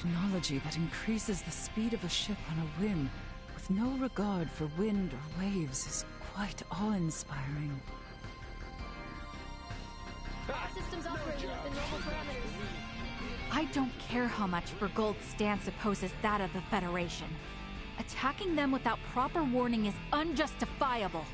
technology that increases the speed of a ship on a whim, with no regard for wind or waves, is quite awe-inspiring. Systems operating within normal parameters. I don't care how much Vergold's stance opposes that of the Federation. Attacking them without proper warning is unjustifiable.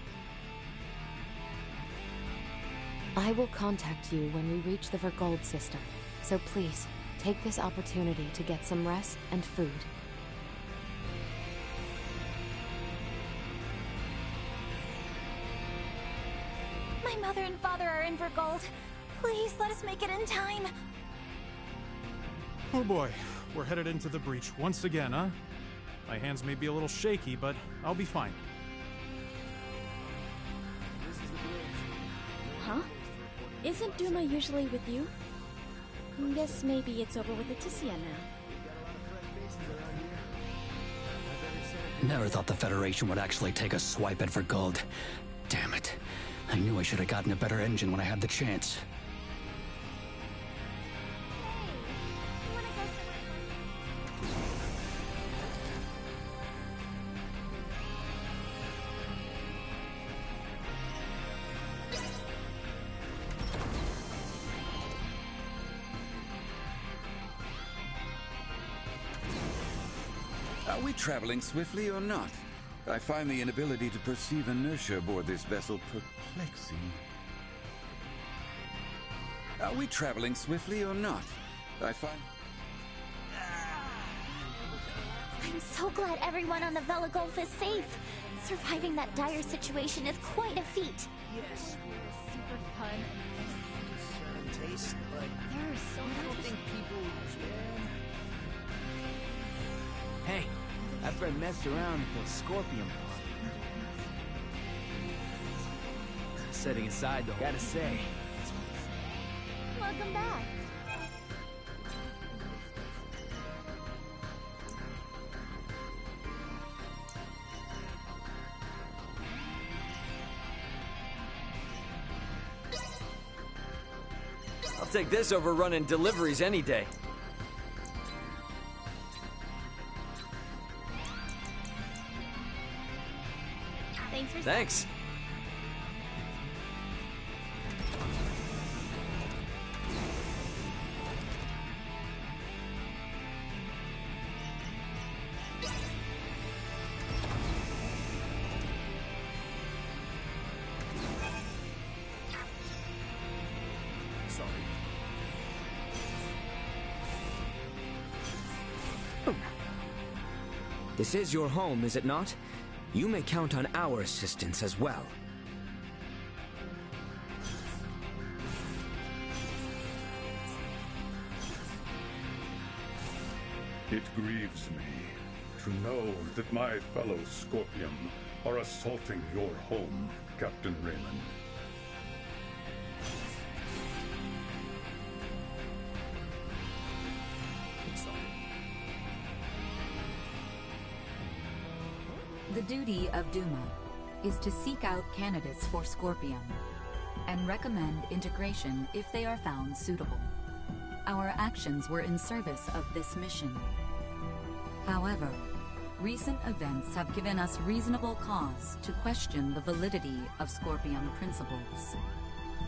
I will contact you when we reach the Vergold system, so please, take this opportunity to get some rest and food. My mother and father are in Vergold. Please, let us make it in time. Oh boy, we're headed into the breach once again, huh? My hands may be a little shaky, but I'll be fine. Huh? Isn't Duma usually with you? Guess maybe it's over with Leticia now. Never thought the Federation would actually take a swipe at Vergold. Damn it. I knew I should have gotten a better engine when I had the chance. Are we traveling swiftly or not? I find the inability to perceive inertia aboard this vessel perplexing. Are we traveling swiftly or not? I find... I'm so glad everyone on the Vela Gulf is safe. Surviving that dire situation is quite a feat. Yes, we're super fun and certain taste, but there are so many people. Hey, after I messed around with the Scorpion, setting aside though, gotta say, Welcome back. I'll take this over running deliveries any day. Thanks. sorry. This is your home, is it not? You may count on our assistance as well. It grieves me to know that my fellow Scorpion are assaulting your home, Captain Raymond. The duty of Duma is to seek out candidates for Scorpion and recommend integration if they are found suitable. Our actions were in service of this mission. However, recent events have given us reasonable cause to question the validity of Scorpion principles.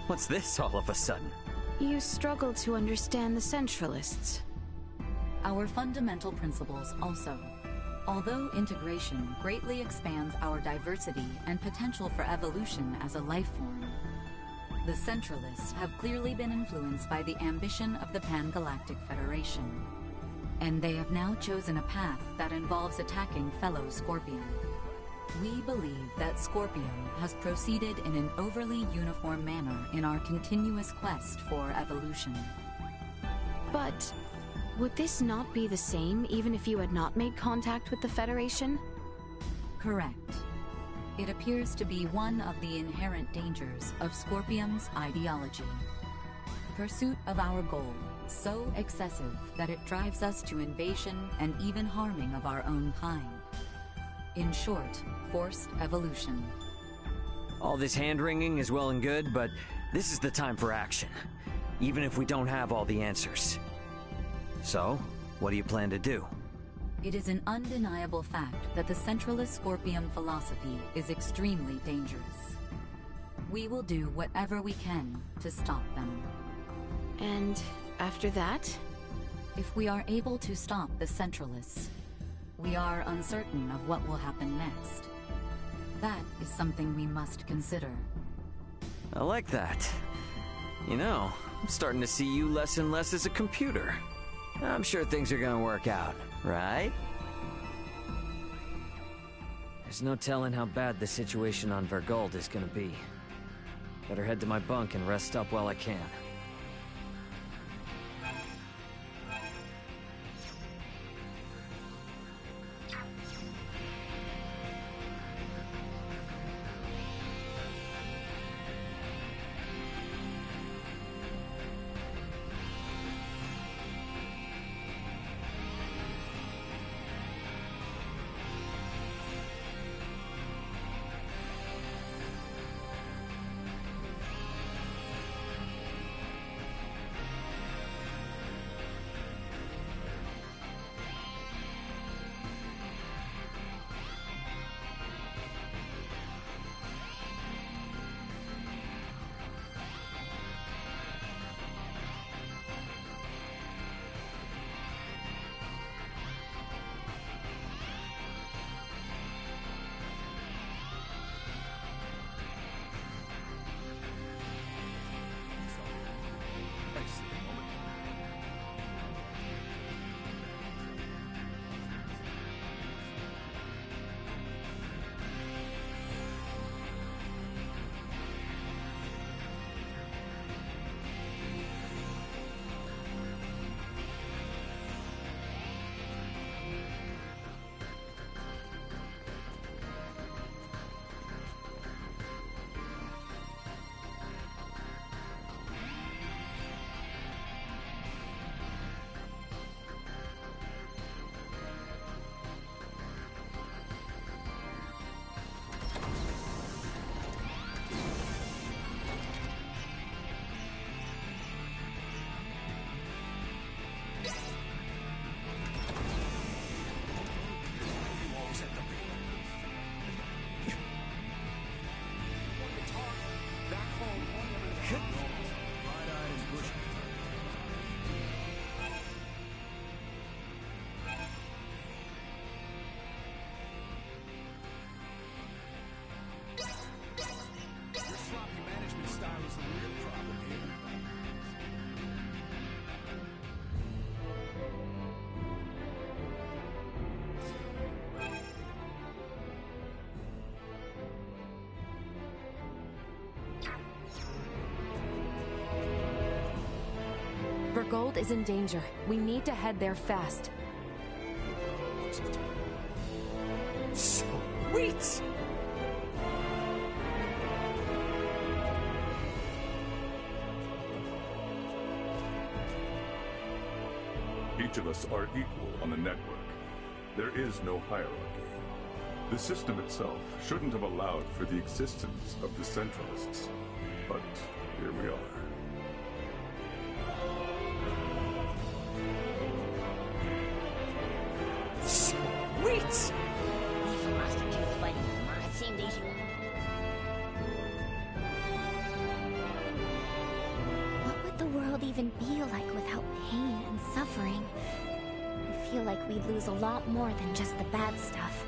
What's this all of a sudden? You struggle to understand the Centralists. Our fundamental principles also. Although integration greatly expands our diversity and potential for evolution as a life form, the Centralists have clearly been influenced by the ambition of the Pan-Galactic Federation, and they have now chosen a path that involves attacking fellow Scorpion. We believe that Scorpion has proceeded in an overly uniform manner in our continuous quest for evolution. But would this not be the same even if you had not made contact with the Federation? Correct. It appears to be one of the inherent dangers of Scorpion's ideology. Pursuit of our goal, so excessive that it drives us to invasion and even harming of our own kind. In short, forced evolution. All this hand-wringing is well and good, but this is the time for action, even if we don't have all the answers. So, What do you plan to do? It is an undeniable fact that the Centralist Scorpium philosophy is extremely dangerous. We will do whatever we can to stop them. And after that? If we are able to stop the Centralists, we are uncertain of what will happen next. That is something we must consider. I like that. You know, I'm starting to see you less and less as a computer. I'm sure things are gonna work out, right? There's no telling how bad the situation on Vergold is gonna be. Better head to my bunk and rest up while I can. Vergold is in danger. We need to head there fast. Sweet! Each of us are equal on the network. There is no hierarchy. The system itself shouldn't have allowed for the existence of the Centralists. But here we are. Sweet! What would the world even be like without pain and suffering? I feel like we'd lose a lot more than just the bad stuff.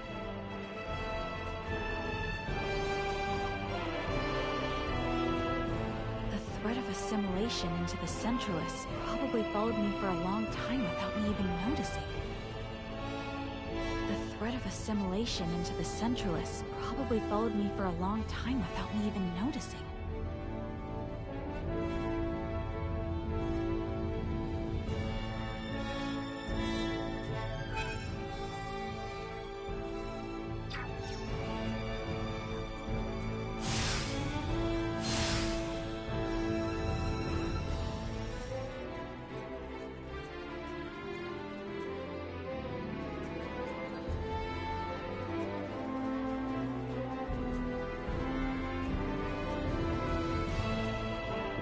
The threat of assimilation into the Centralists probably followed me for a long time without me even noticing. The threat of assimilation into the Centralists probably followed me for a long time without me even noticing.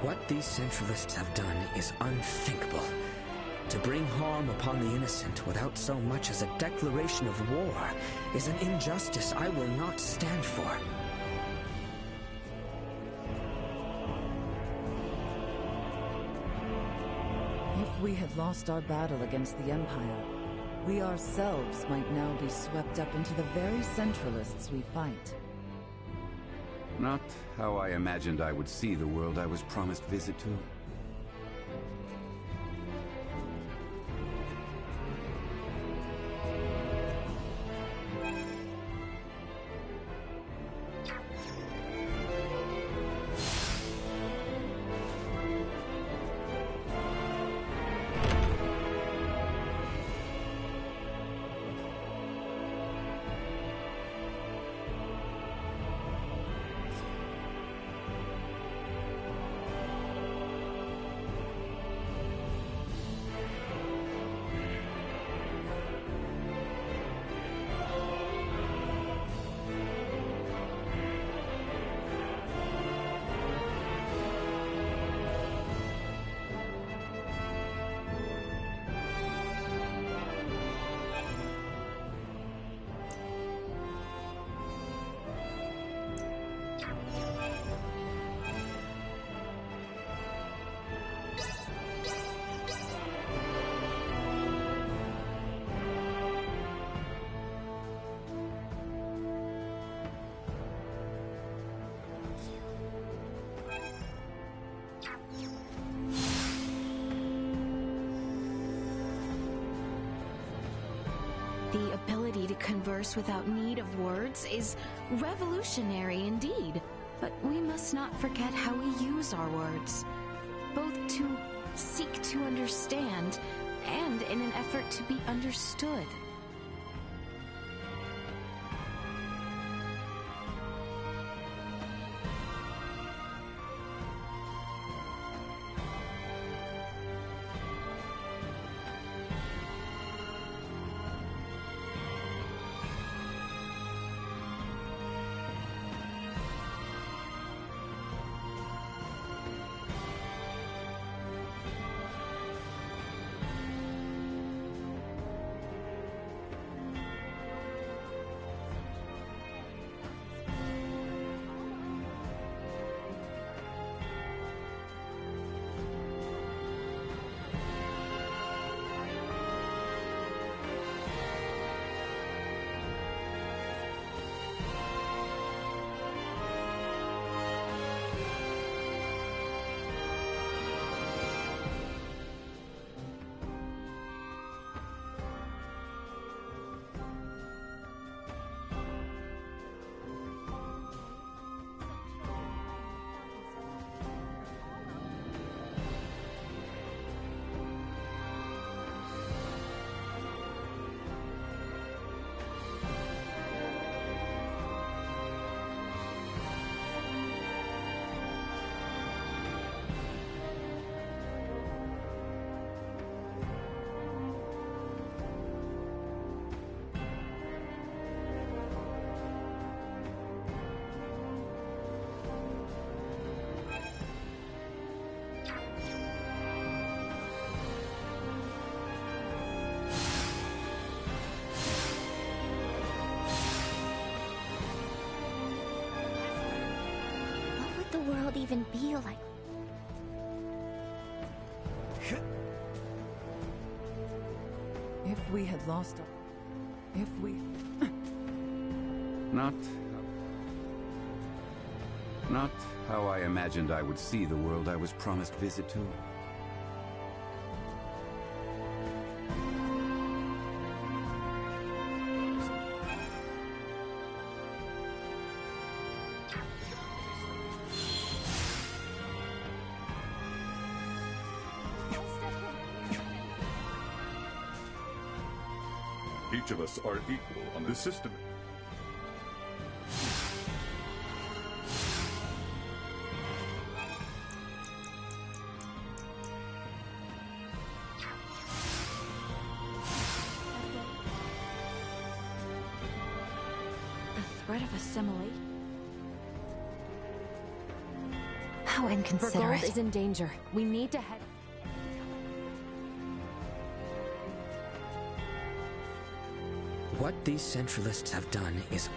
What these Centralists have done is unthinkable. To bring harm upon the innocent without so much as a declaration of war is an injustice I will not stand for. If we had lost our battle against the Empire, we ourselves might now be swept up into the very Centralists we fight. Not how I imagined I would see the world I was promised visit to. The ability to converse without need of words is revolutionary indeed. But we must not forget how we use our words, both to seek to understand and in an effort to be understood. The world even be like? If we had lost our... If we... Not how I imagined I would see the world I was promised visit to. Each of us are equal on the system. The threat of assimilate. How inconsiderate. Vergold is in danger. We need to head... What these Centralists have done is...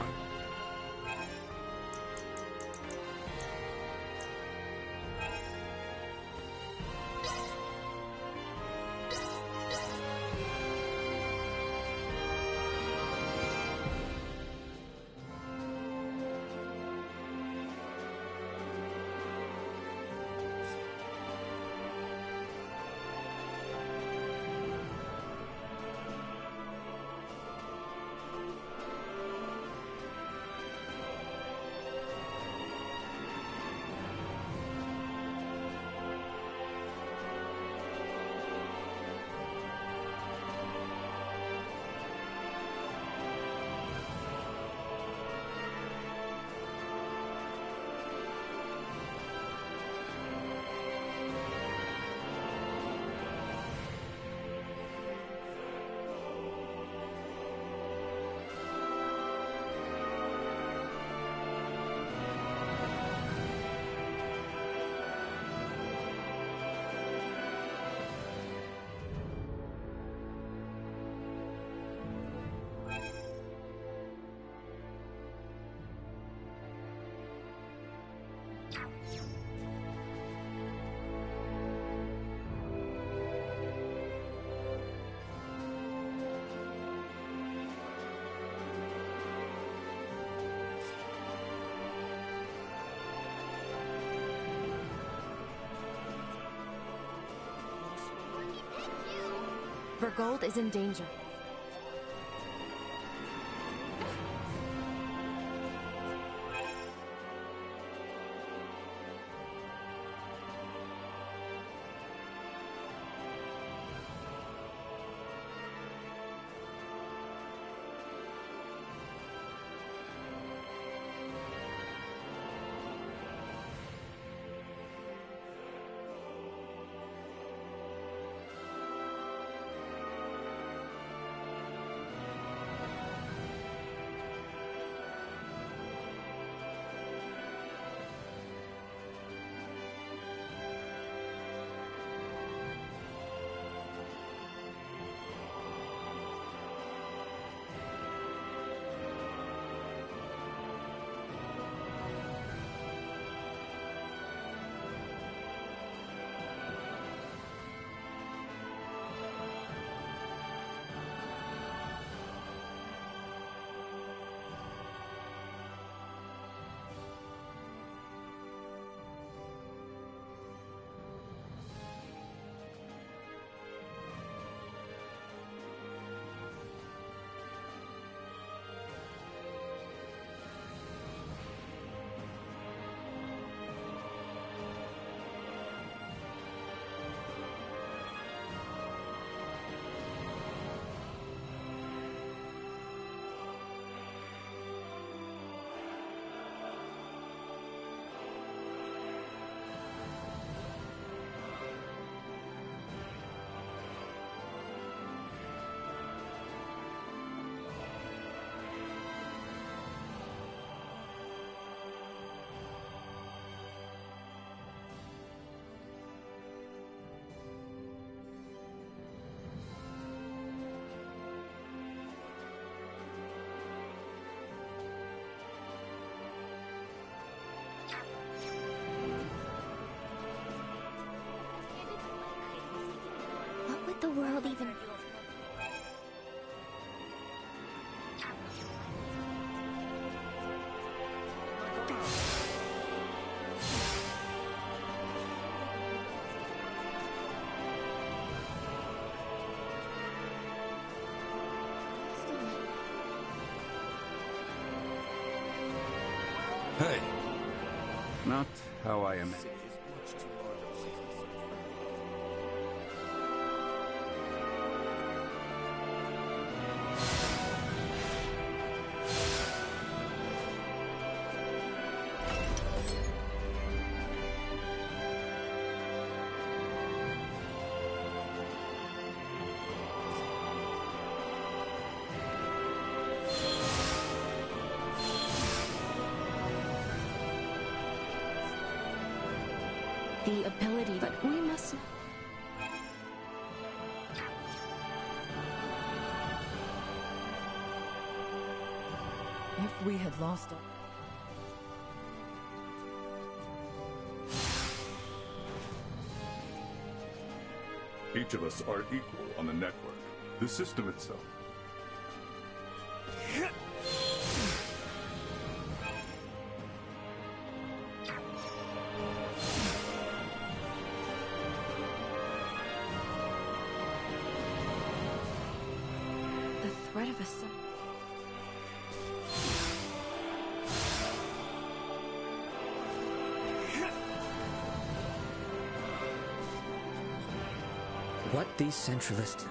Vergold is in danger. What would the world even... Hey! Not how I imagined. The ability, but we must... If we had lost our... Each of us are equal on the network, the system itself. The threat of a What these Centralists...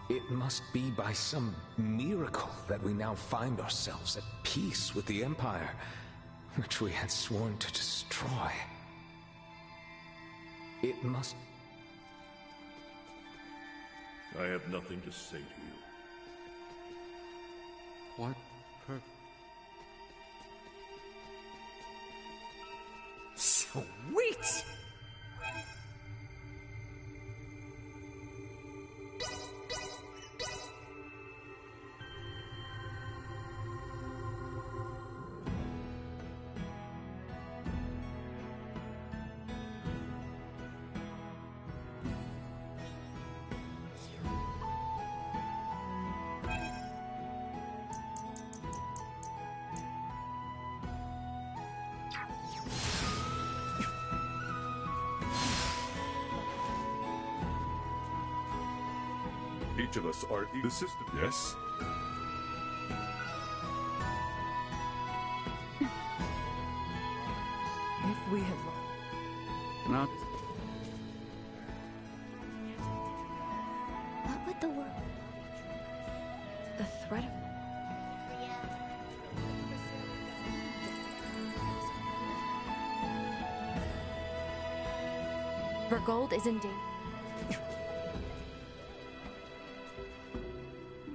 It must be by some miracle that we now find ourselves at peace with the Empire, which we had sworn to destroy. It must... I have nothing to say to you. What Sweet! Each of us are the system, yes? If we had... Not... What would the world... The threat of... Vergold is in danger.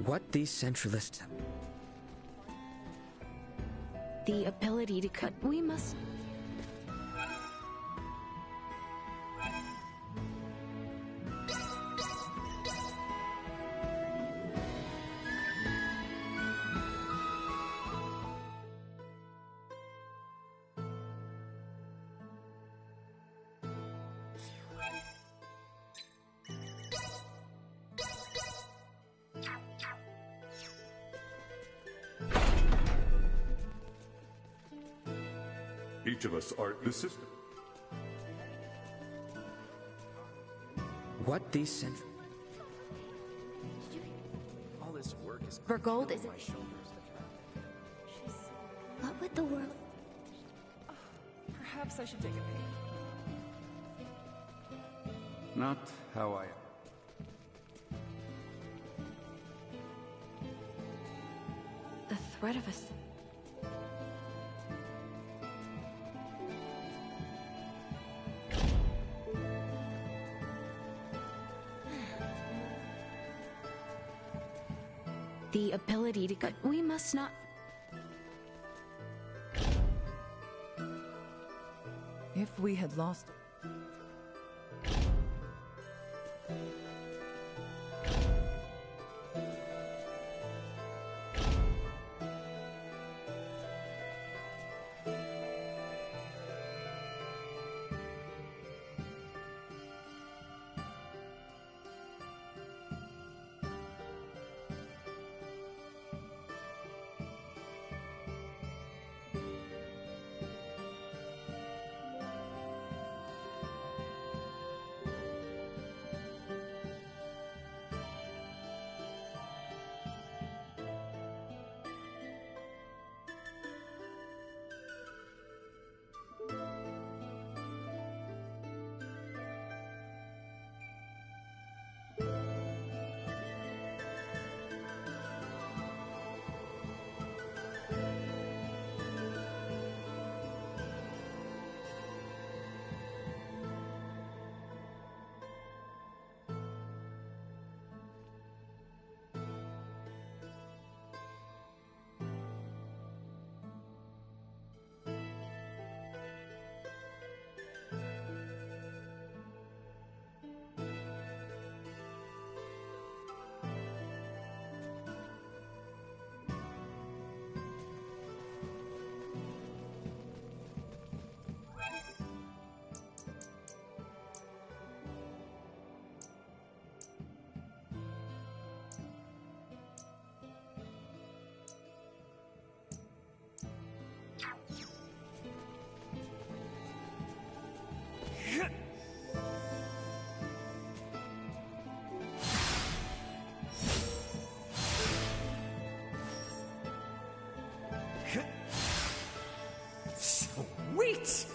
What these Centralists... The ability to cut... We must... Each of us are the system. What these Centralists... Vergold is... What would the world... Perhaps I should take a peek. Not how I... The threat of us. The ability to... But we must not... If we had lost... Sweet!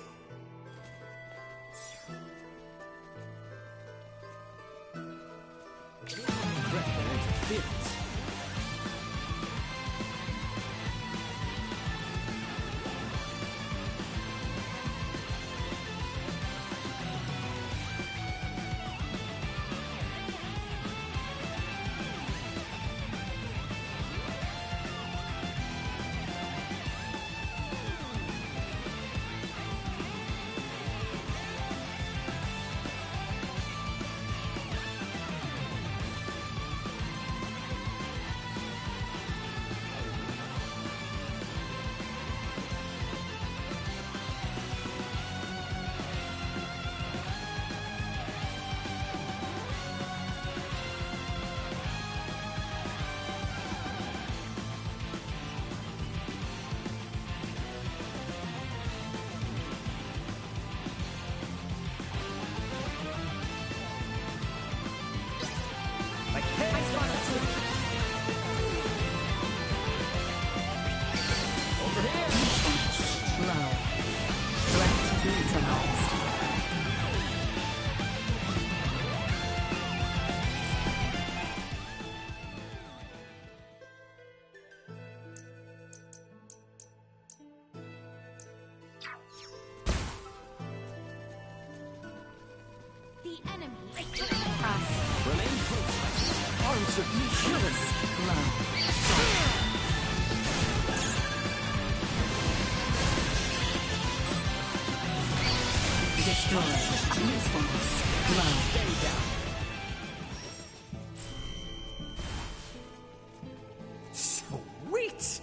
Sweet!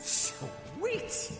Sweet!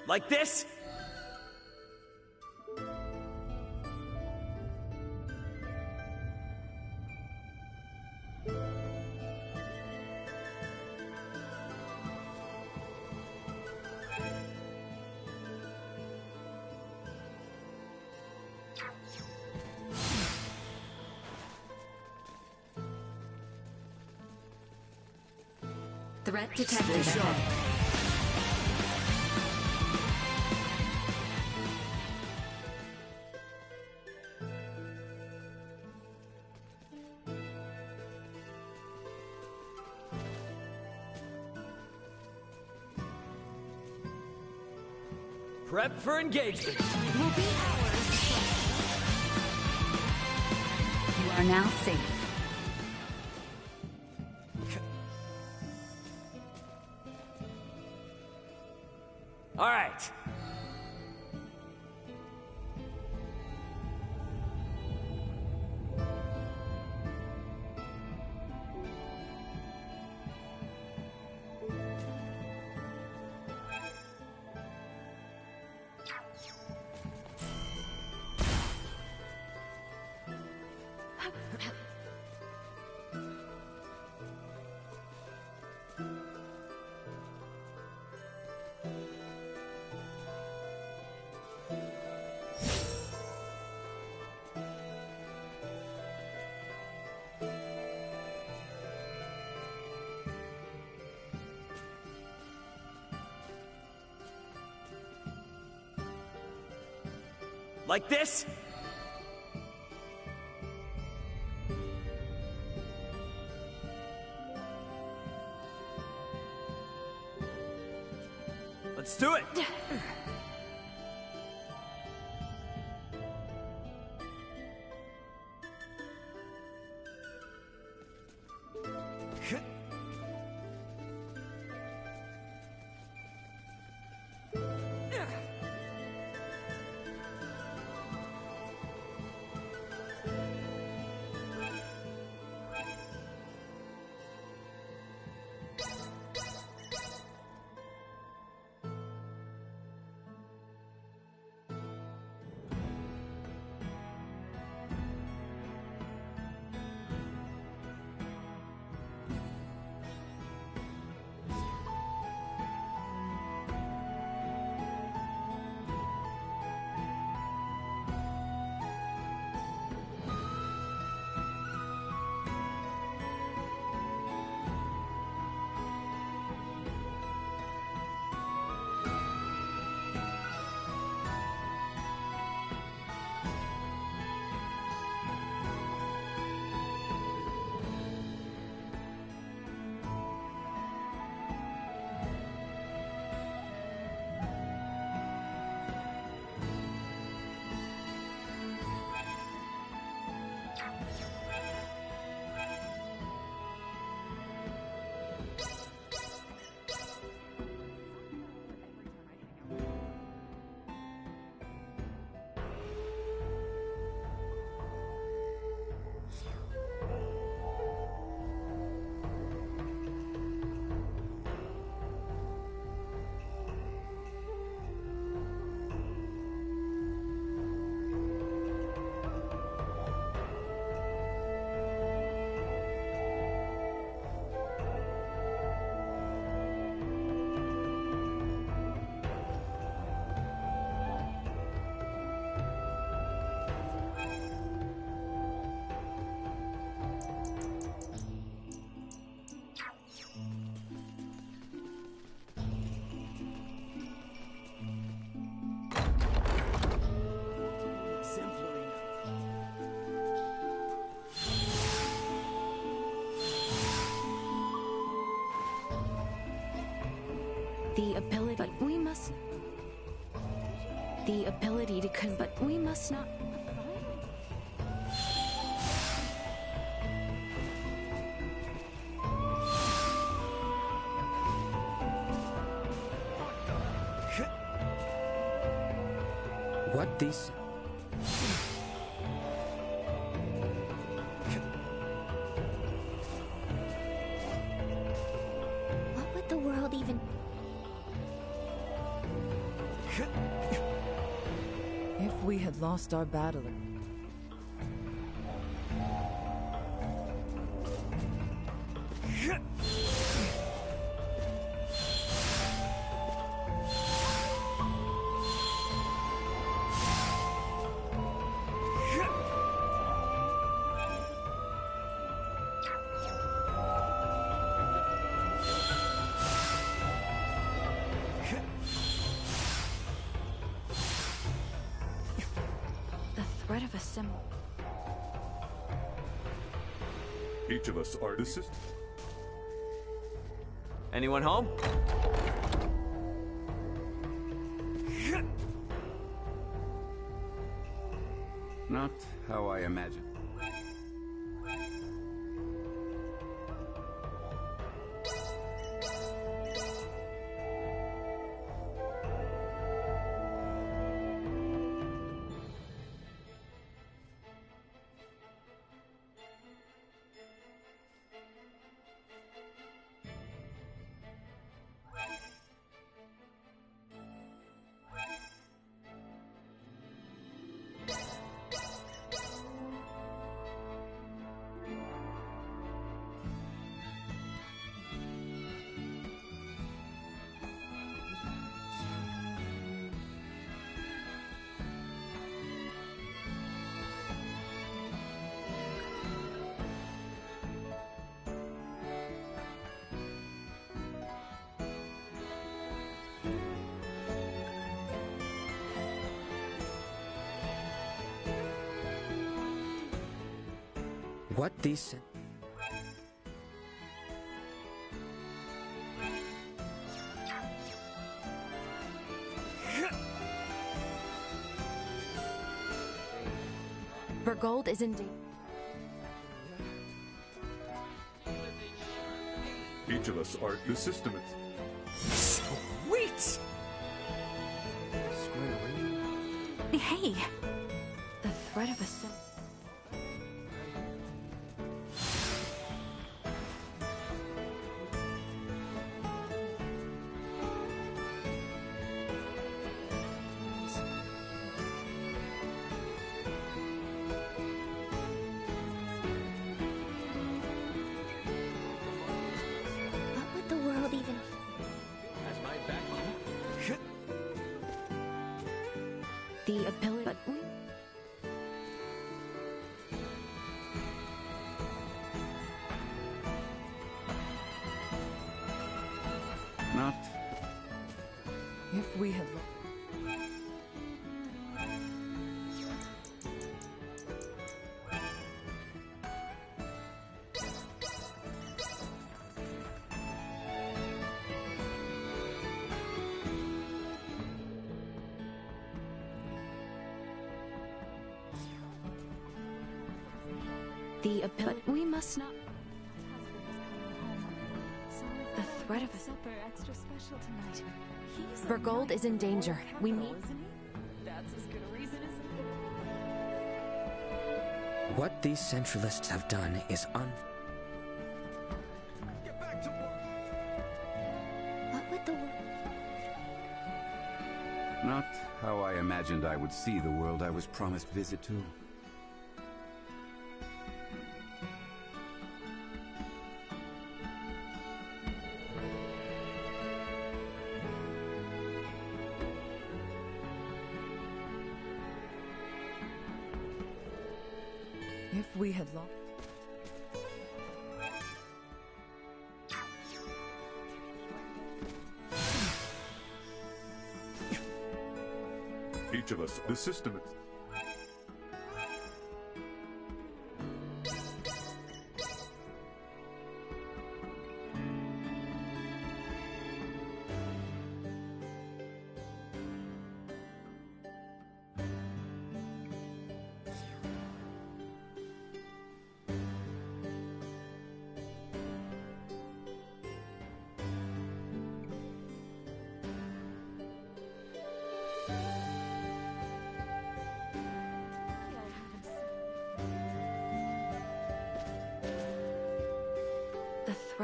Like this? Threat detected ahead. Prep for engagement. Will be ours. You are now safe. All right. Like this? Let's do it! The ability... But we must... The ability to but we must not... What these... What would the world even... If we had lost our battle... Threat of a symbol. Each of us are the system. Anyone home? Not how I imagined. What these... Vergold is in danger. Each of us are the system. Sweet! Hey! The threat of a symbol. The ability... But we... Not... If we had... The ability... But we must not... The threat of a... Supper extra special tonight. Vergold is in danger. We need... That's as good a reason as... What these Centralists have done is Get back to work. What would the world... Not how I imagined I would see the world I was promised visit to. If we had lost... Each of us, the system.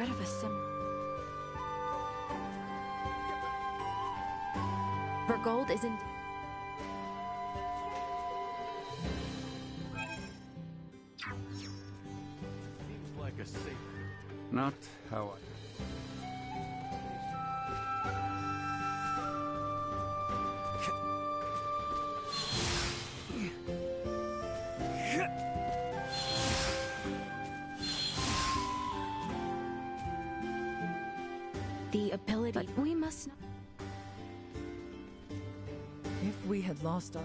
threat of a Vergold is in... Seems like a safe... Not how The ability... But we must not... If we had lost our...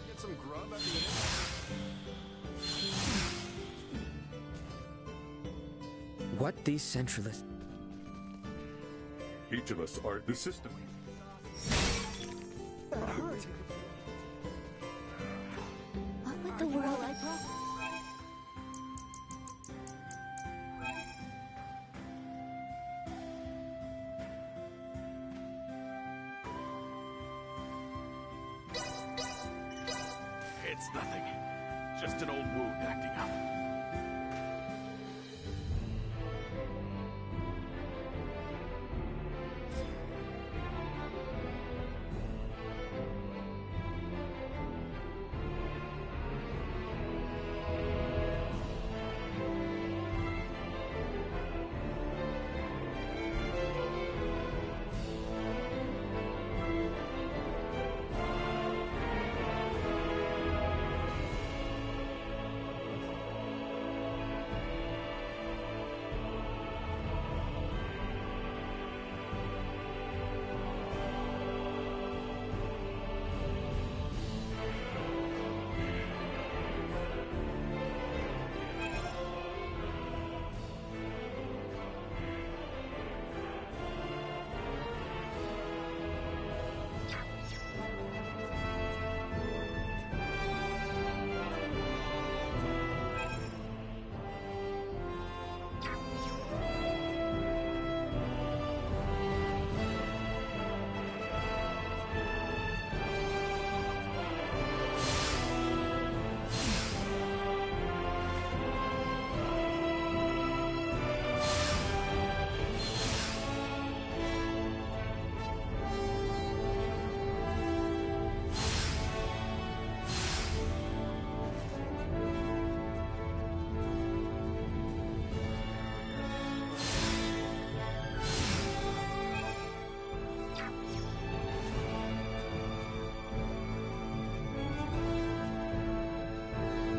Get some grub at the end. What these Centralists... Each of us are the system. That hurt. What would the world... It's nothing. Just an old wound acting up.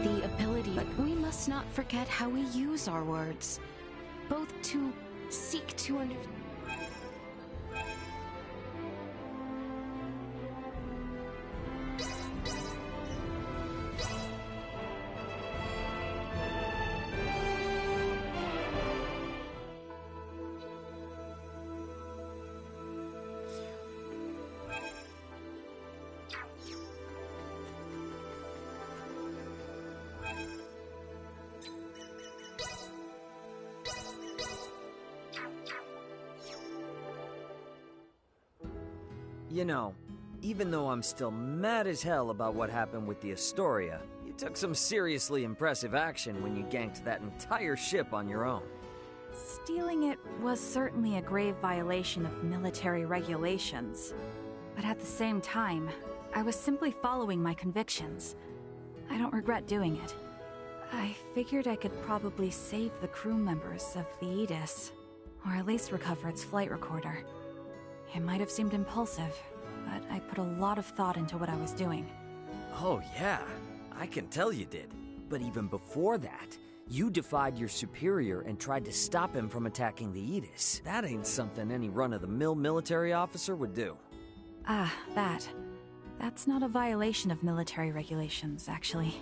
The ability... But we must not forget how we use our words. Both to seek to understand... You know, even though I'm still mad as hell about what happened with the Astoria, you took some seriously impressive action when you ganked that entire ship on your own. Stealing it was certainly a grave violation of military regulations. But at the same time, I was simply following my convictions. I don't regret doing it. I figured I could probably save the crew members of the Aegis, or at least recover its flight recorder. It might have seemed impulsive, but I put a lot of thought into what I was doing. Oh yeah, I can tell you did. But even before that, you defied your superior and tried to stop him from attacking the Aegis. That ain't something any run-of-the-mill military officer would do. Ah, that. That's not a violation of military regulations, actually.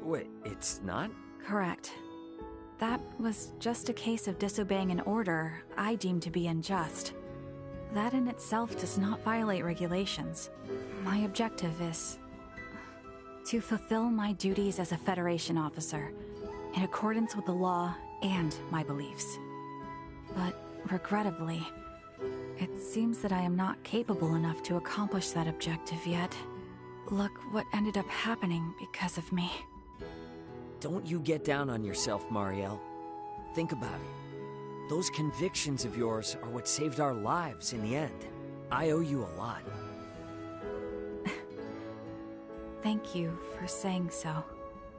Wait, it's not? Correct. That was just a case of disobeying an order I deemed to be unjust. That in itself does not violate regulations. My objective is to fulfill my duties as a Federation officer, in accordance with the law and my beliefs. But regrettably, it seems that I am not capable enough to accomplish that objective yet. Look what ended up happening because of me. Don't you get down on yourself, Marielle. Think about it. Those convictions of yours are what saved our lives in the end. I owe you a lot. Thank you for saying so.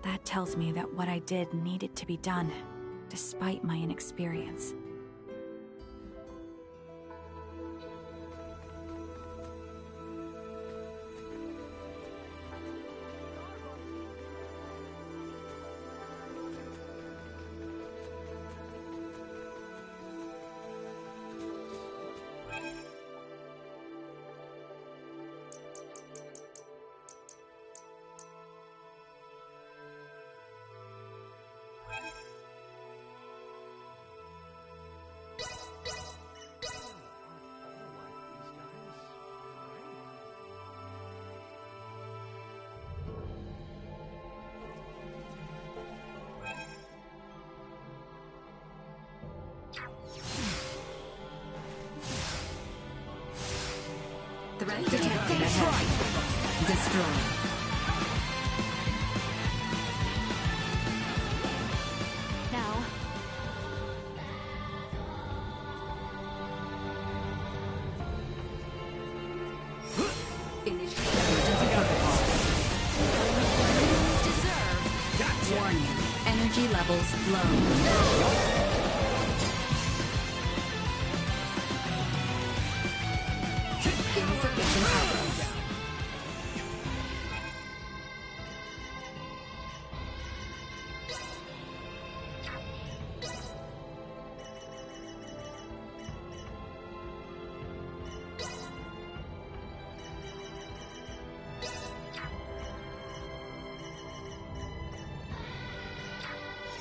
That tells me that what I did needed to be done, despite my inexperience. Threat detected ahead. Destroy. Now. Initiate emergency protocols. Deserve. Gotcha. Warning. Energy levels low. Insufficient power.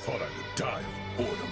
Thought I would die of boredom.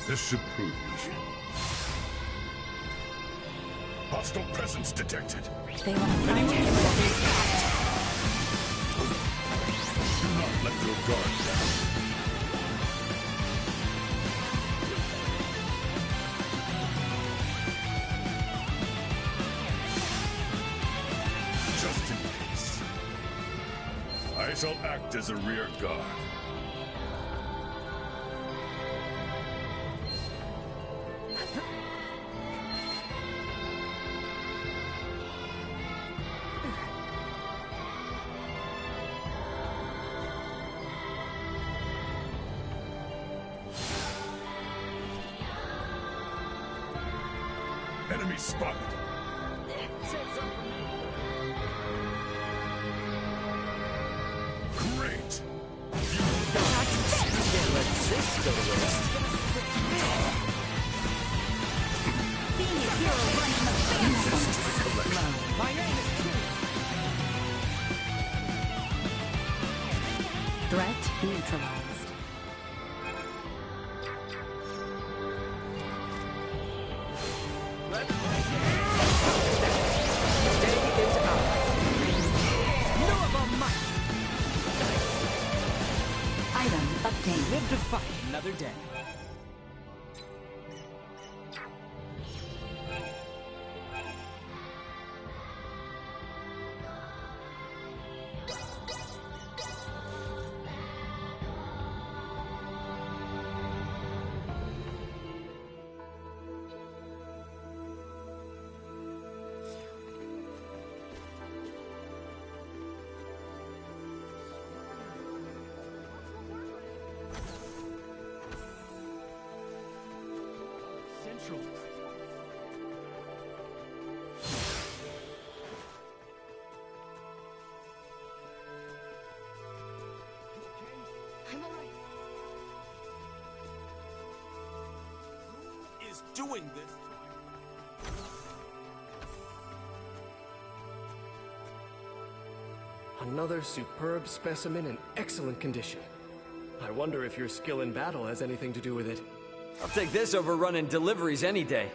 This should prove easy. Hostile presence detected. They want to find you. Do not let your guard down. Just in case. I shall act as a rear guard. Enemy spotted. Great. Can't let this go to waste. Being a hero running the family. My name is Threat neutralized. pain. Live to fight another day. I'm alright. Who is doing this? Another superb specimen in excellent condition. I wonder if your skill in battle has anything to do with it. I'll take this over running deliveries any day.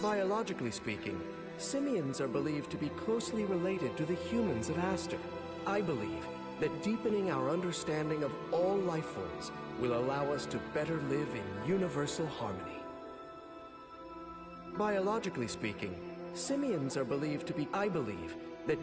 Biologically speaking, simians are believed to be closely related to the humans of Aster. I believe that deepening our understanding of all life forms will allow us to better live in universal harmony. Biologically speaking, simians are believed to be... I believe that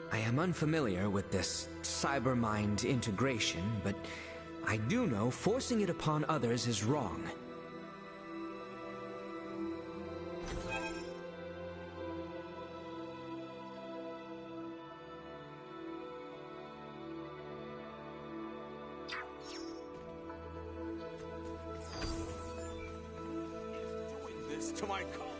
I am unfamiliar with this cyber-mind integration, but I do know forcing it upon others is wrong. Doing this to my colony.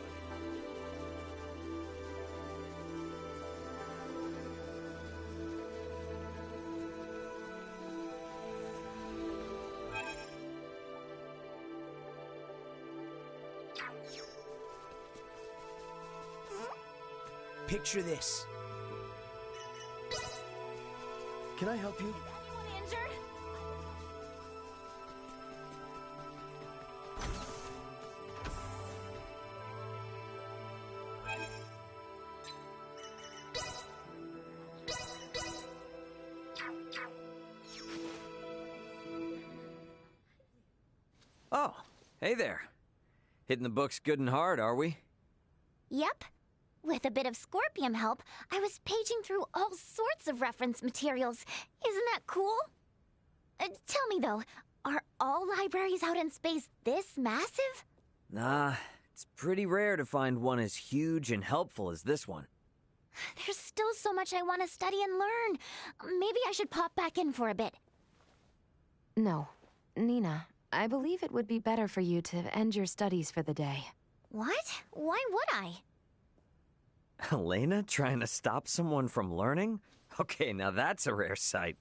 Picture this. Can I help you? Injured? Oh, hey there. Hitting the books good and hard, are we? Yep. With a bit of Scorpium help, I was paging through all sorts of reference materials. Isn't that cool? Tell me though, are all libraries out in space this massive? Nah, it's pretty rare to find one as huge and helpful as this one. There's still so much I want to study and learn. Maybe I should pop back in for a bit. No. Nina, I believe it would be better for you to end your studies for the day. What? Why would I? Elena trying to stop someone from learning? Okay, now that's a rare sight.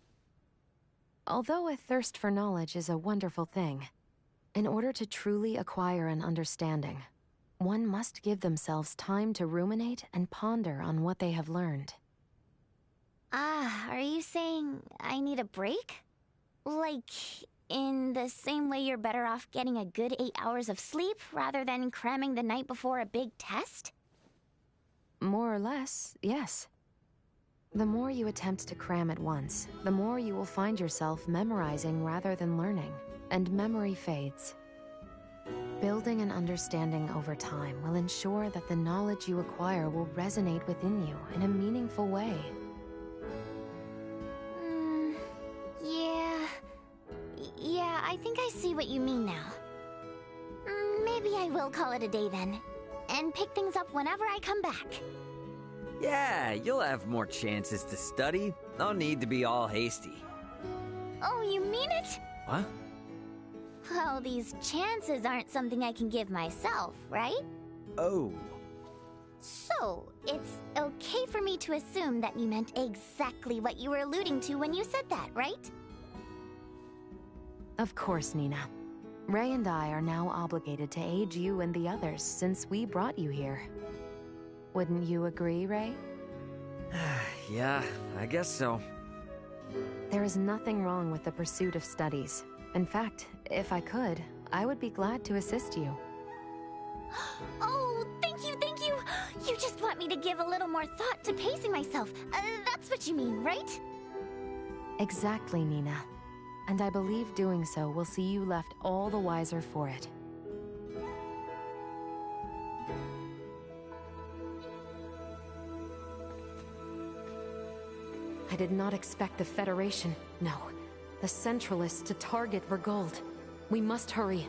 Although a thirst for knowledge is a wonderful thing, in order to truly acquire an understanding, one must give themselves time to ruminate and ponder on what they have learned. Ah, are you saying I need a break? Like, in the same way you're better off getting a good 8 hours of sleep rather than cramming the night before a big test? More or less, yes. The more you attempt to cram at once, the more you will find yourself memorizing rather than learning, and memory fades. Building an understanding over time will ensure that the knowledge you acquire will resonate within you in a meaningful way. Yeah, I think I see what you mean now. Maybe I will call it a day then, and pick things up whenever I come back. Yeah, you'll have more chances to study. No need to be all hasty. Oh, you mean it? What? Well, these chances aren't something I can give myself, right? Oh. So, So, it's okay for me to assume that you meant exactly what you were alluding to when you said that, right? Of course, Nina. Ray and I are now obligated to aid you and the others since we brought you here. Wouldn't you agree, Ray? Yeah, I guess so. There is nothing wrong with the pursuit of studies. In fact, if I could, I would be glad to assist you. Oh, thank you, thank you! You just want me to give a little more thought to pacing myself. That's what you mean, right? Exactly, Nina. And I believe doing so will see you left all the wiser for it. I did not expect the Federation, no, the Centralists to target Vergold. We must hurry.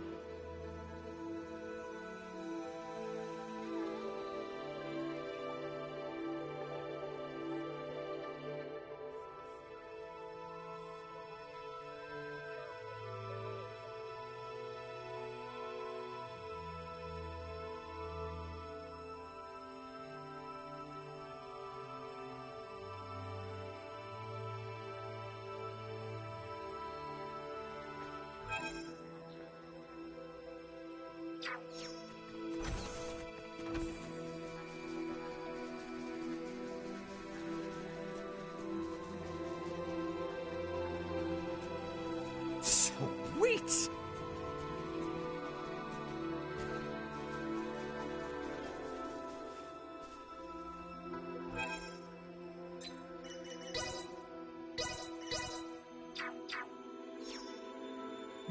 Sweet!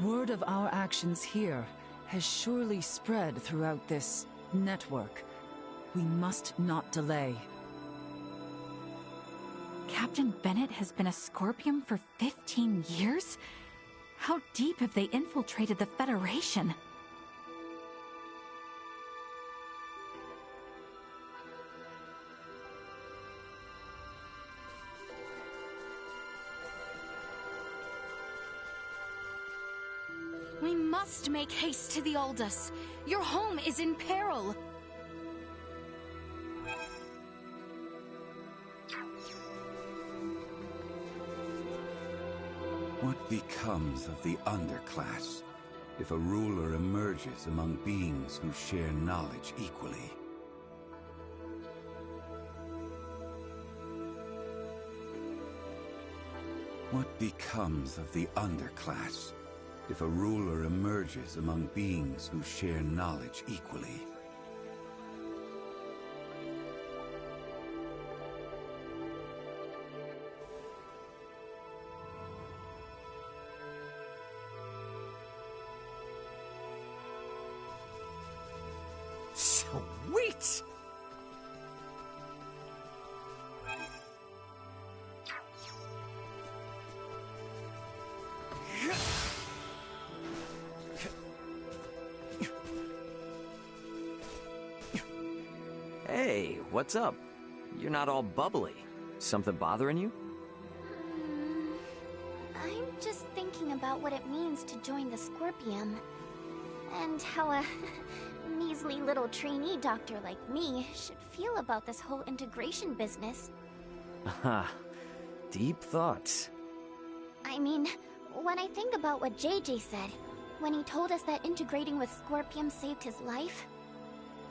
Word of our actions here has surely spread throughout this network. We must not delay. Captain Bennett has been a Scorpion for 15 years? How deep have they infiltrated the Federation? We must make haste to the Aldous. Your home is in peril. What becomes of the underclass if a ruler emerges among beings who share knowledge equally? What becomes of the underclass if a ruler emerges among beings who share knowledge equally? Sweet! Hey, what's up? You're not all bubbly. Something bothering you? I'm just thinking about what it means to join the Scorpium. And how a measly little trainee doctor like me should feel about this whole integration business. Aha, deep thoughts. I mean, when I think about what JJ said, when he told us that integrating with Scorpium saved his life,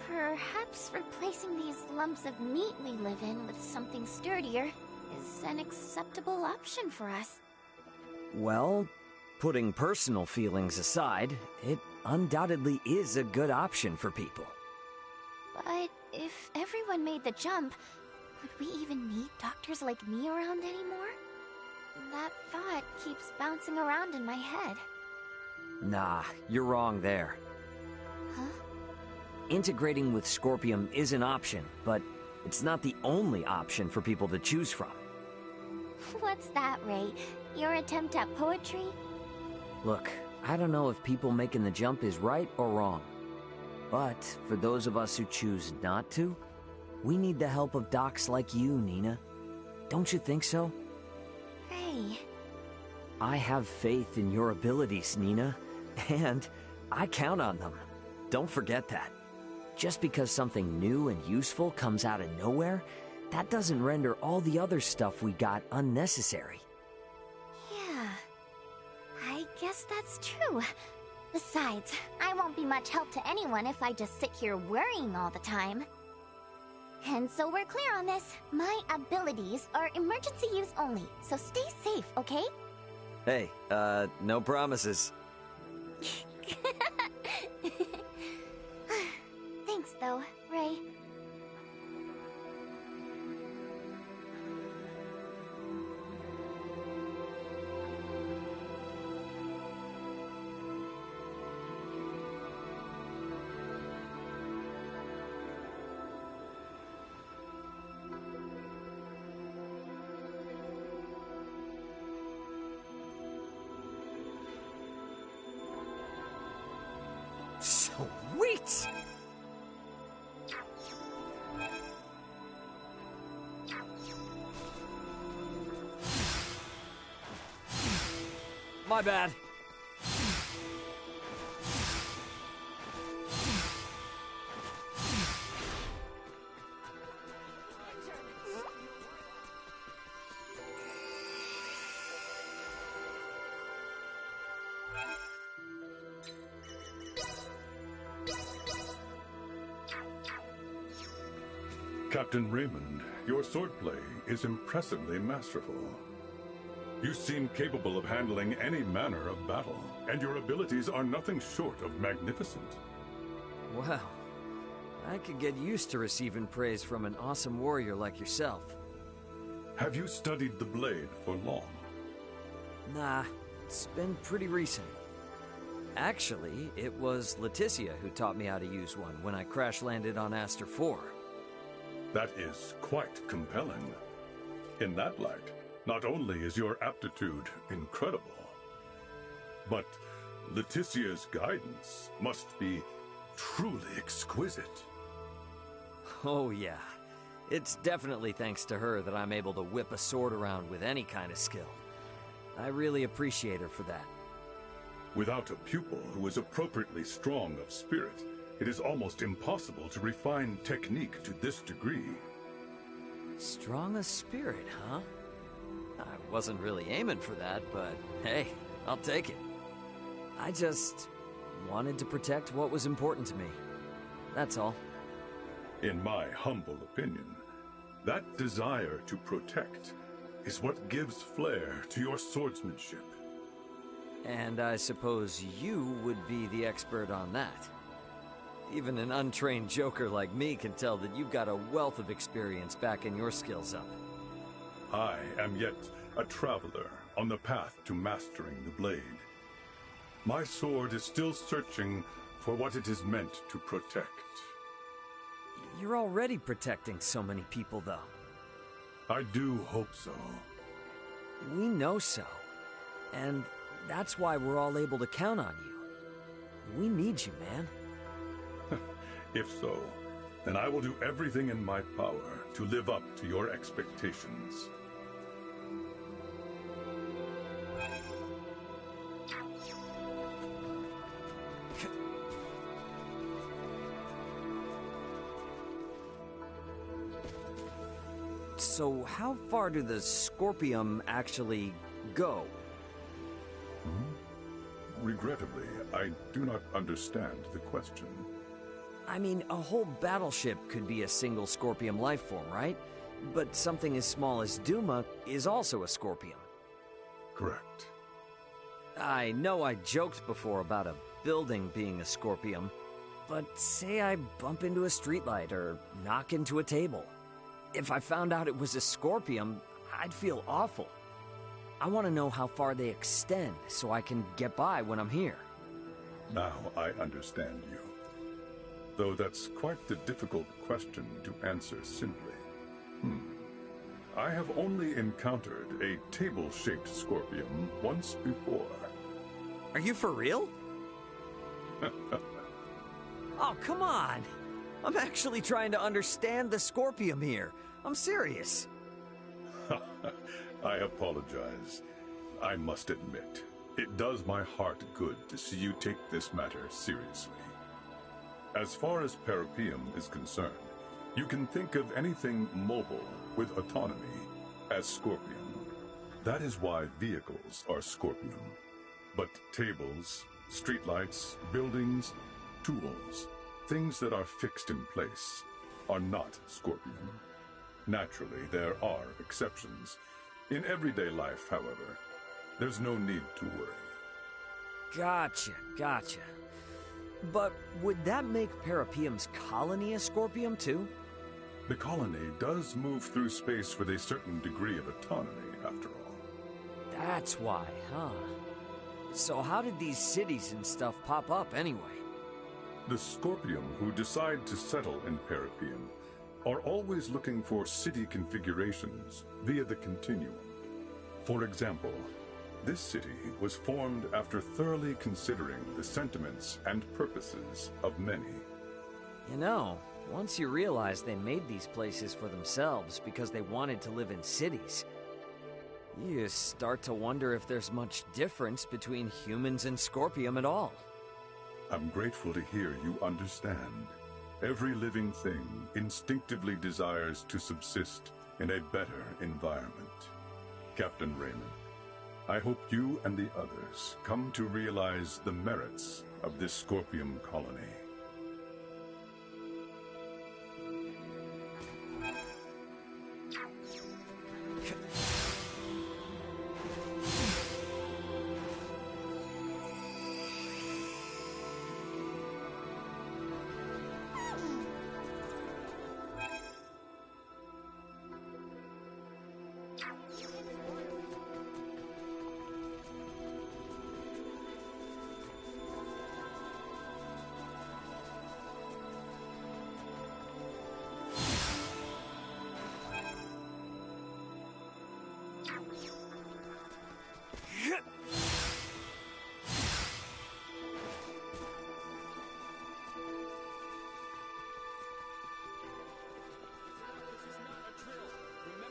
perhaps replacing these lumps of meat we live in with something sturdier is an acceptable option for us. Well, putting personal feelings aside, it undoubtedly is a good option for people. But if everyone made the jump, would we even need doctors like me around anymore? That thought keeps bouncing around in my head. Nah, you're wrong there. Huh? Integrating with Scorpium is an option, but it's not the only option for people to choose from. What's that, Ray? Your attempt at poetry? Look, I don't know if people making the jump is right or wrong. But for those of us who choose not to, we need the help of docs like you, Nina. Don't you think so? Ray. I have faith in your abilities, Nina. And I count on them. Don't forget that. Just because something new and useful comes out of nowhere, that doesn't render all the other stuff we got unnecessary. Yeah, I guess that's true. Besides, I won't be much help to anyone if I just sit here worrying all the time. And so we're clear on this. My abilities are emergency use only, so stay safe, okay? Hey, no promises. Thanks, though, Ray. Sweet! My bad. Captain Raymond, your swordplay is impressively masterful. You seem capable of handling any manner of battle, and your abilities are nothing short of magnificent. Wow. I could get used to receiving praise from an awesome warrior like yourself. Have you studied the blade for long? Nah, it's been pretty recent. Actually, it was Leticia who taught me how to use one when I crash-landed on Aster 4. That is quite compelling. In that light, not only is your aptitude incredible, but Leticia's guidance must be truly exquisite. Oh yeah. It's definitely thanks to her that I'm able to whip a sword around with any kind of skill. I really appreciate her for that. Without a pupil who is appropriately strong of spirit, it is almost impossible to refine technique to this degree. Strong of spirit, huh? I wasn't really aiming for that, but hey, I'll take it. I just wanted to protect what was important to me. That's all. In my humble opinion, that desire to protect is what gives flair to your swordsmanship. And I suppose you would be the expert on that. Even an untrained joker like me can tell that you've got a wealth of experience backing your skills up. I am yet a traveler on the path to mastering the blade. My sword is still searching for what it is meant to protect. You're already protecting so many people, though. I do hope so. We know so. And that's why we're all able to count on you. We need you, man. If so, then I will do everything in my power to live up to your expectations. So how far do the Scorpium actually go? Regrettably, I do not understand the question. I mean, a whole battleship could be a single Scorpium lifeform, right? But something as small as Duma is also a Scorpium. Correct. I know I joked before about a building being a Scorpium, but say I bump into a streetlight or knock into a table. If I found out it was a Scorpium, I'd feel awful. I want to know how far they extend so I can get by when I'm here. Now I understand you. Though that's quite the difficult question to answer simply. I have only encountered a table-shaped Scorpium once before. Are you for real? Oh, come on! I'm actually trying to understand the Scorpium here. I'm serious. I apologize. I must admit, it does my heart good to see you take this matter seriously. As far as Parapium is concerned, you can think of anything mobile with autonomy as Scorpion. That is why vehicles are Scorpion. But tables, streetlights, buildings, tools, things that are fixed in place, are not Scorpion. Naturally, there are exceptions. In everyday life, however, there's no need to worry. Gotcha. But would that make Parapium's colony a Scorpium too? The colony does move through space with a certain degree of autonomy, after all. That's why, huh? So how did these cities and stuff pop up anyway? The Scorpium who decide to settle in Parapium are always looking for city configurations via the continuum. For example, this city was formed after thoroughly considering the sentiments and purposes of many. You know, once you realize they made these places for themselves because they wanted to live in cities, you start to wonder if there's much difference between humans and Scorpium at all. I'm grateful to hear you understand. Every living thing instinctively desires to subsist in a better environment. Captain Raymond, I hope you and the others come to realize the merits of this Scorpium colony.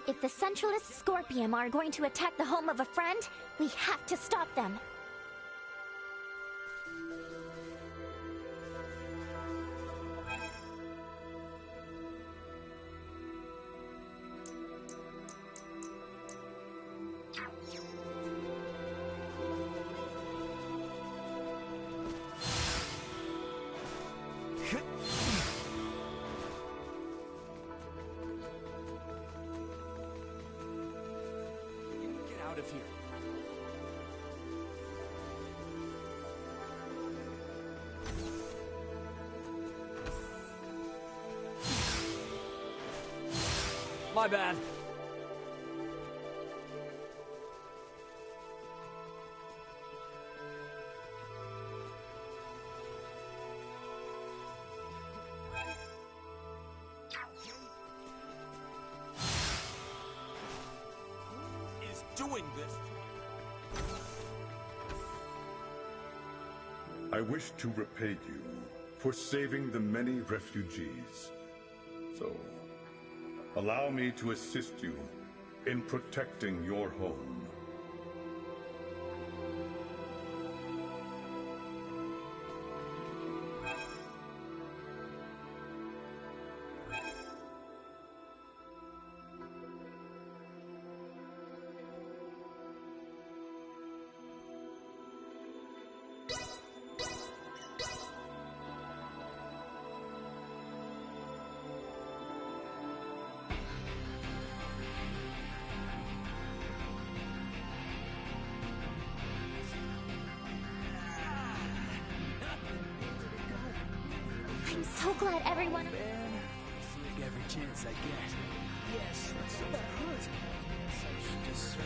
If the Centralist Scorpium are going to attack the home of a friend, we have to stop them. My bad. Is doing this. I wish to repay you for saving the many refugees. So, allow me to assist you in protecting your home. I'm so glad everyone... Every chance I get. Yes, that hurts. Guess I should just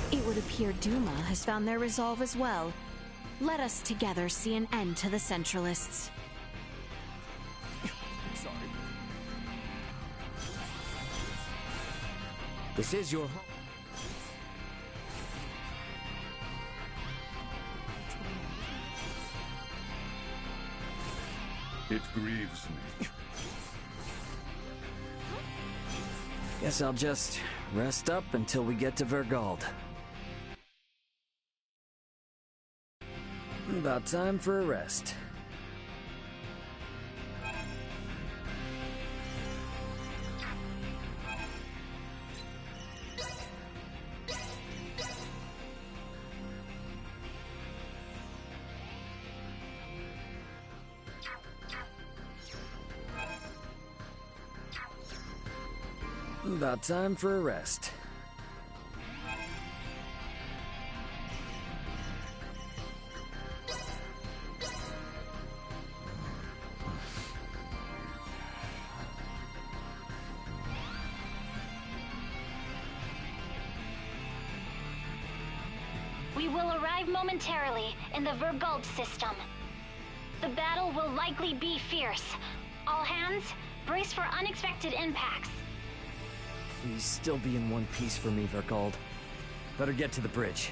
It would appear Duma has found their resolve as well. Let us together see an end to the Centralists. Sorry. This is your home. It grieves me. Guess I'll just rest up until we get to Vergald. About time for a rest. About time for a rest. We will arrive momentarily in the Vergald system. The battle will likely be fierce. All hands, brace for unexpected impacts. Please still be in one piece for me, Vergald. Better get to the bridge.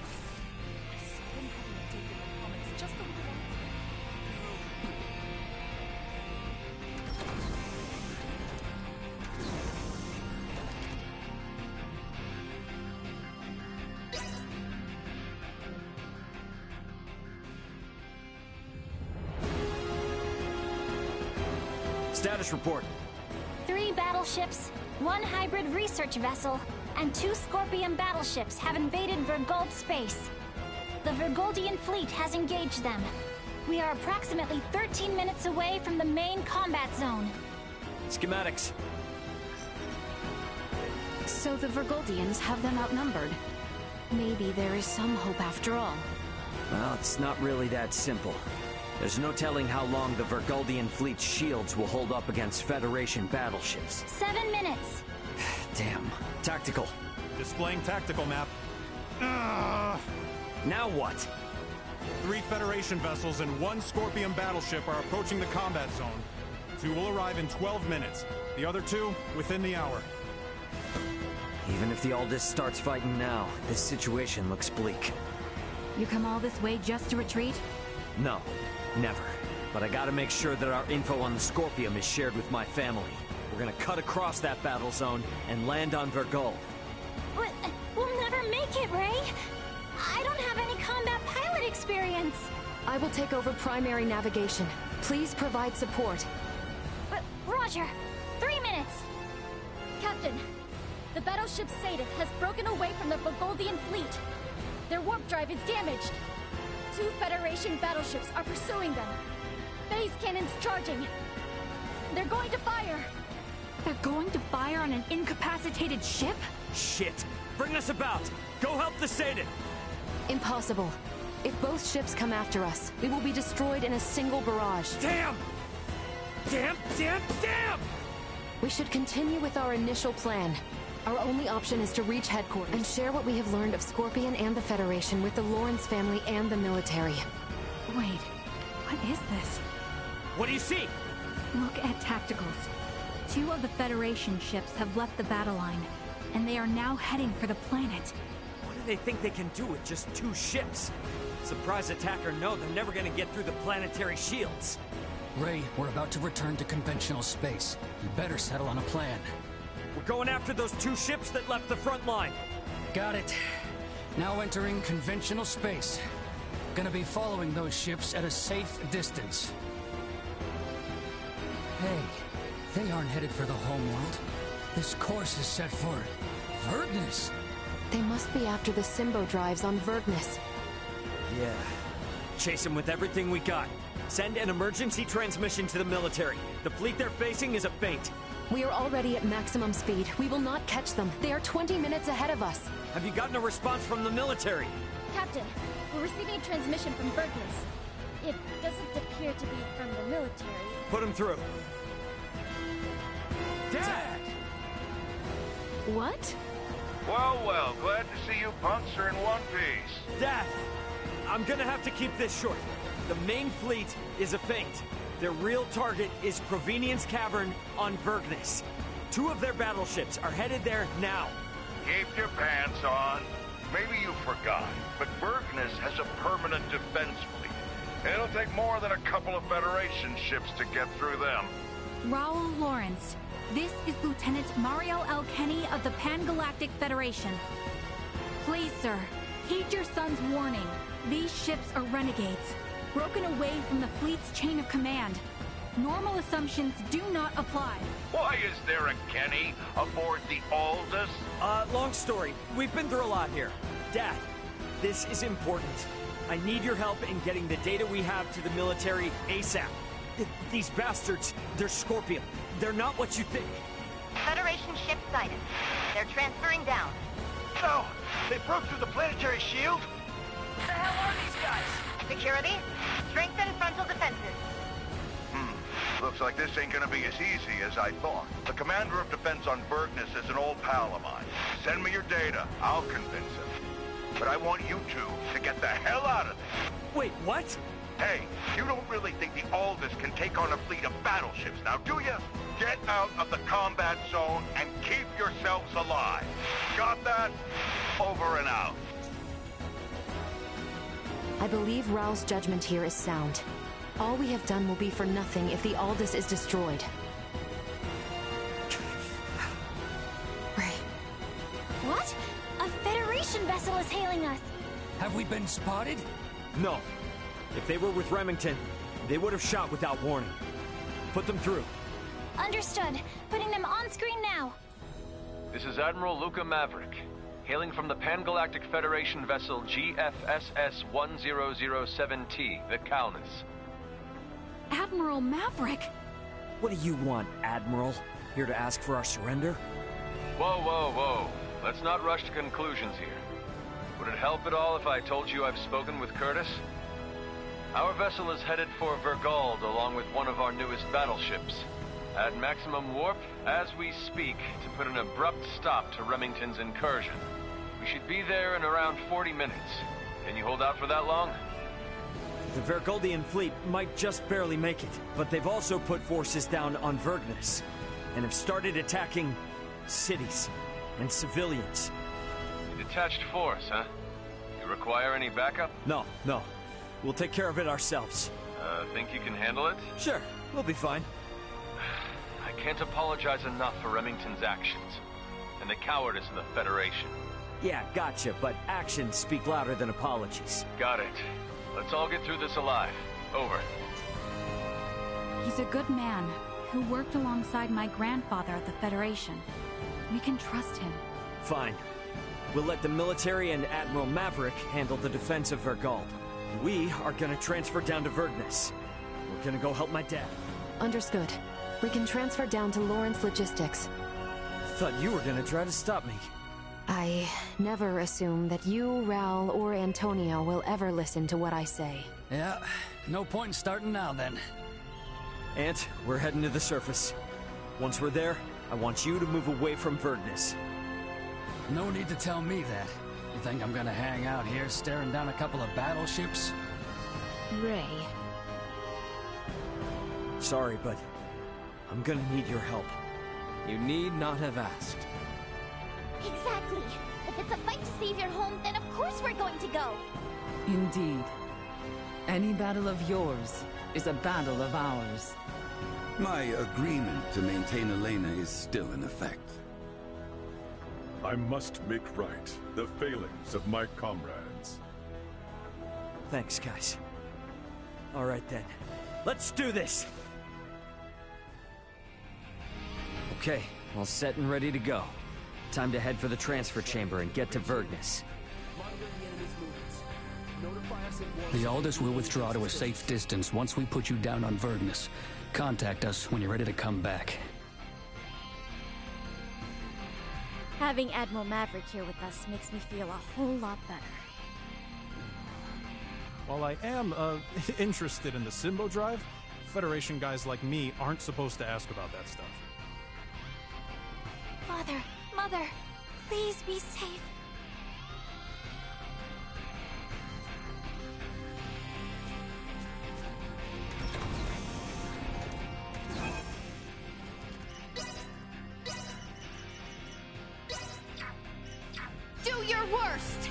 Status report. 3 battleships, 1 hybrid research vessel, and 2 Scorpion battleships have invaded Vergald space. The Vergoldian fleet has engaged them. We are approximately 13 minutes away from the main combat zone. Schematics. So the Vergoldians have them outnumbered. Maybe there is some hope after all. Well, it's not really that simple. There's no telling how long the Vergoldian fleet's shields will hold up against Federation battleships. 7 minutes. Damn. Tactical. Displaying tactical map. Now what? 3 Federation vessels and 1 Scorpion battleship are approaching the combat zone. 2 will arrive in 12 minutes. The other 2 within the hour. Even if the Aldis starts fighting now, this situation looks bleak. You come all this way just to retreat? No, never. But I gotta make sure that our info on the Scorpion is shared with my family. We're gonna cut across that battle zone and land on Vergald. We'll never make it, Ray! I don't have any combat pilot experience! I will take over primary navigation. Please provide support. Roger! 3 minutes! Captain, the battleship Sadith has broken away from the Vergoldian fleet. Their warp drive is damaged. 2 Federation battleships are pursuing them. Phase cannons charging. They're going to fire. They're going to fire on an incapacitated ship? Shit! Bring us about! Go help the Sadith! Impossible. If both ships come after us, we will be destroyed in a single barrage. Damn! Damn, damn, damn! We should continue with our initial plan. Our only option is to reach headquarters and share what we have learned of Scorpion and the Federation with the Lawrence family and the military. Wait, what is this? What do you see? Look at tacticals. 2 of the Federation ships have left the battle line, and they are now heading for the planet. What do they think they can do with just 2 ships? Surprise attacker know they're never gonna get through the planetary shields. Ray, we're about to return to conventional space. You better settle on a plan. We're going after those 2 ships that left the front line. Got it. Now entering conventional space. Gonna be following those ships at a safe distance. Hey, they aren't headed for the homeworld. This course is set for Vergnus. They must be after the Symbo drives on Vergnus. Yeah. Chase them with everything we got. Send an emergency transmission to the military. The fleet they're facing is a feint. We are already at maximum speed. We will not catch them. They are 20 minutes ahead of us. Have you gotten a response from the military? Captain, we're receiving a transmission from Vergnus. It doesn't appear to be from the military. Put him through. Dad! What? Well, well, glad to see you punks are in one piece. Dad! I'm gonna have to keep this short. The main fleet is a feint. Their real target is Provenience Cavern on Vergnus. 2 of their battleships are headed there now. Keep your pants on. Maybe you forgot, but Bergness has a permanent defense fleet. It'll take more than a couple of Federation ships to get through them. Raul Lawrence, this is Lieutenant Mario L. Kenny of the Pan-Galactic Federation. Please, sir, heed your son's warning. These ships are renegades, broken away from the fleet's chain of command. Normal assumptions do not apply. Why is there a Kenny aboard the Aldous? Long story. We've been through a lot here. Dad, this is important. I need your help in getting the data we have to the military ASAP. These bastards, they're Scorpion. They're not what you think. Federation ship sighted. They're transferring down. No! They broke through the planetary shield? What the hell are these guys? Security, strengthen frontal defenses. Looks like this ain't gonna be as easy as I thought. The commander of defense on Bergness is an old pal of mine. Send me your data. I'll convince him. But I want you two to get the hell out of there. Wait, what? Hey, you don't really think the Aldous can take on a fleet of battleships now, do you? Get out of the combat zone and keep yourselves alive. Got that? Over and out. I believe Raul's judgment here is sound. All we have done will be for nothing if the Aldous is destroyed. Ray. What? A Federation vessel is hailing us! Have we been spotted? No. If they were with Remington, they would have shot without warning. Put them through. Understood. Putting them on screen now. This is Admiral Luca Maverick, hailing from the Pan-Galactic Federation vessel GFSS-1007T, the Calnus. Admiral Maverick! What do you want, Admiral? Here to ask for our surrender? Whoa, whoa, whoa. Let's not rush to conclusions here. Would it help at all if I told you I've spoken with Curtis? Our vessel is headed for Vergald along with one of our newest battleships. At maximum warp, as we speak, to put an abrupt stop to Remington's incursion. We should be there in around 40 minutes. Can you hold out for that long? The Vergoldian fleet might just barely make it, but they've also put forces down on Vergnus, and have started attacking cities and civilians. Detached force, huh? You require any backup? No. We'll take care of it ourselves. Think you can handle it? Sure, we'll be fine. I can't apologize enough for Remington's actions, and the cowardice of the Federation. Yeah, gotcha, but actions speak louder than apologies. Got it. Let's all get through this alive. Over. He's a good man who worked alongside my grandfather at the Federation. We can trust him. Fine. We'll let the military and Admiral Maverick handle the defense of Vergald. We are gonna transfer down to Vergnus. We're gonna go help my dad. Understood. We can transfer down to Lawrence Logistics. Thought you were gonna try to stop me. I never assume that you, Raul, or Antonio will ever listen to what I say. Yeah, no point in starting now then. Ant, we're heading to the surface. Once we're there, I want you to move away from Vergnus. No need to tell me that. You think I'm gonna hang out here staring down a couple of battleships? Ray. Sorry, but I'm gonna need your help. You need not have asked. Exactly. If it's a fight to save your home, then of course we're going to go. Indeed. Any battle of yours is a battle of ours. My agreement to maintain Elena is still in effect. I must make right the failings of my comrades. Thanks, guys. All right then. Let's do this! Okay, all set and ready to go. Time to head for the transfer chamber and get to Vergnus. The Aldous will withdraw to a safe distance once we put you down on Vergnus. Contact us when you're ready to come back. Having Admiral Maverick here with us makes me feel a whole lot better. While I am interested in the Symbo Drive, Federation guys like me aren't supposed to ask about that stuff. Father, Mother, please be safe. first!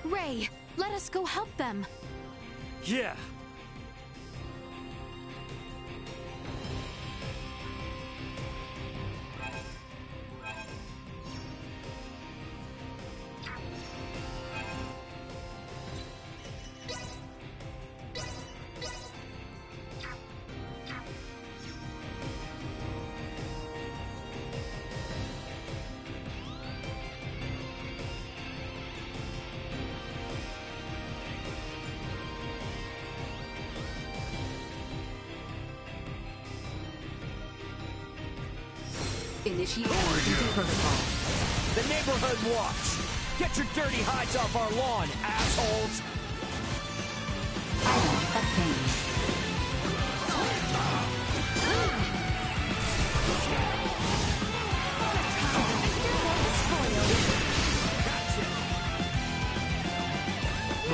Ray, let us go help them. Yeah. Initiate emergency protocol. The neighborhood watch! Get your dirty hides off our lawn, assholes!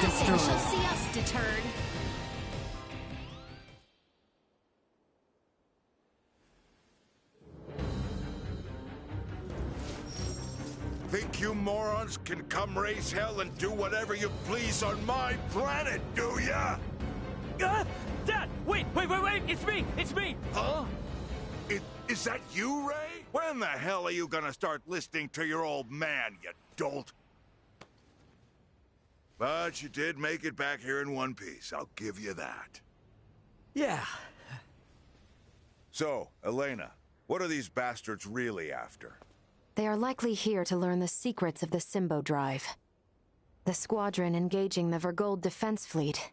Destroyed. Shall see us deterred. Think you morons can come raise hell and do whatever you please on my planet, do ya? Dad! Wait! It's me! Huh? Is that you, Ray? When the hell are you gonna start listening to your old man, you dolt? But you did make it back here in one piece, I'll give you that. Yeah. So, Elena, what are these bastards really after? They are likely here to learn the secrets of the Symbo Drive. The squadron engaging the Vergold defense fleet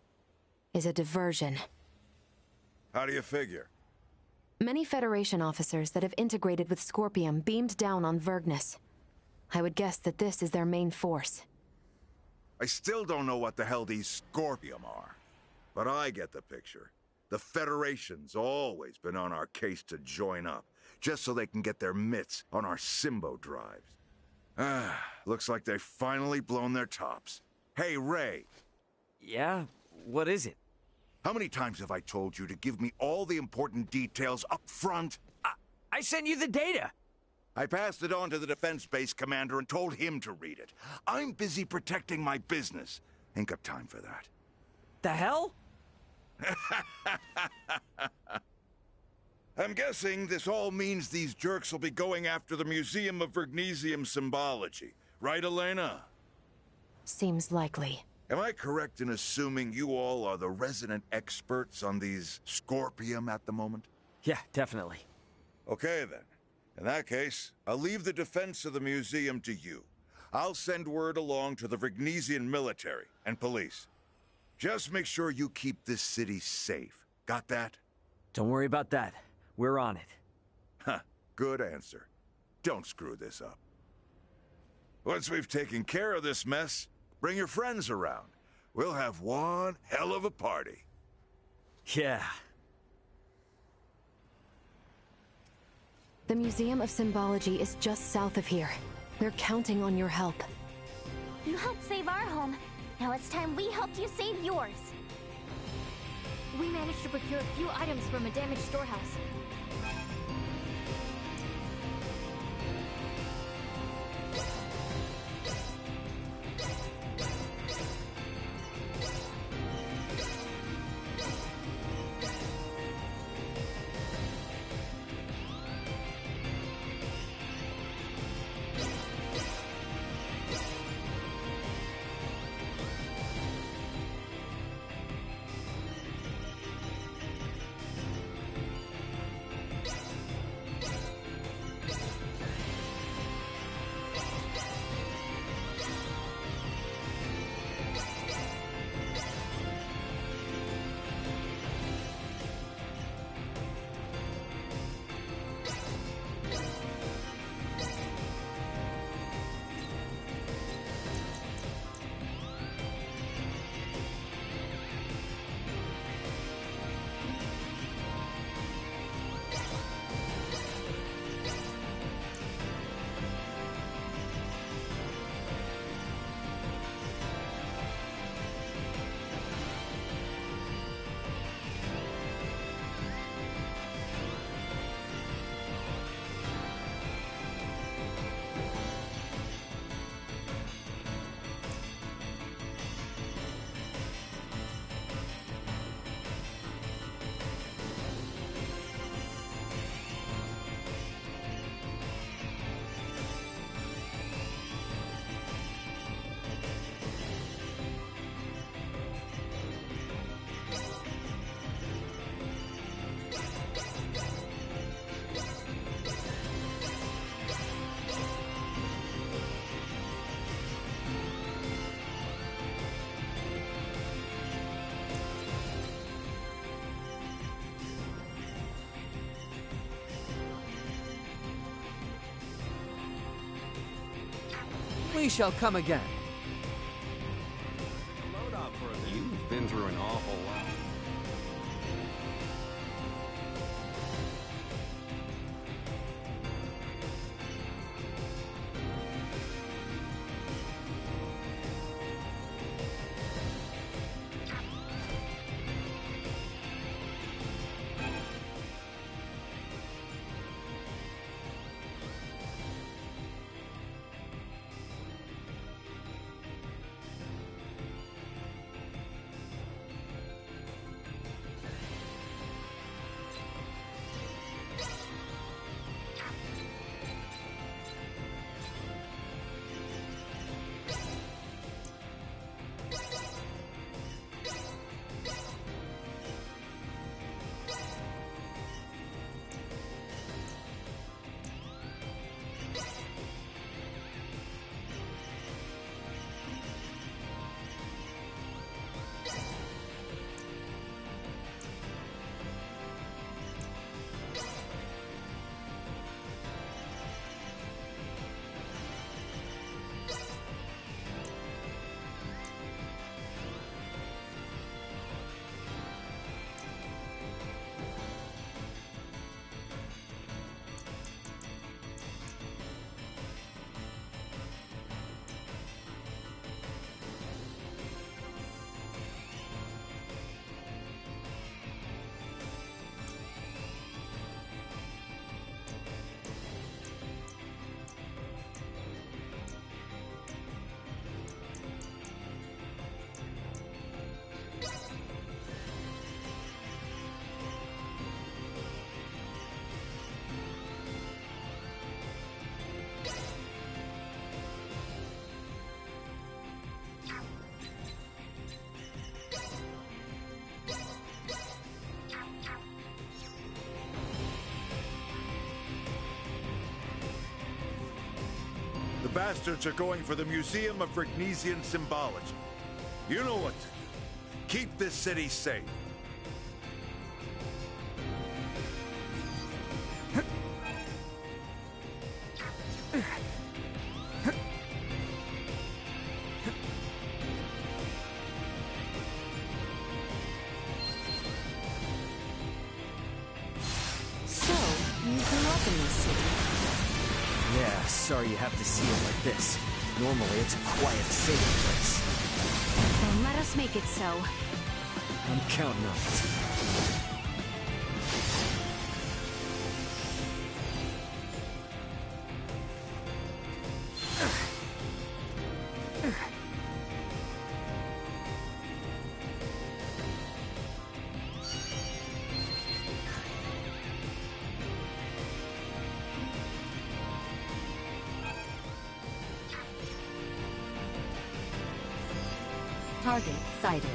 is a diversion. How do you figure? Many Federation officers that have integrated with Scorpium beamed down on Vergnus. I would guess that this is their main force. I still don't know what the hell these Scorpium are. But I get the picture. The Federation's always been on our case to join up, just so they can get their mitts on our Symbo drives. Looks like they've finally blown their tops. Hey, Ray. Yeah? What is it? How many times have I told you to give me all the important details up front? I sent you the data! I passed it on to the defense base commander and told him to read it. I'm busy protecting my business. Ain't got time for that. The hell? I'm guessing this all means these jerks will be going after the Museum of Vergnesium Symbology. Right, Elena? Seems likely. Am I correct in assuming you all are the resident experts on these Scorpium at the moment? Yeah, definitely. Okay, then. In that case, I'll leave the defense of the museum to you. I'll send word along to the Vergnesian military and police. Just make sure you keep this city safe. Got that? Don't worry about that. We're on it. Huh. Good answer. Don't screw this up. Once we've taken care of this mess, bring your friends around. We'll have one hell of a party. Yeah. The Museum of Symbology is just south of here. We're counting on your help. You helped save our home. Now it's time we helped you save yours. We managed to procure a few items from a damaged storehouse. we shall come again. You've been through an awful lot. The bastards are going for the Museum of Vergnesian Symbology. You know what to do. Keep this city safe. So, you grew up in this city. Yeah, sorry you have to see it like this. Normally it's a quiet, safe place. Then let us make it so. I'm counting on it. Target sighted.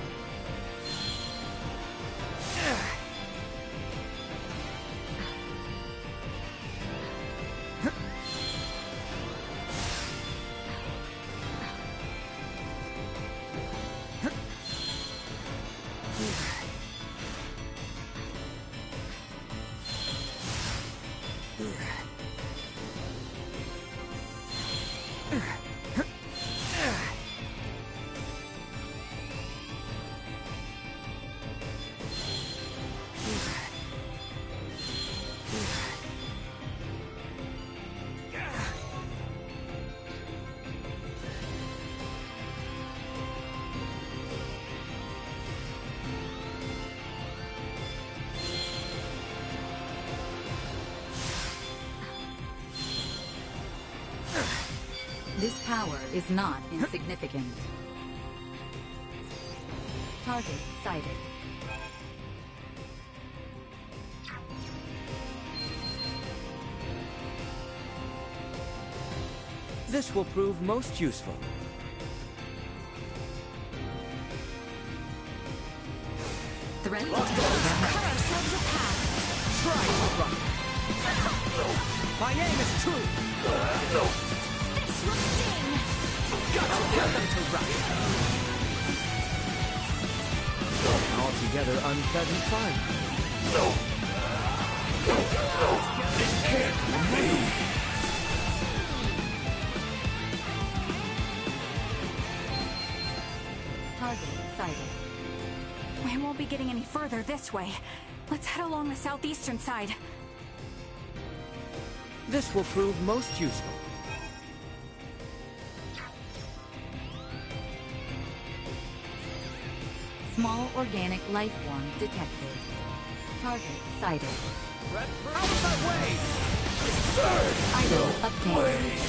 This power is not insignificant. Target sighted. This will prove most useful. Threat Cut ourselves a path. Try to run. My aim is true. This will sting! Got to get them to run. An altogether unpleasant fun. This can't be. sighted. We won't be getting any further this way. Let's head along the southeastern side. This will prove most useful. Small organic life form detected. Target sighted. Out of my way! Item obtained.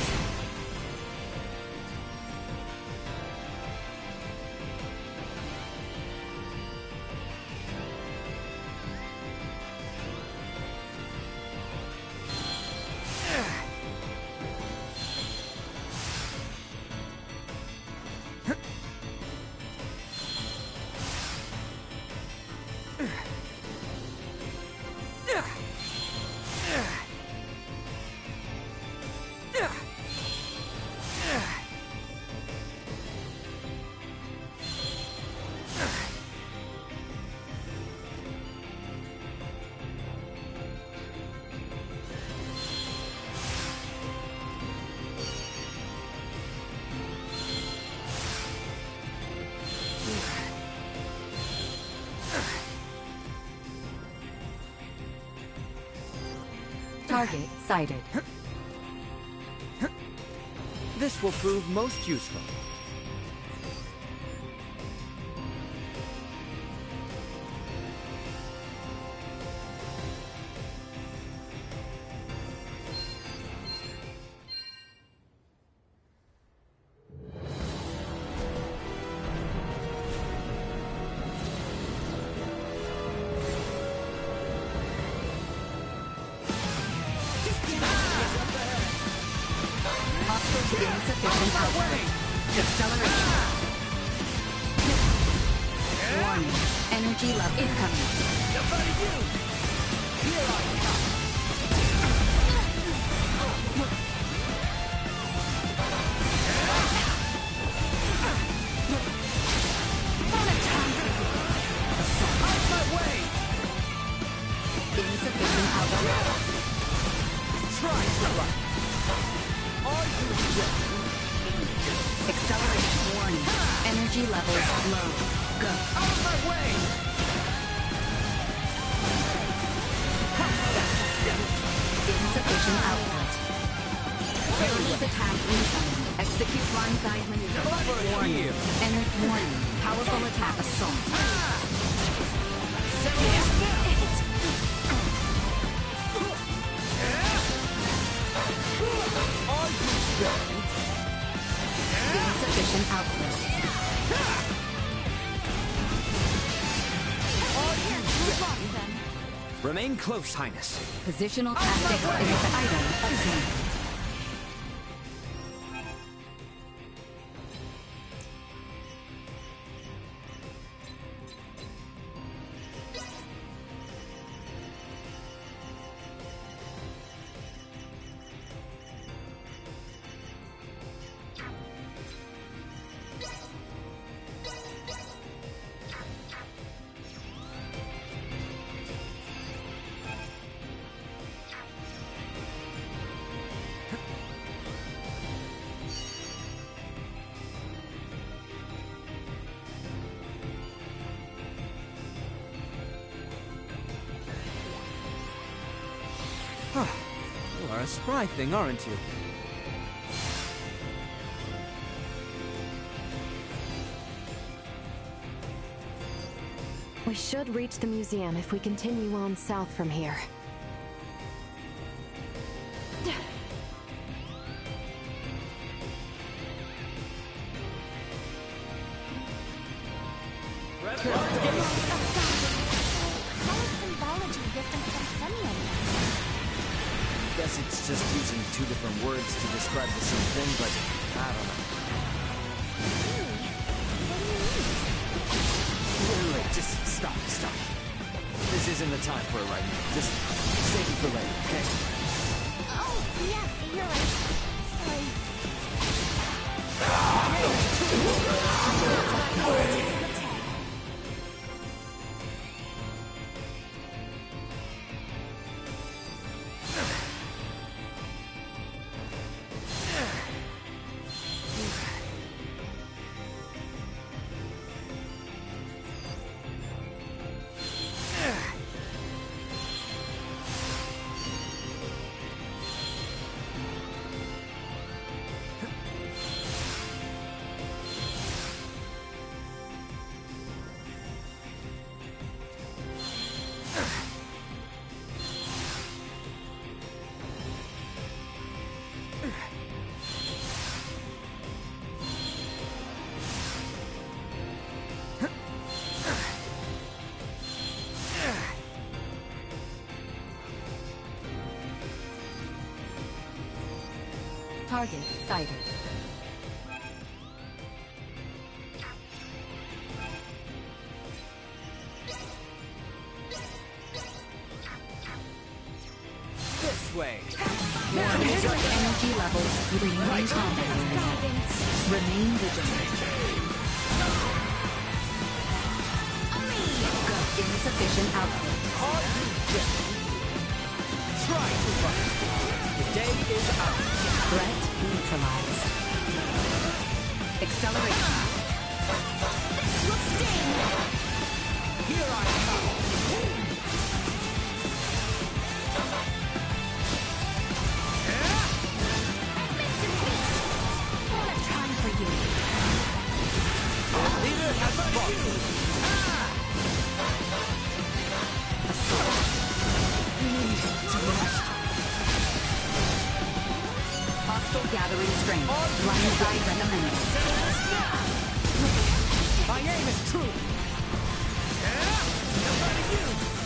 Target sighted. This will prove most useful. Insufficient output. Acceleration. Warning. Energy level incoming. Here I come. Out of my way! Insufficient output. Try to run. Are you ready? Acceleration warning. Energy levels low. Go. Out of my way! Insufficient output. Aerial's attack incoming. Execute blindside maneuver. Warning. Warning. Powerful attack assault. Insufficient output. Remain close, Highness. Positional tactics in the item obtained. You are a spry thing, aren't you? We should reach the museum if we continue on south from here. Guess it's just using two different words to describe the same thing, but I don't know. Wait, just stop. This isn't the time for it right now. Just save it for later, okay? Oh, yeah, you're right. Sorry. Target sighted. This way. Energy levels reading in combat. Remain vigilant. Insufficient output. Try to run. The day is out. Threat neutralized. Acceleration. This will sting! Here I come. Time for you. The leader has spoken. Hostile gathering strength. Line drive recommended. My aim is true.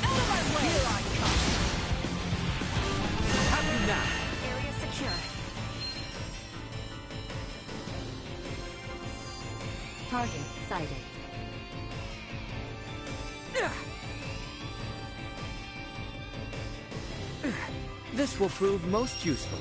Out of my way. Here I come. Have you now? Area secure. Target sighted. This will prove most useful.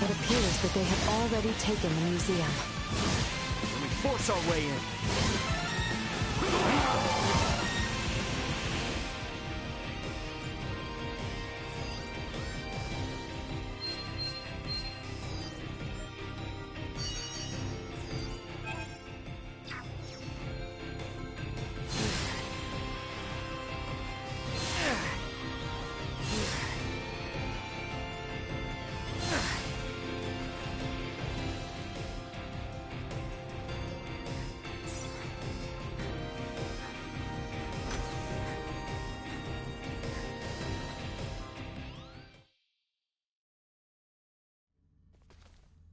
It appears that they have already taken the museum. We force our way in.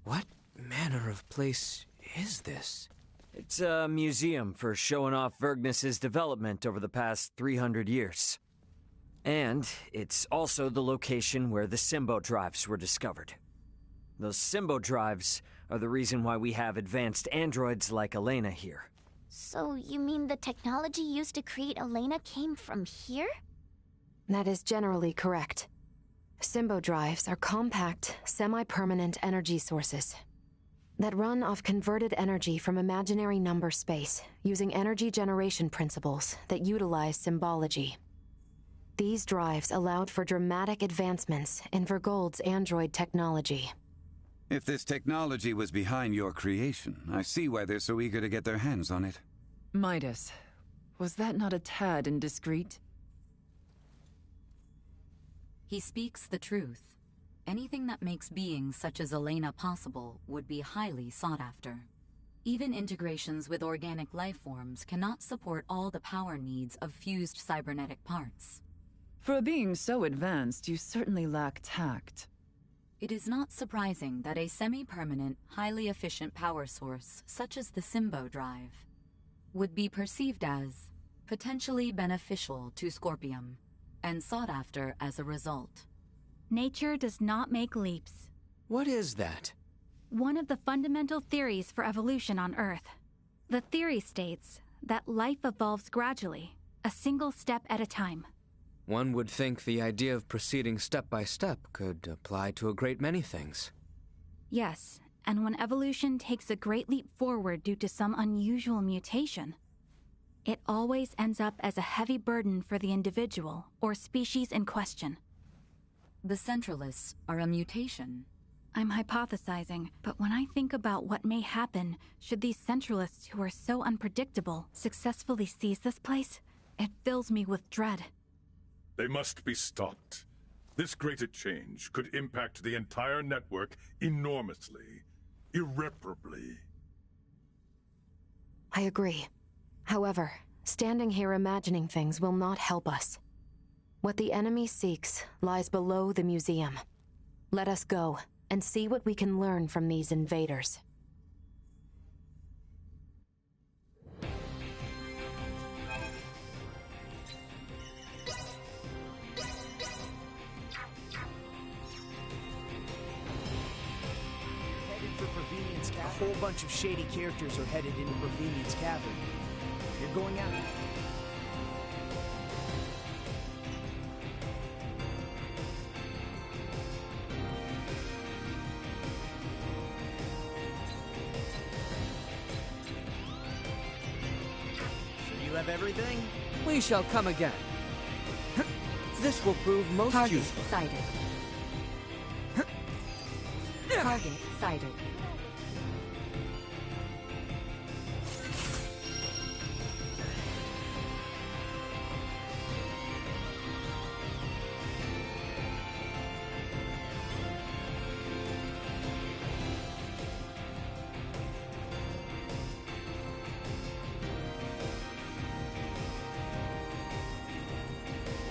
What manner of place is this? It's a museum for showing off Vergnus's development over the past 300 years. And it's also the location where the Symbo drives were discovered. Those Symbo drives are the reason why we have advanced androids like Elena here. So you mean the technology used to create Elena came from here? That is generally correct. Symbo drives are compact, semi-permanent energy sources that run off converted energy from imaginary number space using energy generation principles that utilize symbology. These drives allowed for dramatic advancements in Vergold's android technology. If this technology was behind your creation, I see why they're so eager to get their hands on it. Midas, was that not a tad indiscreet? He speaks the truth. Anything that makes beings such as Elena possible would be highly sought after. Even integrations with organic life forms cannot support all the power needs of fused cybernetic parts. For a being so advanced, you certainly lack tact. It is not surprising that a semi-permanent, highly efficient power source such as the Symbo drive would be perceived as potentially beneficial to Scorpium, and sought after as a result. Nature does not make leaps. What is that? One of the fundamental theories for evolution on Earth. The theory states that life evolves gradually, a single step at a time. One would think the idea of proceeding step by step could apply to a great many things. Yes, and when evolution takes a great leap forward due to some unusual mutation, it always ends up as a heavy burden for the individual or species in question. The Centralists are a mutation. I'm hypothesizing, but when I think about what may happen should these Centralists who are so unpredictable successfully seize this place, it fills me with dread. They must be stopped. This greater change could impact the entire network enormously, irreparably. I agree. However, standing here imagining things will not help us. What the enemy seeks lies below the museum. Let us go and see what we can learn from these invaders. A whole bunch of shady characters are headed into Provenience Cavern. You're going out. Sure you have everything? We shall come again. This will prove most Target useful. sighted. Target sighted.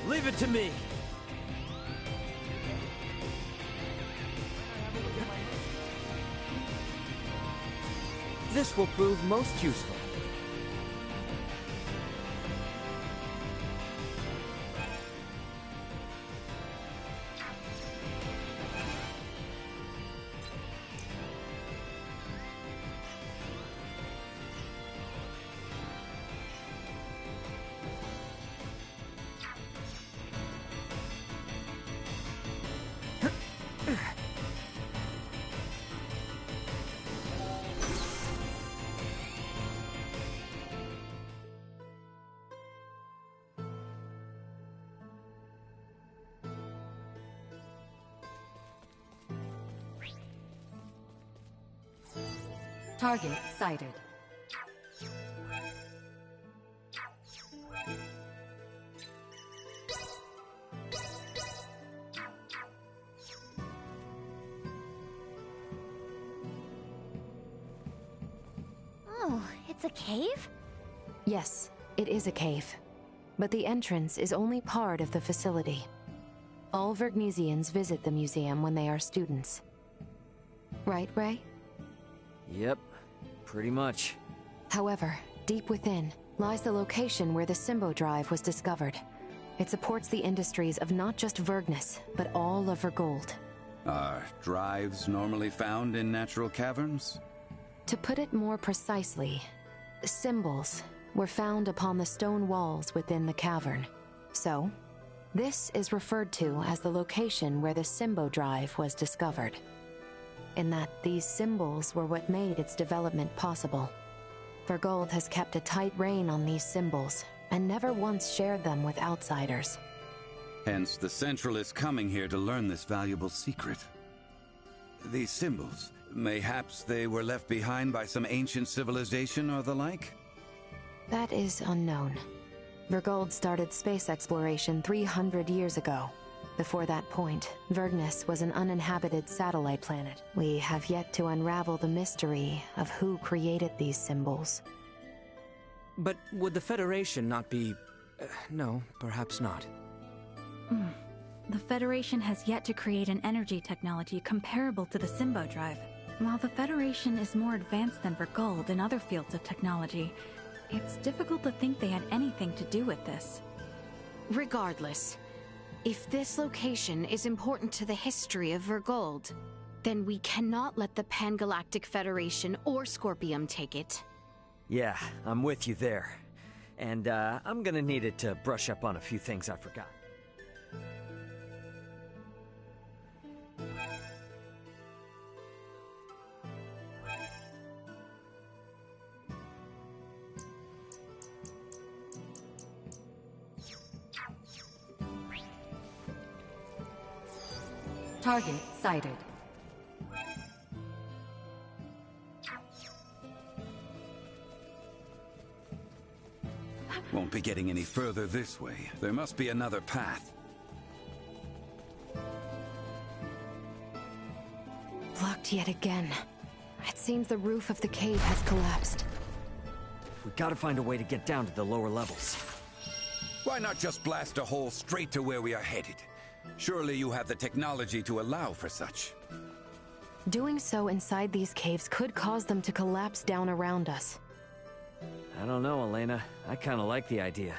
Leave it to me. This will prove most useful. Target sighted. Oh, it's a cave? Yes, it is a cave. But the entrance is only part of the facility. All Vergnesians visit the museum when they are students. Right, Ray? Yep, pretty much. However, deep within lies the location where the Symbo Drive was discovered. It supports the industries of not just Vergnus, but all of Vergold. Are drives normally found in natural caverns? To put it more precisely, symbols were found upon the stone walls within the cavern. So, this is referred to as the location where the Symbo Drive was discovered. In that these symbols were what made its development possible. Vergold has kept a tight rein on these symbols, and never once shared them with outsiders. Hence the Centralists coming here to learn this valuable secret. These symbols, mayhaps they were left behind by some ancient civilization or the like? That is unknown. Vergold started space exploration 300 years ago. Before that point, Vergnus was an uninhabited satellite planet. We have yet to unravel the mystery of who created these symbols. But would the Federation not be... no, perhaps not. The Federation has yet to create an energy technology comparable to the Symbo Drive. While the Federation is more advanced than Vergold in other fields of technology, it's difficult to think they had anything to do with this. Regardless, if this location is important to the history of Vergold, then we cannot let the Pan-Galactic Federation or Scorpium take it. Yeah, I'm with you there. And I'm gonna need it to brush up on a few things I forgot. Target sighted. Won't be getting any further this way. There must be another path. Blocked yet again. It seems the roof of the cave has collapsed. We gotta find a way to get down to the lower levels. Why not just blast a hole straight to where we are headed? Surely you have the technology to allow for such. Doing so inside these caves could cause them to collapse down around us. I don't know, Elena. I kinda like the idea.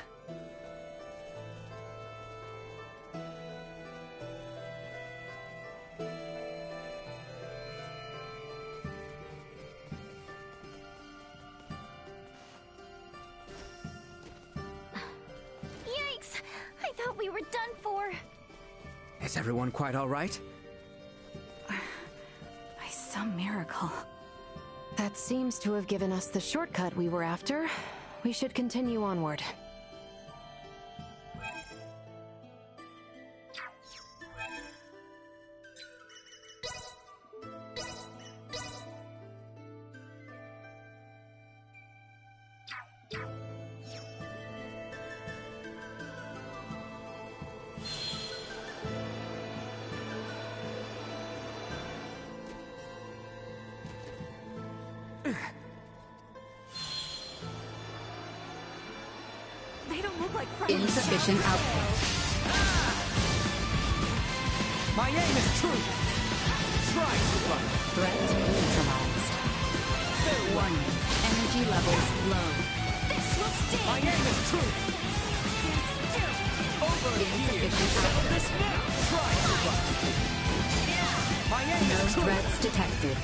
Yikes! I thought we were done for. Is everyone quite all right? By some miracle. That seems to have given us the shortcut we were after. We should continue onward. They don't look like Insufficient output. My aim is true. Try to run. Threat neutralized. Warning. Energy levels low. This will sting! My aim is true. Over here. Settle this now. Try to run. My aim No is true. threats detected.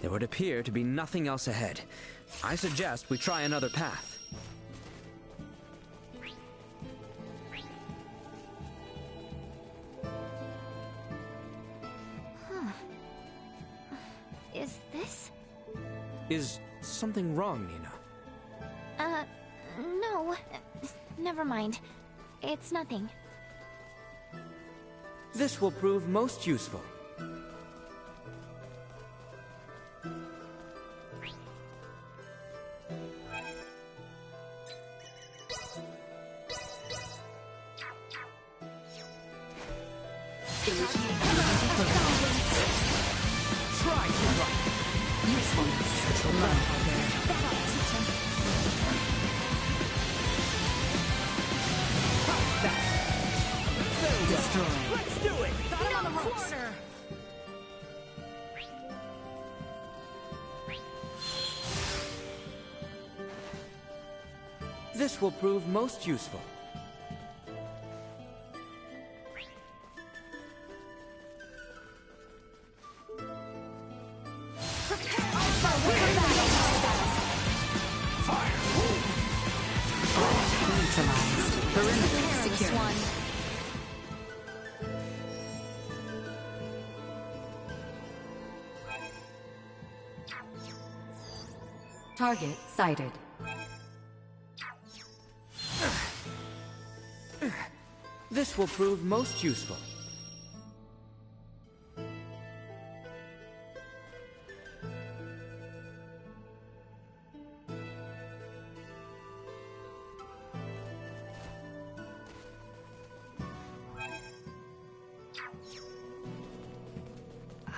There would appear to be nothing else ahead. I suggest we try another path. Huh. Is this? Is something wrong, Nina? No. Never mind. It's nothing. This will prove most useful. Try to run. Usefulness low. How's that? Destroy. Let's do it! No corner! This will prove most useful. Neutralized. Perimeter secure. Target sighted. This will prove most useful.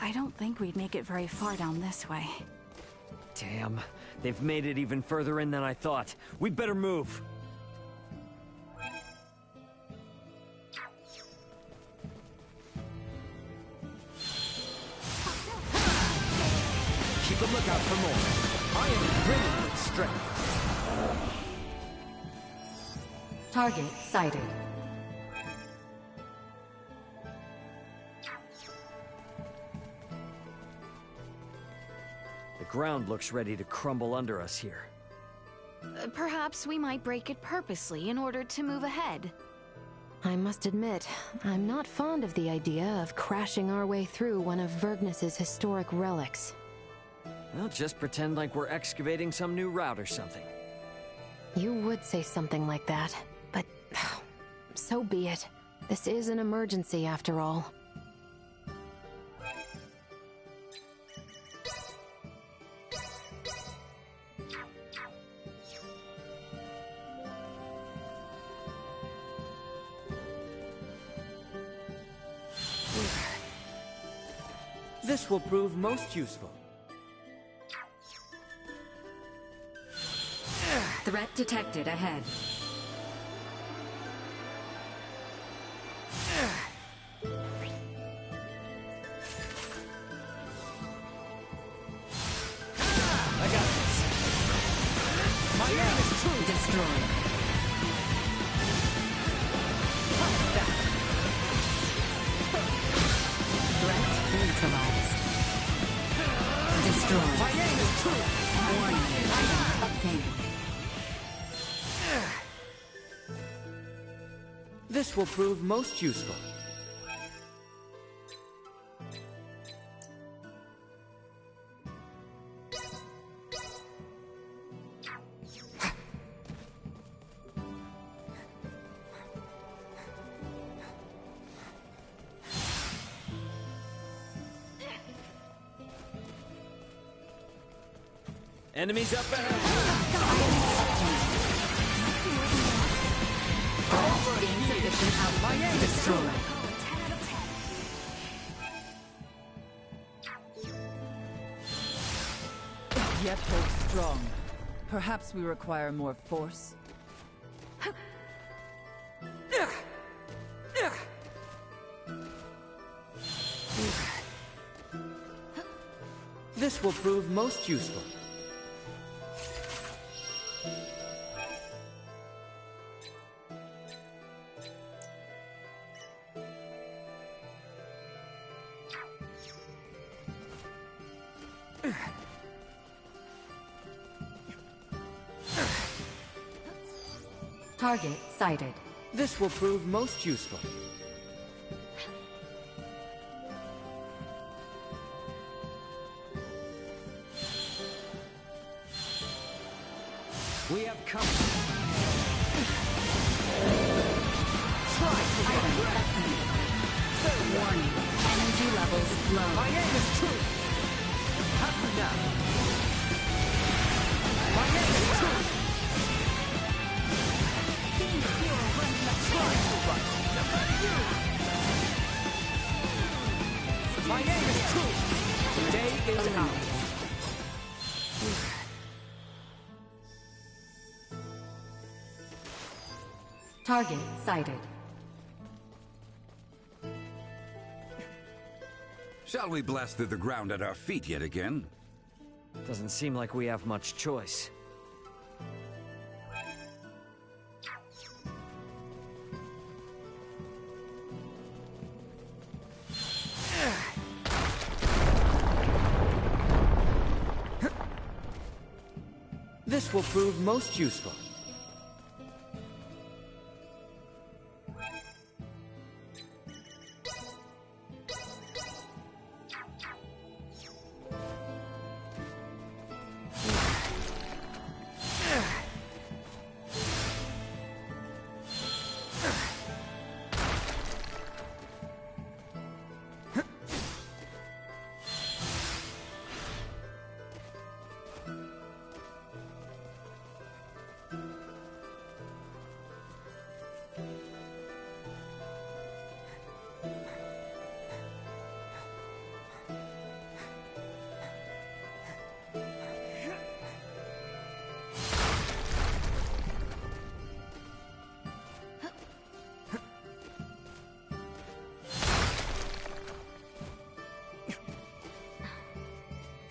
I don't think we'd make it very far down this way. Damn, they've made it even further in than I thought. We better move. Keep a lookout for more. I am brimming with strength. Target sighted. The ground looks ready to crumble under us here. Perhaps we might break it purposely in order to move ahead. I must admit, I'm not fond of the idea of crashing our way through one of Vergnus's historic relics. Well, just pretend like we're excavating some new route or something. You would say something like that, but so be it. This is an emergency after all. This will prove most useful. Threat detected ahead. I got this. My aim is true. Destroyed. Threat neutralized. Destroyed. My aim is true. Warning. Item obtained. This will prove most useful. Enemies up ahead. Insufficient output. Destroyed. Yet hold strong. Perhaps we require more force. This will prove most useful. Target sighted. This will prove most useful. We have come. Warning. Energy levels low. My aim is true. Have you now? My aim is true. My aim is true. The day is ours. Target sighted. Shall we blast through the ground at our feet yet again? Doesn't seem like we have much choice. This will prove most useful.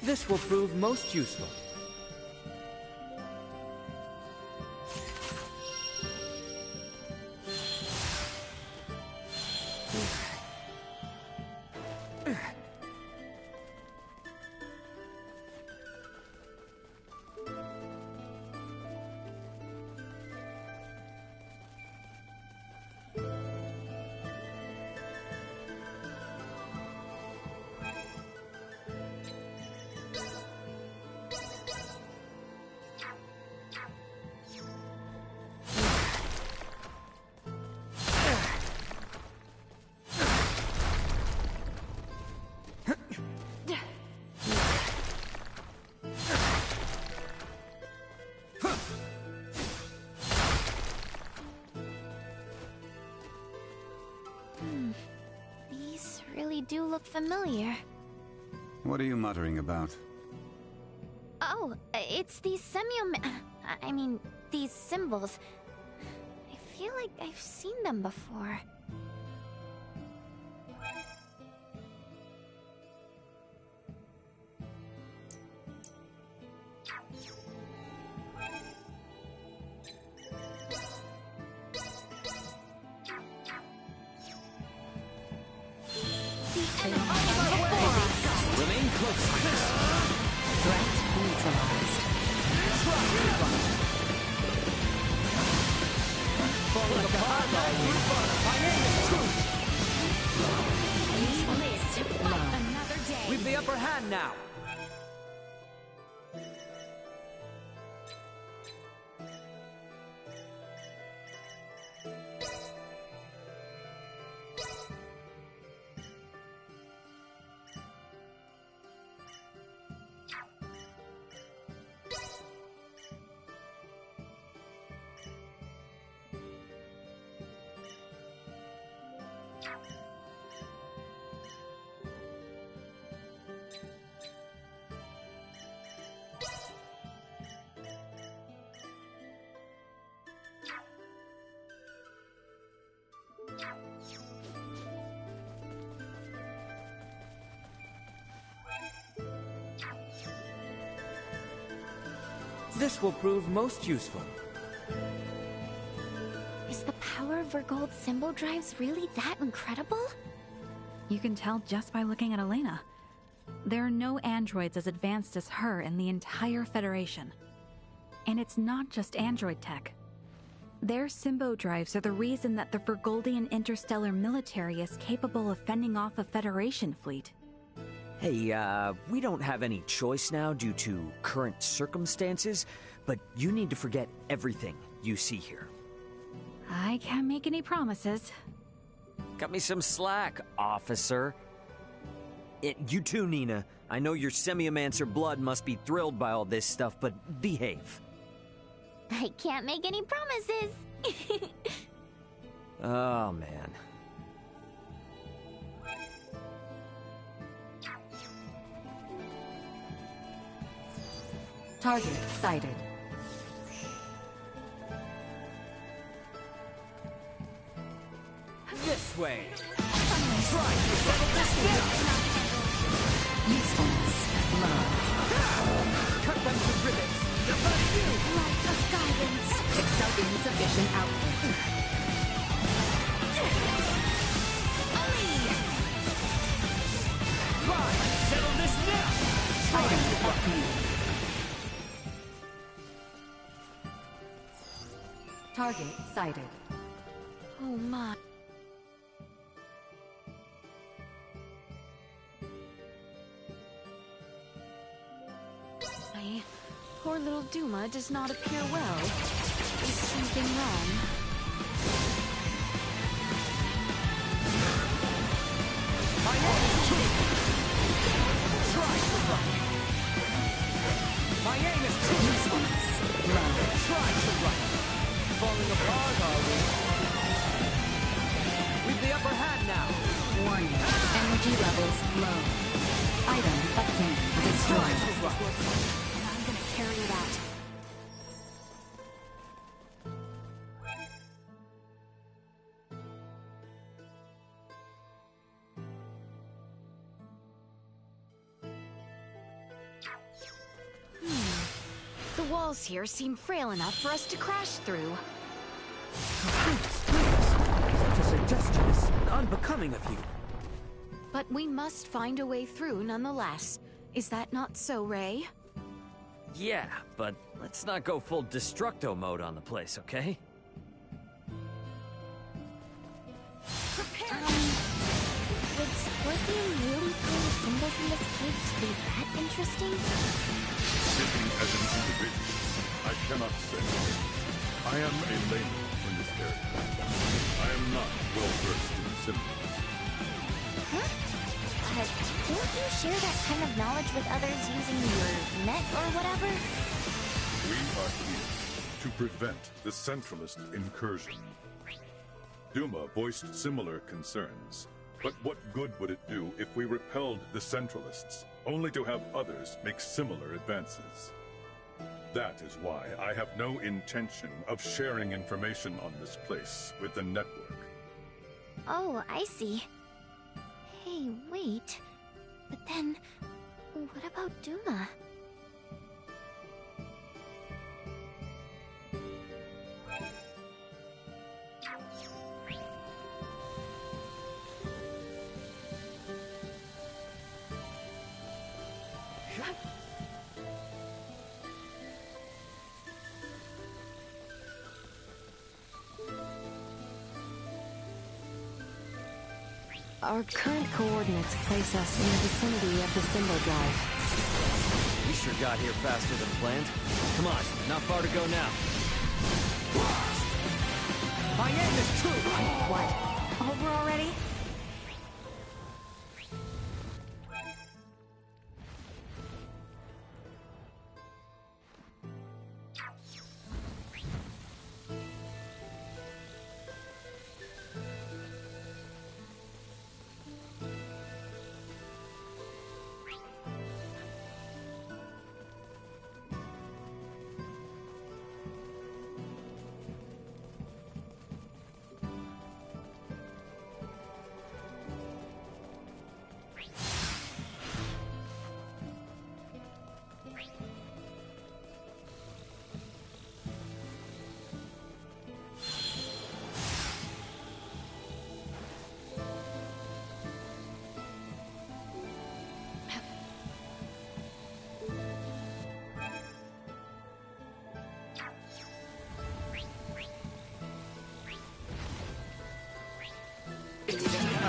This will prove most useful. These really do look familiar. What are you muttering about? Oh, it's these these symbols. I feel like I've seen them before. Remain close. Threat neutralized. Falling apart, my name is Truth. We live to fight another day. We've the upper hand now. This will prove most useful. Is the power of Vergold symbol drives really that incredible? You can tell just by looking at Elena. There are no androids as advanced as her in the entire Federation. And it's not just android tech. Their Symbo drives are the reason that the Vergoldian interstellar military is capable of fending off a Federation fleet. Hey, we don't have any choice now due to current circumstances, but you need to forget everything you see here. I can't make any promises. Cut me some slack, officer. You too, Nina. I know your Semiomancer blood must be thrilled by all this stuff, but behave. I can't make any promises. Oh, man. Target sighted. This way. Try to settle this down. Usefulness. Love. Cut them to ribbons. Light of guidance. Insufficient output. Fine. Settle this now. Item upgrade. Target sighted. Oh my. Poor little Duma does not appear well. Is something wrong? My name is Truth. Try to run. My aim is Truth. Try to run. Falling apart, are we? We've the upper hand now. Warning. Energy levels low. Item obtained. Destroyed. I'm gonna carry it out. The walls here seem frail enough for us to crash through. Such a suggestion is unbecoming of you. But we must find a way through nonetheless. Is that not so, Ray? Yeah, but let's not go full Destructo mode on the place, okay? Would Scorpion really find the symbols in this cave to be that interesting? Speaking as an individual, I cannot say. I am a layman in this area. I am not well versed in symbols. Huh? Don't you share that kind of knowledge with others using your net or whatever? We are here to prevent the Centralist incursion. Duma voiced similar concerns. But what good would it do if we repelled the Centralists, only to have others make similar advances. That is why I have no intention of sharing information on this place with the network. Oh, I see. Hey, wait. But then, what about Duma? Our current coordinates place us in the vicinity of the Symbo Drive. We sure got here faster than planned. Come on, not far to go now. My aim is true! What? Over already?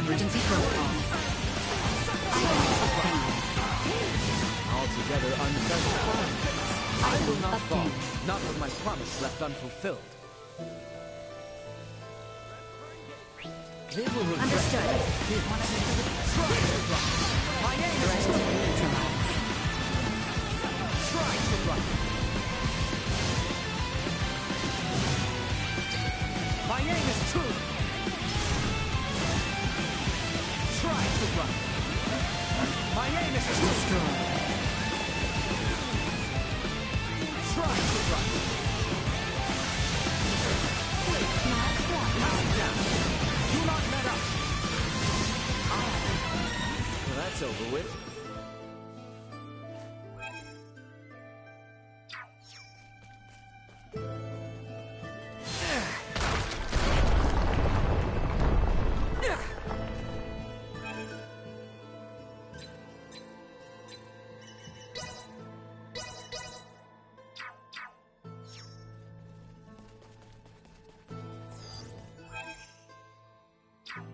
Emergency protocols. Altogether unfettered. I will not fall, not with my promise left unfulfilled. They will regret. Understood. My aim is to neutralize. Try to run. My aim is true. Try to run. My aim is to destroy. Try to run. Knock down. Do not let up. Well, that's over with.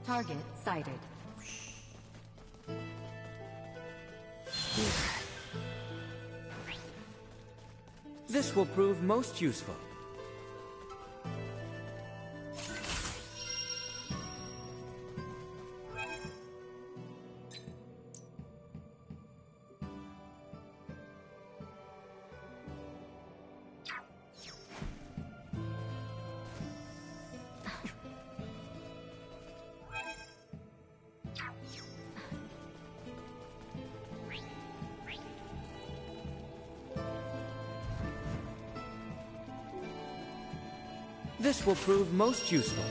Target sighted. This will prove most useful. This will prove most useful.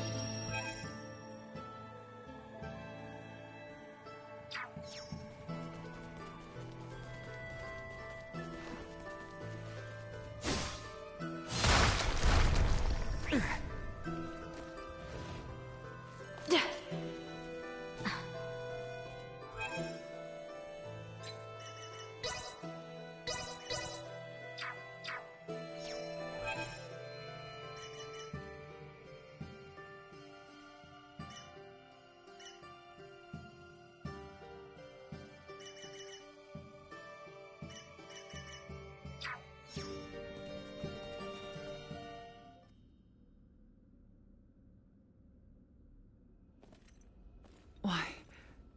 Why,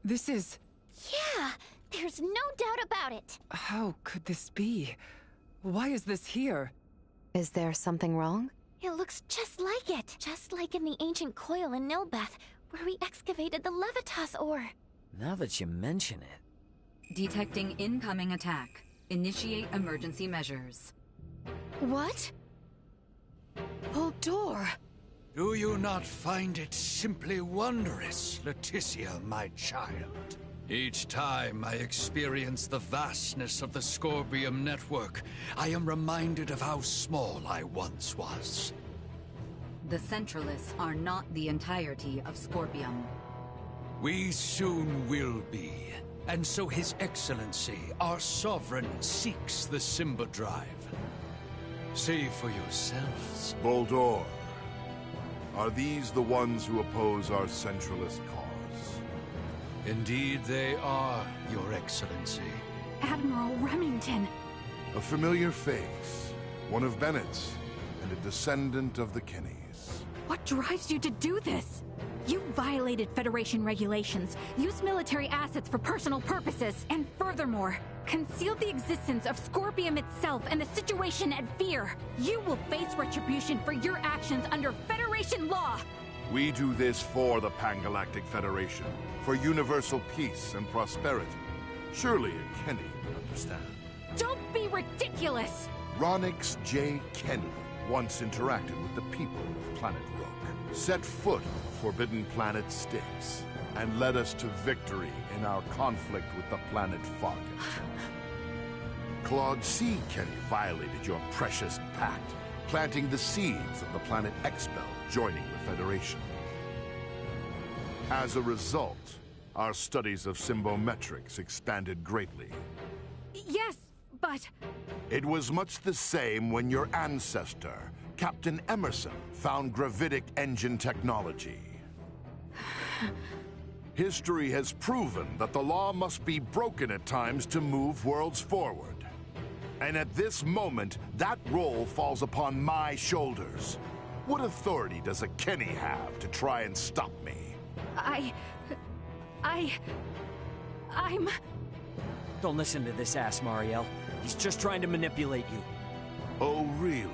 this is... Yeah, there's no doubt about it. How could this be? Why is this here? Is there something wrong? It looks just like it. Just like in the ancient coil in Nilbeth, where we excavated the Levitas ore. Now that you mention it... Detecting incoming attack. Initiate emergency measures. What? Buldur! Do you not find it simply wondrous, Leticia, my child? Each time I experience the vastness of the Scorpium network, I am reminded of how small I once was. The Centralists are not the entirety of Scorpium. We soon will be, and so His Excellency, our Sovereign, seeks the Simba Drive. See for yourselves. Buldur, are these the ones who oppose our Centralist cause? Indeed they are, Your Excellency. Admiral Remington! A familiar face, one of Bennett's, and a descendant of the Kennys. What drives you to do this? You violated Federation regulations, used military assets for personal purposes, and furthermore, concealed the existence of Scorpium itself and the situation at Fear. You will face retribution for your actions under Federation law! We do this for the Pangalactic Federation, for universal peace and prosperity. Surely a Kenny would understand. Don't be ridiculous! Ronix J. Kenny once interacted with the people of Planet Rook, set foot on the Forbidden Planet Styx, and led us to victory in our conflict with the planet Fargate. Claude C. Kenny violated your precious pact, planting the seeds of the planet Expel joining the Federation. As a result, our studies of symbometrics expanded greatly. Yes, but... It was much the same when your ancestor, Captain Emerson, found gravitic engine technology. History has proven that the law must be broken at times to move worlds forward. And at this moment, that role falls upon my shoulders. What authority does a Kenny have to try and stop me? I'm... Don't listen to this ass, Mariel. He's just trying to manipulate you. Oh, really?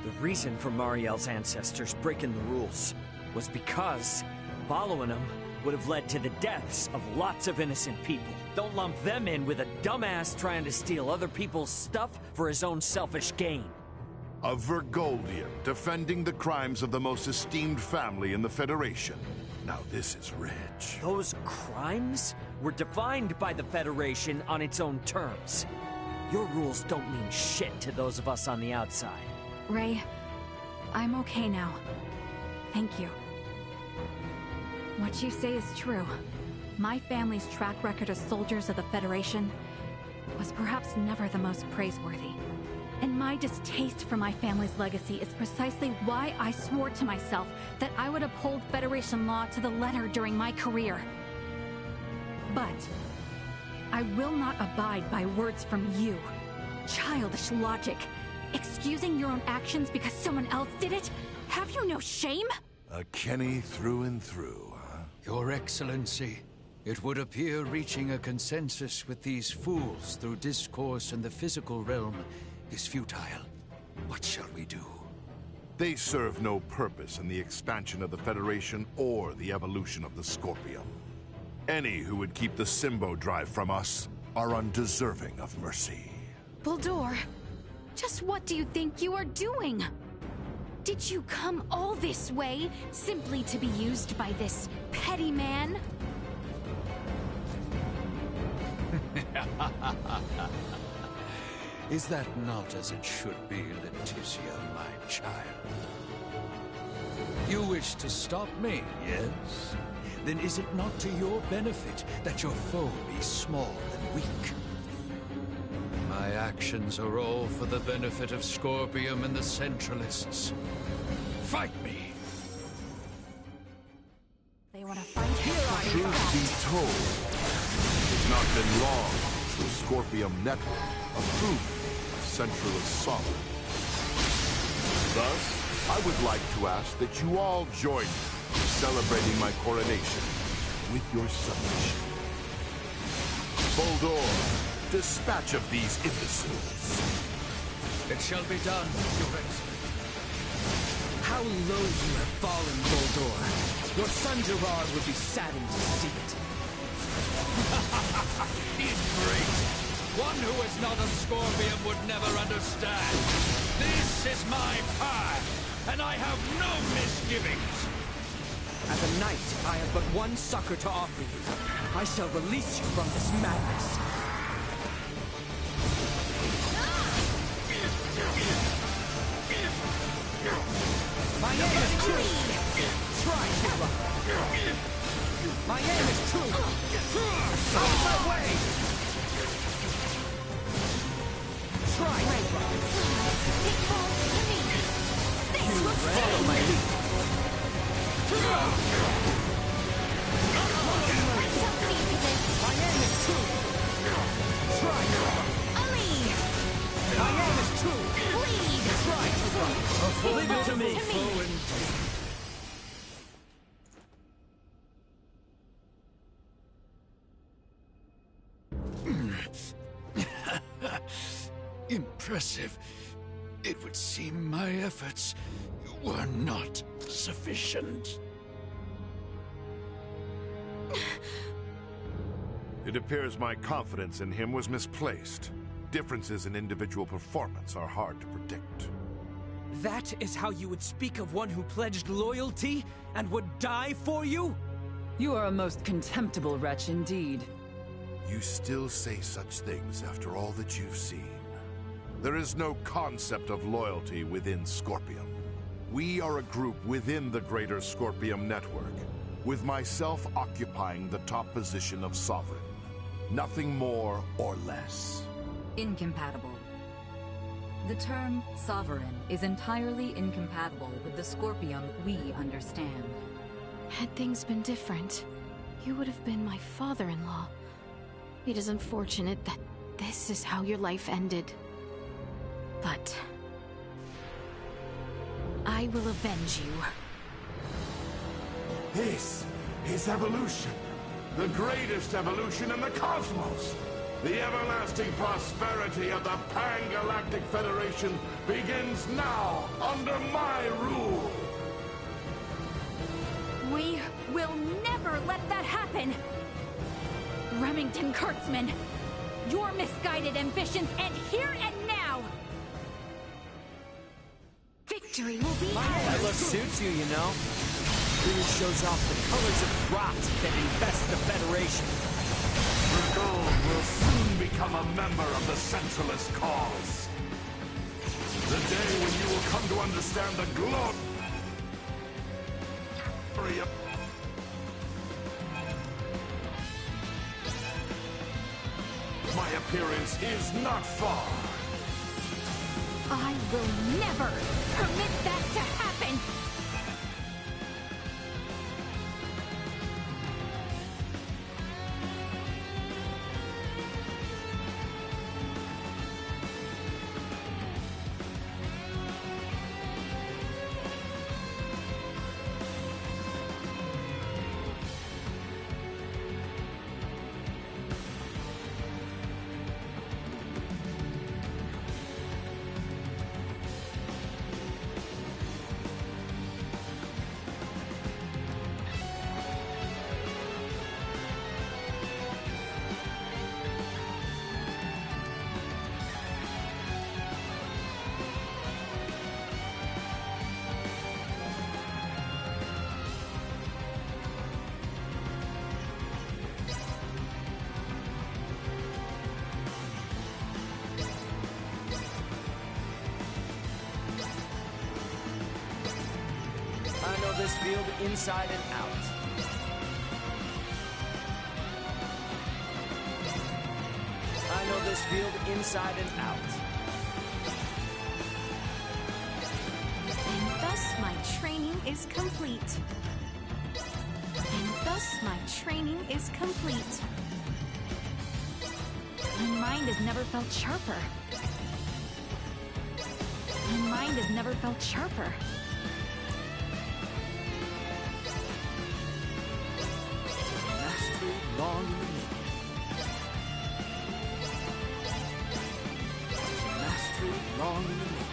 The reason for Mariel's ancestors breaking the rules was because following them would have led to the deaths of lots of innocent people. Don't lump them in with a dumbass trying to steal other people's stuff for his own selfish gain. A Vergoldian defending the crimes of the most esteemed family in the Federation. Now this is rich. Those crimes were defined by the Federation on its own terms. Your rules don't mean shit to those of us on the outside. Ray, I'm okay now. Thank you. What you say is true. My family's track record as soldiers of the Federation was perhaps never the most praiseworthy. And my distaste for my family's legacy is precisely why I swore to myself that I would uphold Federation law to the letter during my career. But I will not abide by words from you. Childish logic. Excusing your own actions because someone else did it? Have you no shame? A Kenny through and through, huh? Your Excellency, it would appear reaching a consensus with these fools through discourse in the physical realm is futile. What shall we do? They serve no purpose in the expansion of the Federation or the evolution of the Scorpium. Any who would keep the Symbo Drive from us are undeserving of mercy. Buldur, just what do you think you are doing? Did you come all this way simply to be used by this petty man? Is that not as it should be, Leticia, my child? You wish to stop me, yes? Then is it not to your benefit that your foe be small and weak? My actions are all for the benefit of Scorpium and the Centralists. Fight me! They want to fight here. Truth be told, it's not been long since the Scorpium network approved a Centralist sovereign. Thus, I would like to ask that you all join me in celebrating my coronation with your submission. Buldur, dispatch of these imbeciles. It shall be done, Your Excellency. How low you have fallen, Buldur. Your son Gerard would be saddened to see it. Ingrate! One who is not a Scorpion would never understand. This is my path, and I have no misgivings. As a knight, I have but one succor to offer you. I shall release you from this madness. My aim is true. Try to run. My aim is true. Out of my way. Try to run. It falls to me. This looks Follow my lead. I shall see to this. My aim is true. Try to run. Ali! My aim is true. Bleed! Try to run. Leave it to me. Impressive. It would seem my efforts were not sufficient. It appears my confidence in him was misplaced. Differences in individual performance are hard to predict. That is how you would speak of one who pledged loyalty and would die for you? You are a most contemptible wretch indeed. You still say such things after all that you've seen. There is no concept of loyalty within Scorpium. We are a group within the greater Scorpium network, with myself occupying the top position of Sovereign. Nothing more or less. Incompatible. The term Sovereign is entirely incompatible with the Scorpium we understand. Had things been different, you would have been my father-in-law. It is unfortunate that this is how your life ended. But I will avenge you. This is evolution. The greatest evolution in the cosmos. The everlasting prosperity of the Pan-Galactic Federation begins now, under my rule. We will never let that happen! Remington Kurtzman, your misguided ambitions end here and now! Victory will be That look suits you, you know. Really shows off the colors of rot that infest the Federation. Gold will soon become a member of the Centralist cause. The day when you will come to understand the glory of... My appearance is not far. I will never permit that to happen! I know this field inside and out. I know this field inside and out. And thus my training is complete. And thus my training is complete. My mind has never felt sharper. My mind has never felt sharper. Mastery long in the making. Mastery long in the making.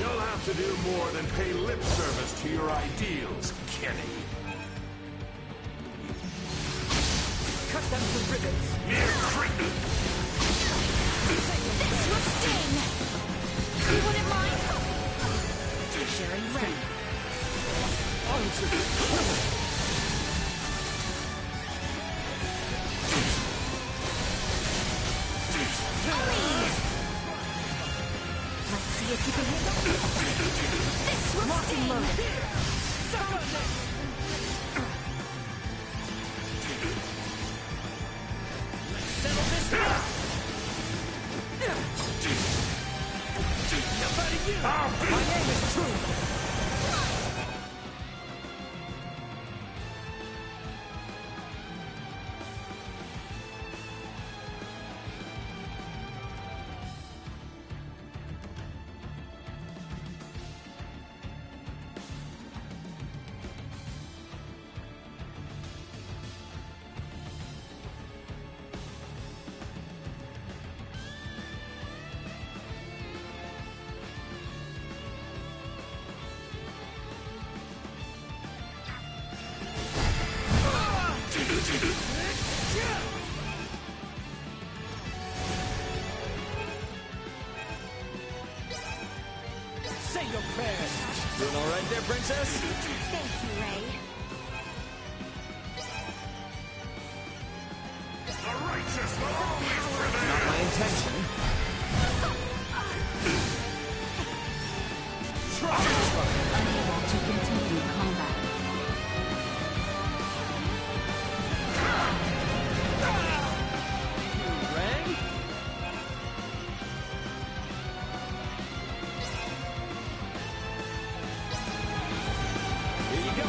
You'll have to do more than pay lip service to your ideals, Kenny. Cut them to ribbons! Mere cretins! This will sting! You wouldn't mind? Sharing rank. Let's see if you can handle this will sting! Suck on this! Settle this now! Nobody you! My name is True! Say your prayers! Doing all right there, Princess? Thank you, Ray. The righteous will always prevail! Not my intention. Unable to continue combat. Ray? Here you go.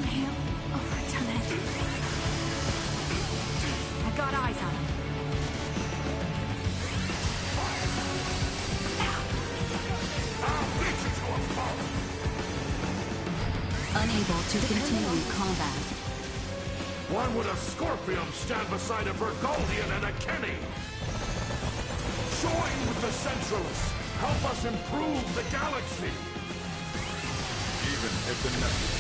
May have overdone it. I got eyes on him. Unable to continue combat. Why would a Scorpion stand beside a Vergoldian and a Kenny? Join with the Centralists. Help us improve the galaxy. Even if the nebula,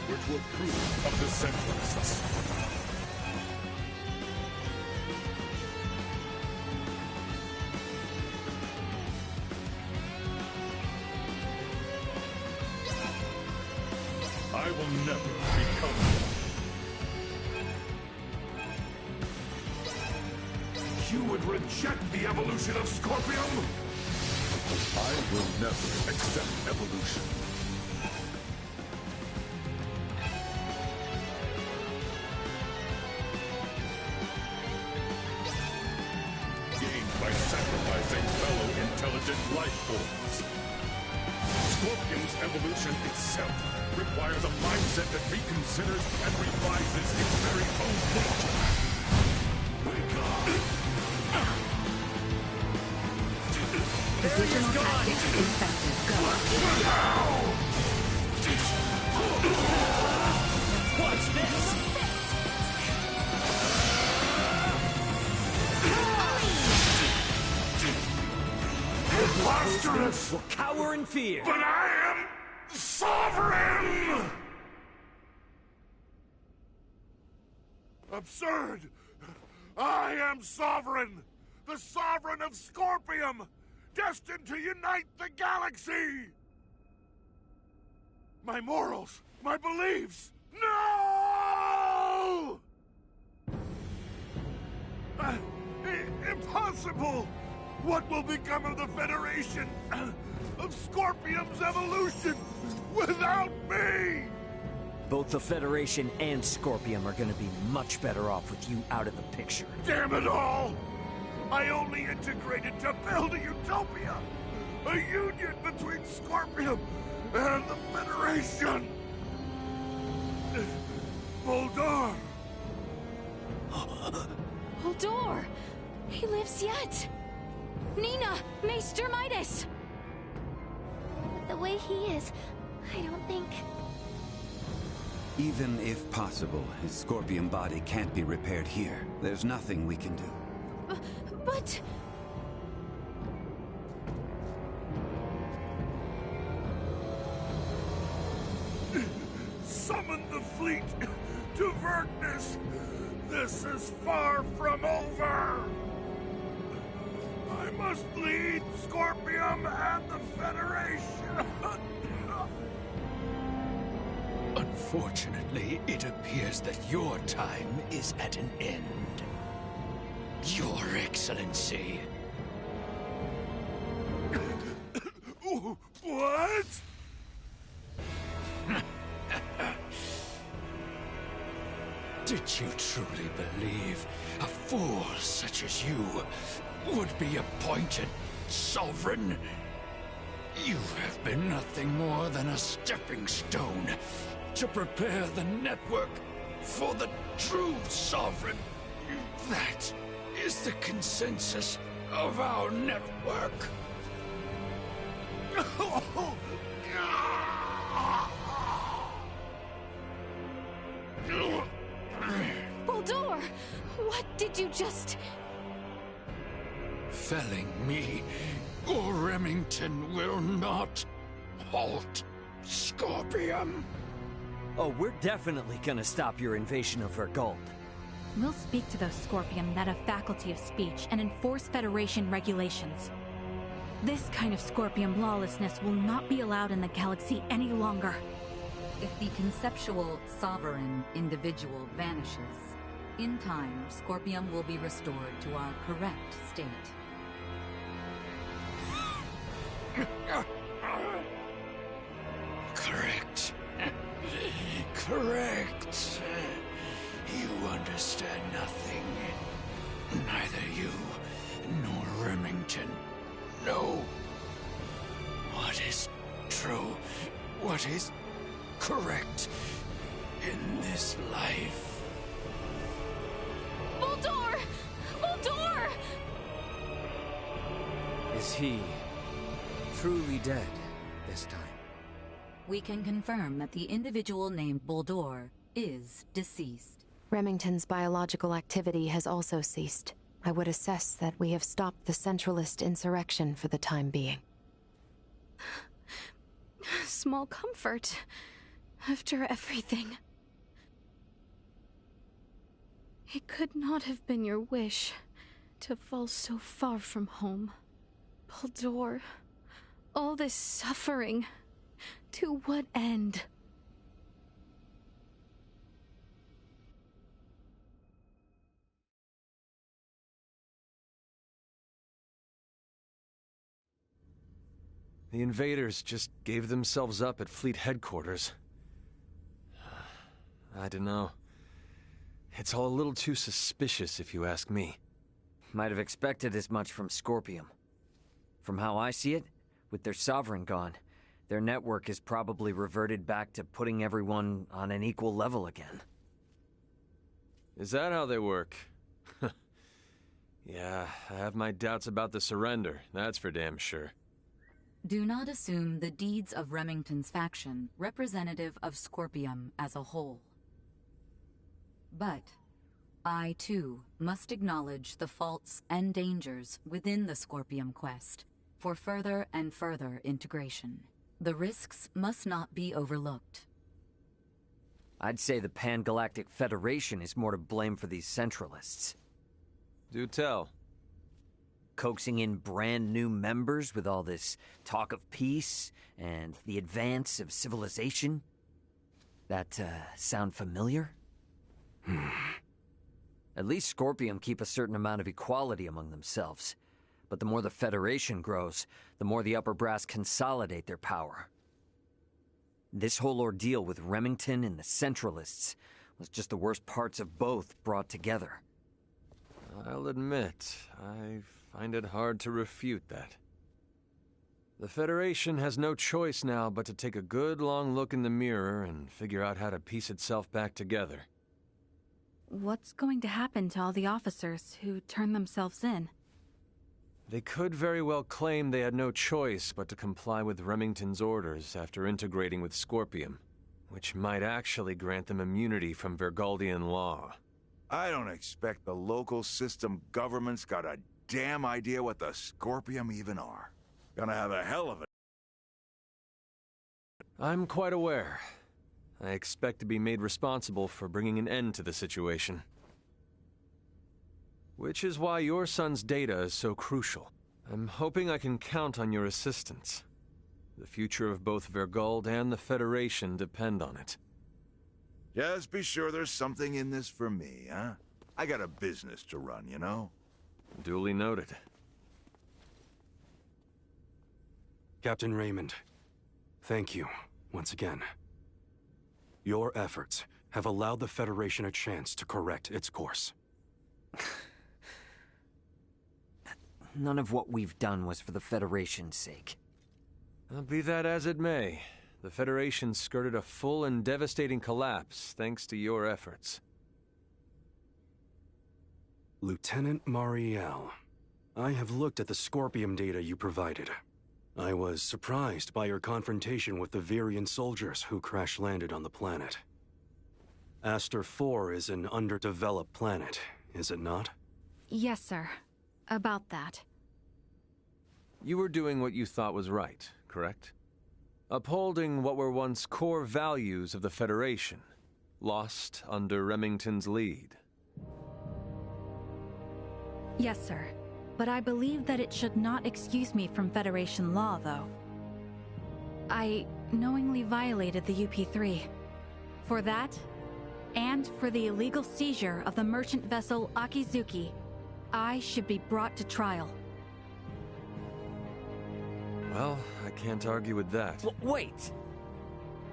which will prove of the Centralists. I will never become one. You would reject the evolution of Scorpion? I will never accept evolution. Gained by sacrificing fellow intelligent life forms. Scorpion's evolution itself requires a mindset that reconsiders and revises its very own nature. Positional tactics effective. Go. Watch this! Preposterous! Will cower in fear. But I am sovereign! Absurd! I am sovereign! The sovereign of Scorpium! Destined to unite the galaxy! My morals, my beliefs! No! Impossible! What will become of the Federation? Of Scorpium's evolution? Without me! Both the Federation and Scorpium are gonna be much better off with you out of the picture. Damn it all! I only integrated to build a utopia! A union between Scorpium and the Federation! Voldar! Voldar! He lives yet! Nina! Maester Midas! The way he is, I don't think... Even if possible, his Scorpion body can't be repaired here. There's nothing we can do. But... Summon the fleet to Vergnus! This is far from over! I must lead Scorpium and the Federation! Unfortunately, it appears that your time is at an end. Your Excellency. What? Did you truly believe a fool such as you would be appointed sovereign? You have been nothing more than a stepping stone to prepare the network for the true sovereign. That is the consensus of our network. Baldur! What did you just... Felling me, or Remington will not halt Scorpium. Oh, we're definitely gonna stop your invasion of Vergold. We'll speak to those Scorpium that have faculty of speech and enforce Federation regulations. This kind of Scorpium lawlessness will not be allowed in the galaxy any longer. If the conceptual sovereign individual vanishes, in time, Scorpium will be restored to our correct state. Correct. Correct. You understand nothing. Neither you nor Remington know what is true, what is correct in this life. Baldur! Baldur! Is he truly dead this time? We can confirm that the individual named Baldur is deceased. Remington's biological activity has also ceased. I would assess that we have stopped the Centralist insurrection for the time being. Small comfort. After everything. It could not have been your wish to fall so far from home. Baldur, all this suffering, to what end? The invaders just gave themselves up at Fleet Headquarters. I don't know. It's all a little too suspicious, if you ask me. Might have expected as much from Scorpium. From how I see it, with their sovereign gone, their network is probably reverted back to putting everyone on an equal level again. Is that how they work? Yeah, I have my doubts about the surrender, that's for damn sure. Do not assume the deeds of Remington's faction representative of Scorpium as a whole. But I, too, must acknowledge the faults and dangers within the Scorpium quest for further and further integration. The risks must not be overlooked. I'd say the Pan-Galactic Federation is more to blame for these Centralists. Do tell. Coaxing in brand new members with all this talk of peace and the advance of civilization? That, sound familiar? At least Scorpium keep a certain amount of equality among themselves. But the more the Federation grows, the more the upper brass consolidate their power. This whole ordeal with Remington and the Centralists was just the worst parts of both brought together. I'll admit, I find it hard to refute that. The Federation has no choice now but to take a good long look in the mirror and figure out how to piece itself back together. What's going to happen to all the officers who turned themselves in? They could very well claim they had no choice but to comply with Remington's orders after integrating with Scorpium. which might actually grant them immunity from Vergaldian law. I don't expect the local system government's got a damn idea what the Scorpium even are. Gonna have a hell of it. I'm quite aware. I expect to be made responsible for bringing an end to the situation. Which is why your son's data is so crucial. I'm hoping I can count on your assistance. The future of both Vergald and the Federation depend on it. Just be sure there's something in this for me, huh? I got a business to run, you know? Duly noted. Captain Raymond, thank you, once again. Your efforts have allowed the Federation a chance to correct its course. None of what we've done was for the Federation's sake. Be that as it may, the Federation skirted a full and devastating collapse thanks to your efforts. Lieutenant Mariel, I have looked at the Scorpium data you provided. I was surprised by your confrontation with the Virian soldiers who crash-landed on the planet. Aster IV is an underdeveloped planet, is it not? Yes, sir. About that. You were doing what you thought was right, correct? Upholding what were once core values of the Federation, lost under Remington's lead. Yes, sir. But I believe that it should not excuse me from Federation law, though. I knowingly violated the UP-3. For that, and for the illegal seizure of the merchant vessel Akizuki, I should be brought to trial. Well, I can't argue with that. Wait!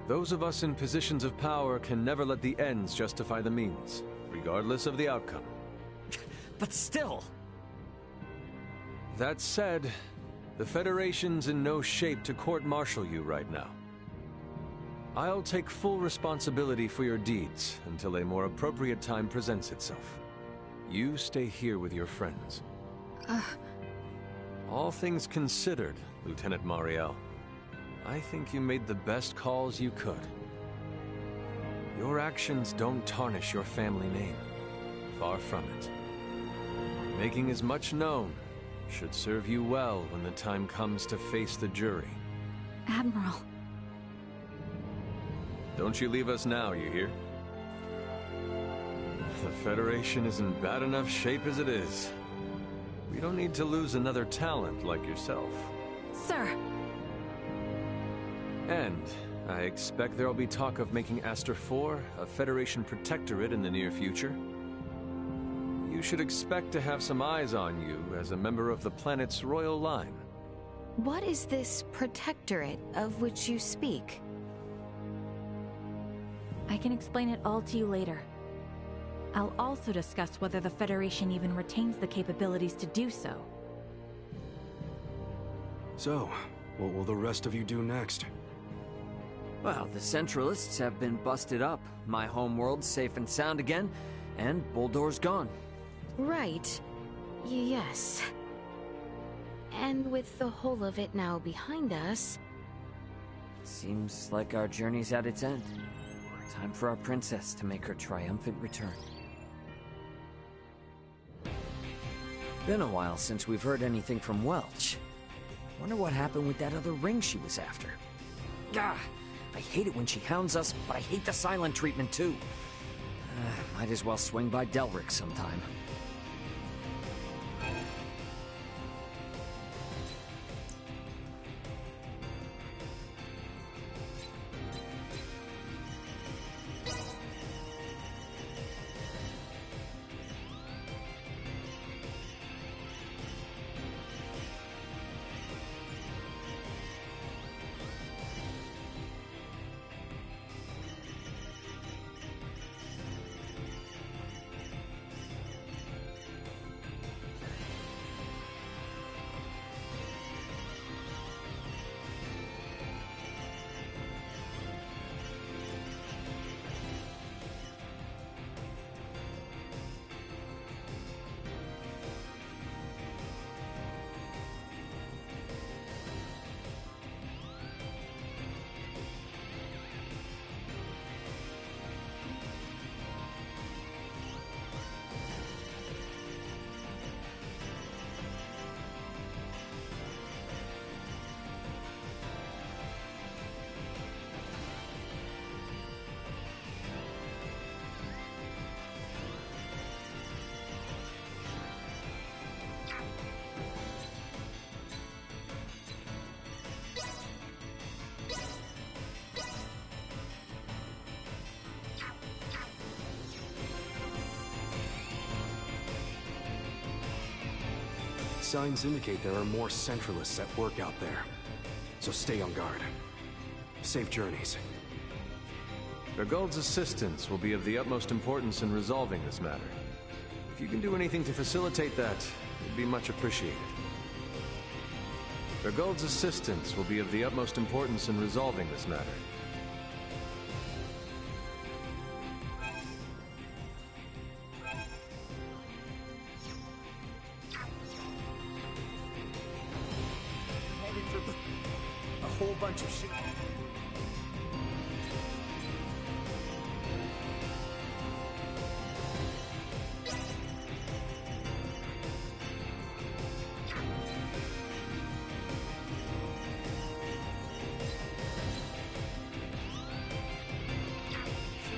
Those of us in positions of power can never let the ends justify the means, regardless of the outcome. But still... That said, the Federation's in no shape to court-martial you right now. I'll take full responsibility for your deeds until a more appropriate time presents itself. You stay here with your friends. All things considered, Lieutenant Mariel, I think you made the best calls you could. Your actions don't tarnish your family name. Far from it. Making as much known should serve you well when the time comes to face the jury. Admiral. Don't you leave us now, you hear? The Federation is in bad enough shape as it is. We don't need to lose another talent like yourself. Sir! And I expect there'll be talk of making Aster IV a Federation protectorate in the near future. You should expect to have some eyes on you as a member of the planet's royal line. What is this protectorate of which you speak? I can explain it all to you later. I'll also discuss whether the Federation even retains the capabilities to do so. So, what will the rest of you do next? Well, the Centralists have been busted up, my homeworld's safe and sound again, and Buldor's gone. Right. Yes. And with the whole of it now behind us... Seems like our journey's at its end. Time for our princess to make her triumphant return. Been a while since we've heard anything from Welch. Wonder what happened with that other ring she was after. Gah! I hate it when she hounds us, but I hate the silent treatment too. Might as well swing by Delric sometime. signs indicate there are more Centralists at work out there. So stay on guard. Safe journeys. Bergold's assistance will be of the utmost importance in resolving this matter. If you can do anything to facilitate that, it'd be much appreciated. Bergold's assistance will be of the utmost importance in resolving this matter. Headed for a whole bunch of shit.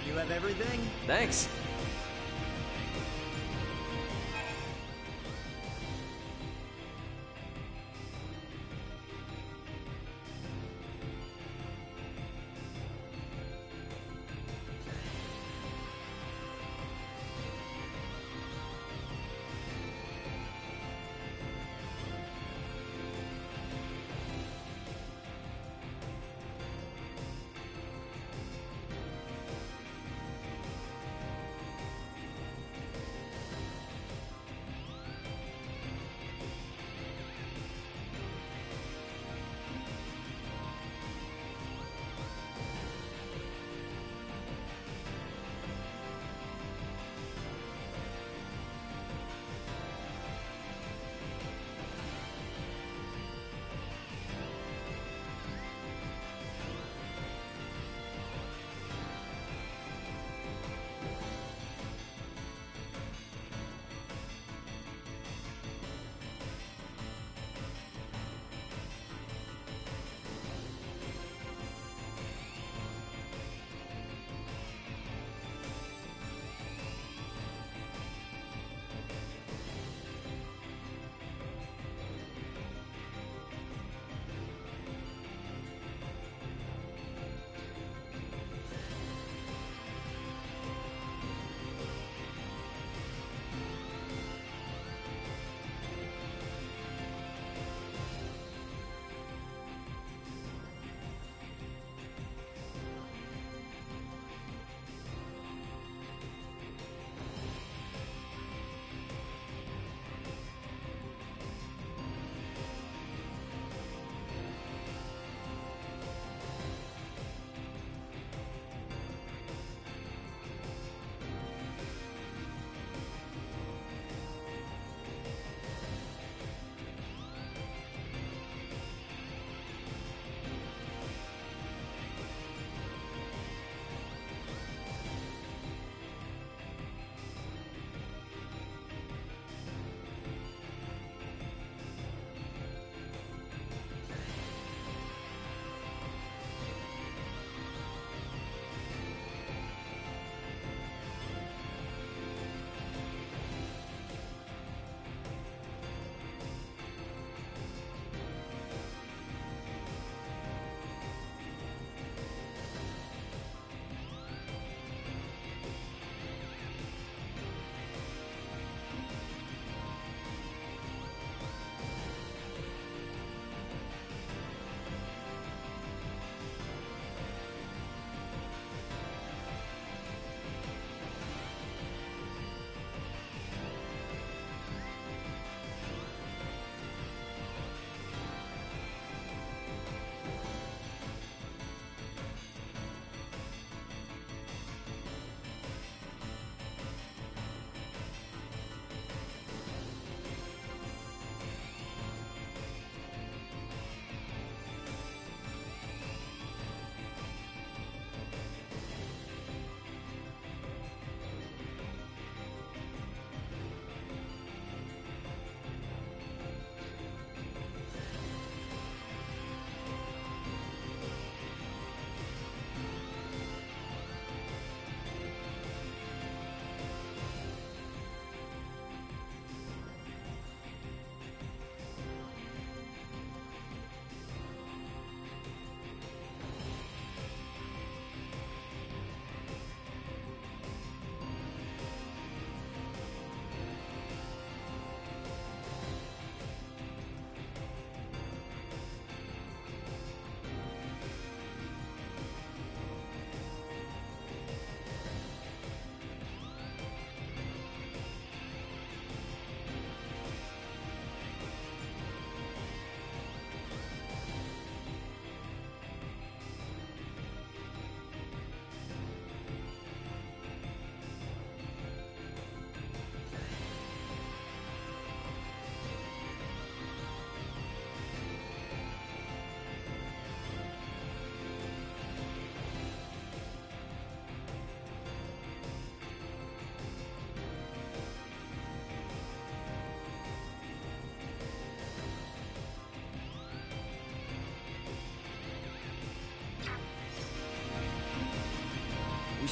You have everything? Thanks.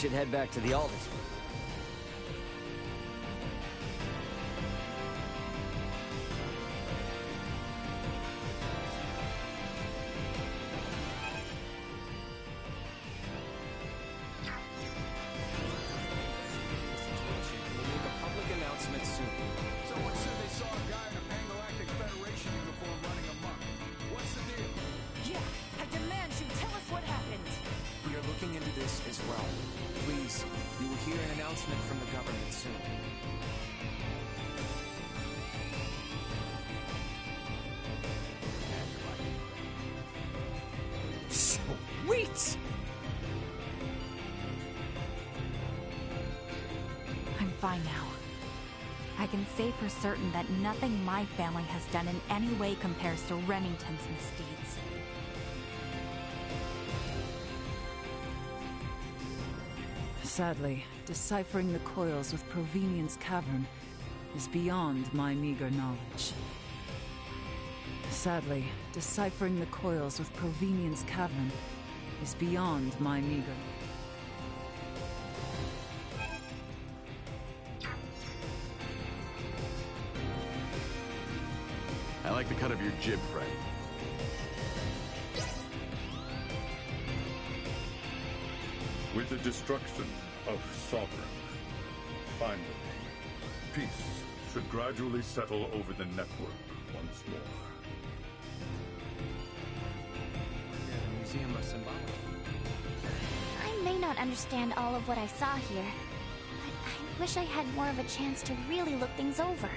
should head back to the Aldous. Sweet! I'm fine now. I can say for certain that nothing my family has done in any way compares to Remington's misdeeds. Sadly, deciphering the coils with Provenience Cavern is beyond my meager knowledge. Sadly, deciphering the coils with Provenience Cavern is beyond my meager. I like the cut of your jib, friend. With the destruction of Sovereign, finally, peace should gradually settle over the network once more. Museum of Symbology. I may not understand all of what I saw here, but I wish I had more of a chance to really look things over.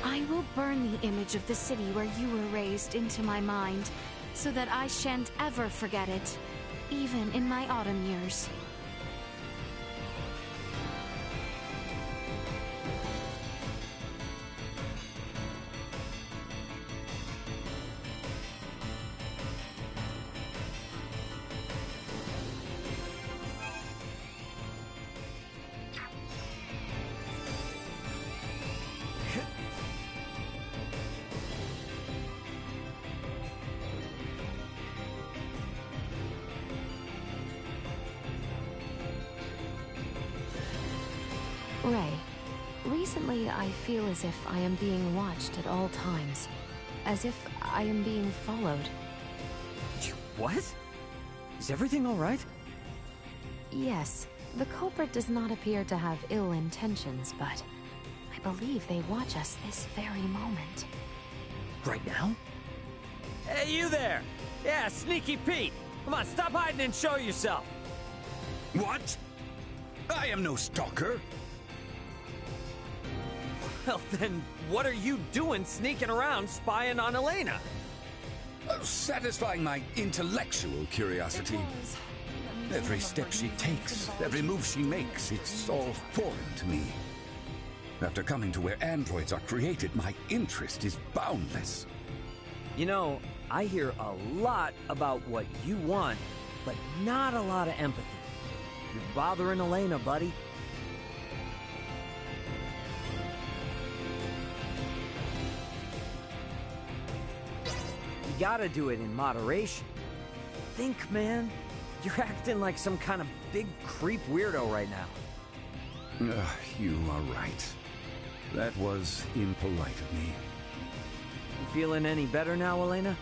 I will burn the image of the city where you were raised into my mind, so that I shan't ever forget it, even in my autumn years. Ray, recently I feel as if I am being watched at all times. As if I am being followed. What? Is everything all right? Yes, the culprit does not appear to have ill intentions, but I believe they watch us this very moment. Right now? Hey, you there! Yeah, Sneaky Pete! Come on, stop hiding and show yourself! What? I am no stalker. Well, then, what are you doing sneaking around spying on Elena? Satisfying my intellectual curiosity. Every step she takes, every move she makes, it's all foreign to me. After coming to where androids are created, my interest is boundless. You know, I hear a lot about what you want, but not a lot of empathy. You're bothering Elena, buddy. You gotta do it in moderation. Think, man. You're acting like some kind of big creep weirdo right now. You are right. That was impolite of me. You feeling any better now, Elena?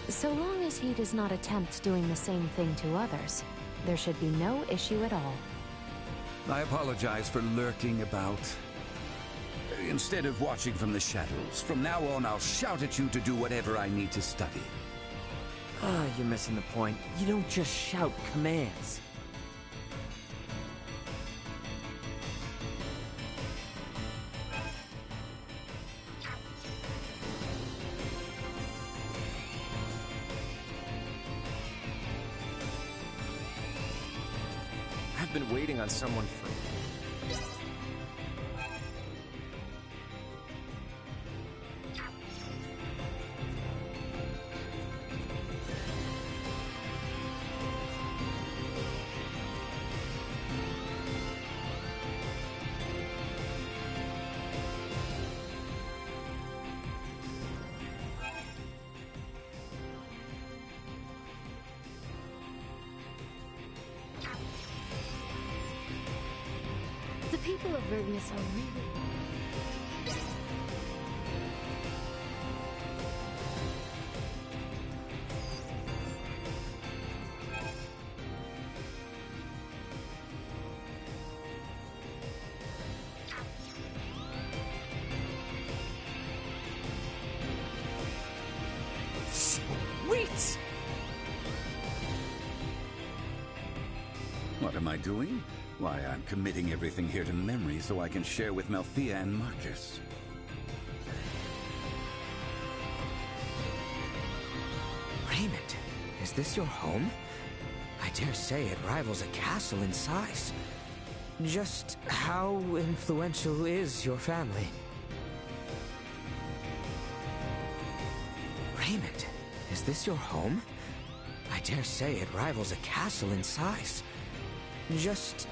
So long as he does not attempt doing the same thing to others, there should be no issue at all. I apologize for lurking about. Instead of watching from the shadows, from now on I'll shout at you to do whatever I need to study. Ah, you're missing the point. You don't just shout commands. I've been waiting on someone for... people of Vergnus are really... Sweet! What am I doing? Why, I'm committing everything here to memory so I can share with Malthea and Marcus. Raymond, is this your home? I dare say it rivals a castle in size. Just how influential is your family? Raymond, is this your home? I dare say it rivals a castle in size. Just...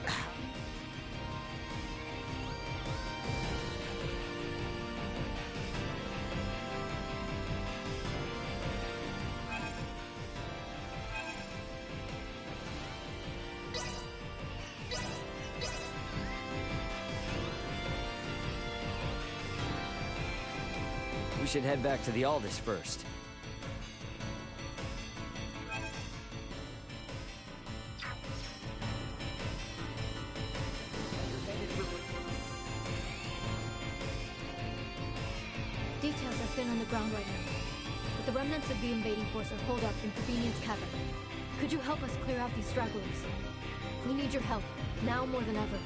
We should head back to the Aldous first. Details are thin on the ground right now, but the remnants of the invading force are holed up in Convenience Cavern. Could you help us clear out these stragglers? We need your help, now more than ever.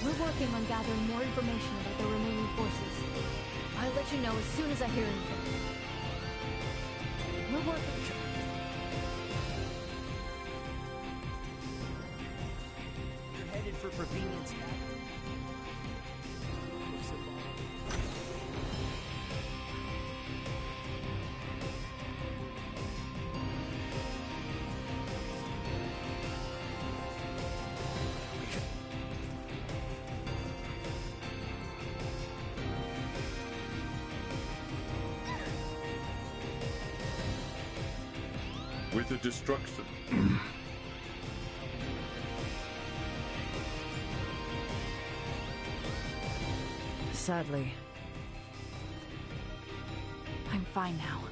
We're working on gathering more information about the remaining forces. I'll let you know as soon as I hear anything. We're working... You're headed for Convenience Cavern. With the destruction. Sadly. I'm fine now.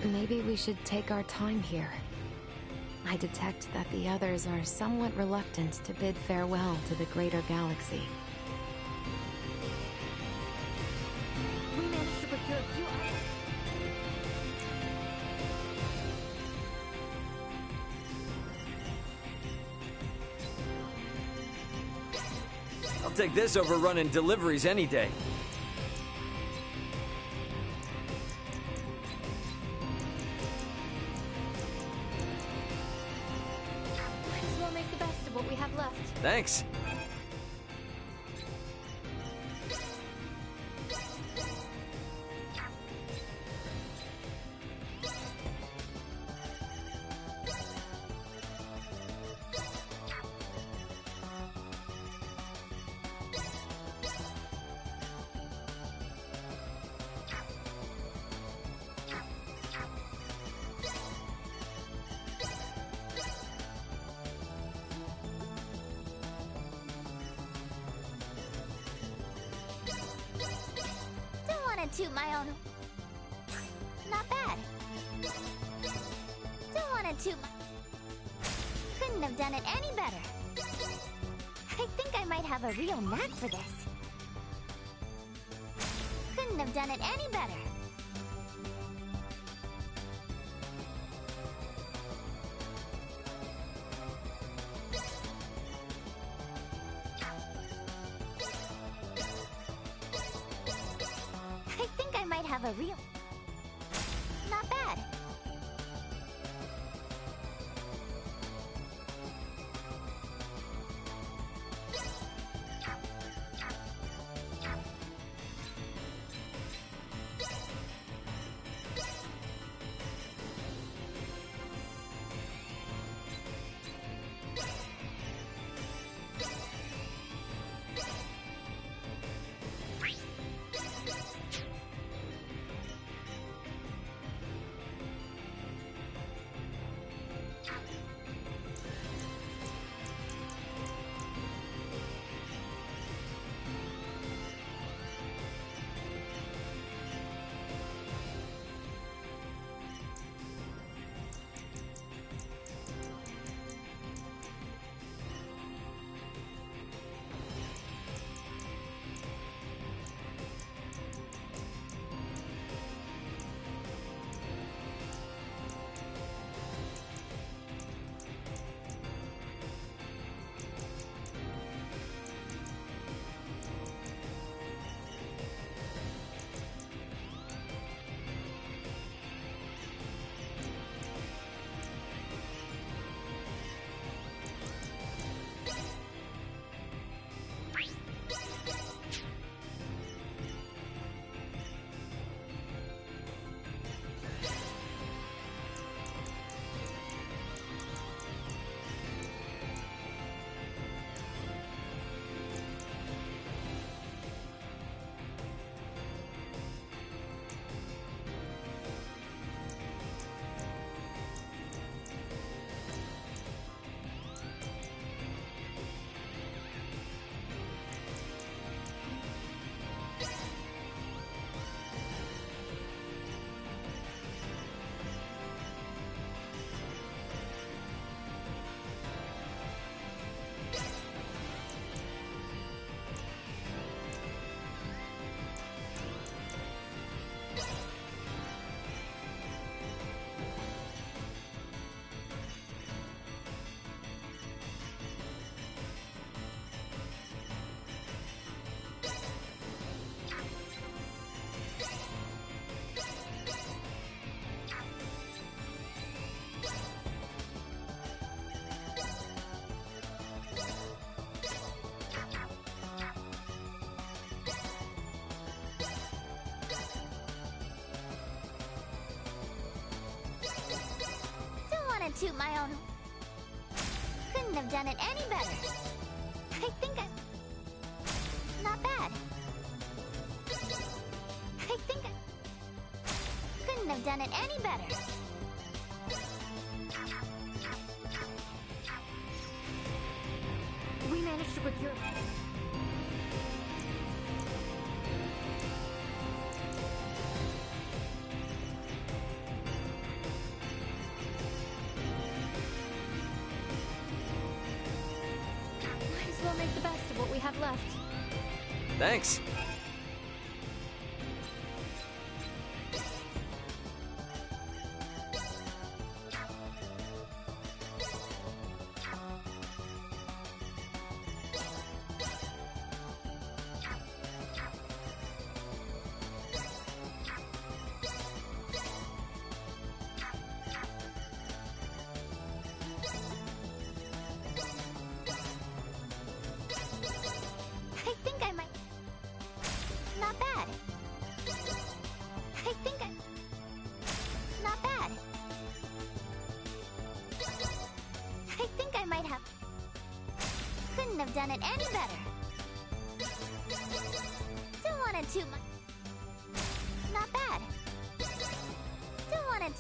Maybe we should take our time here. I detect that the others are somewhat reluctant to bid farewell to the greater galaxy. We managed to procure a few items. I'll take this over running deliveries any day. Might as well make the best of what we have left. Thanks. want to toot my own... Not bad. Don't want to toot my... Couldn't have done it any better. I think I might have a real knack for this. Couldn't have done it any better. I think I might have a real... Not bad. Toot my own... Couldn't have done it any better. I think I... Not bad. I think I... Couldn't have done it any better. We managed to procure... We'll make the best of what we have left. Thanks. Have done it any better. Don't want it too much. Not bad. Don't want it.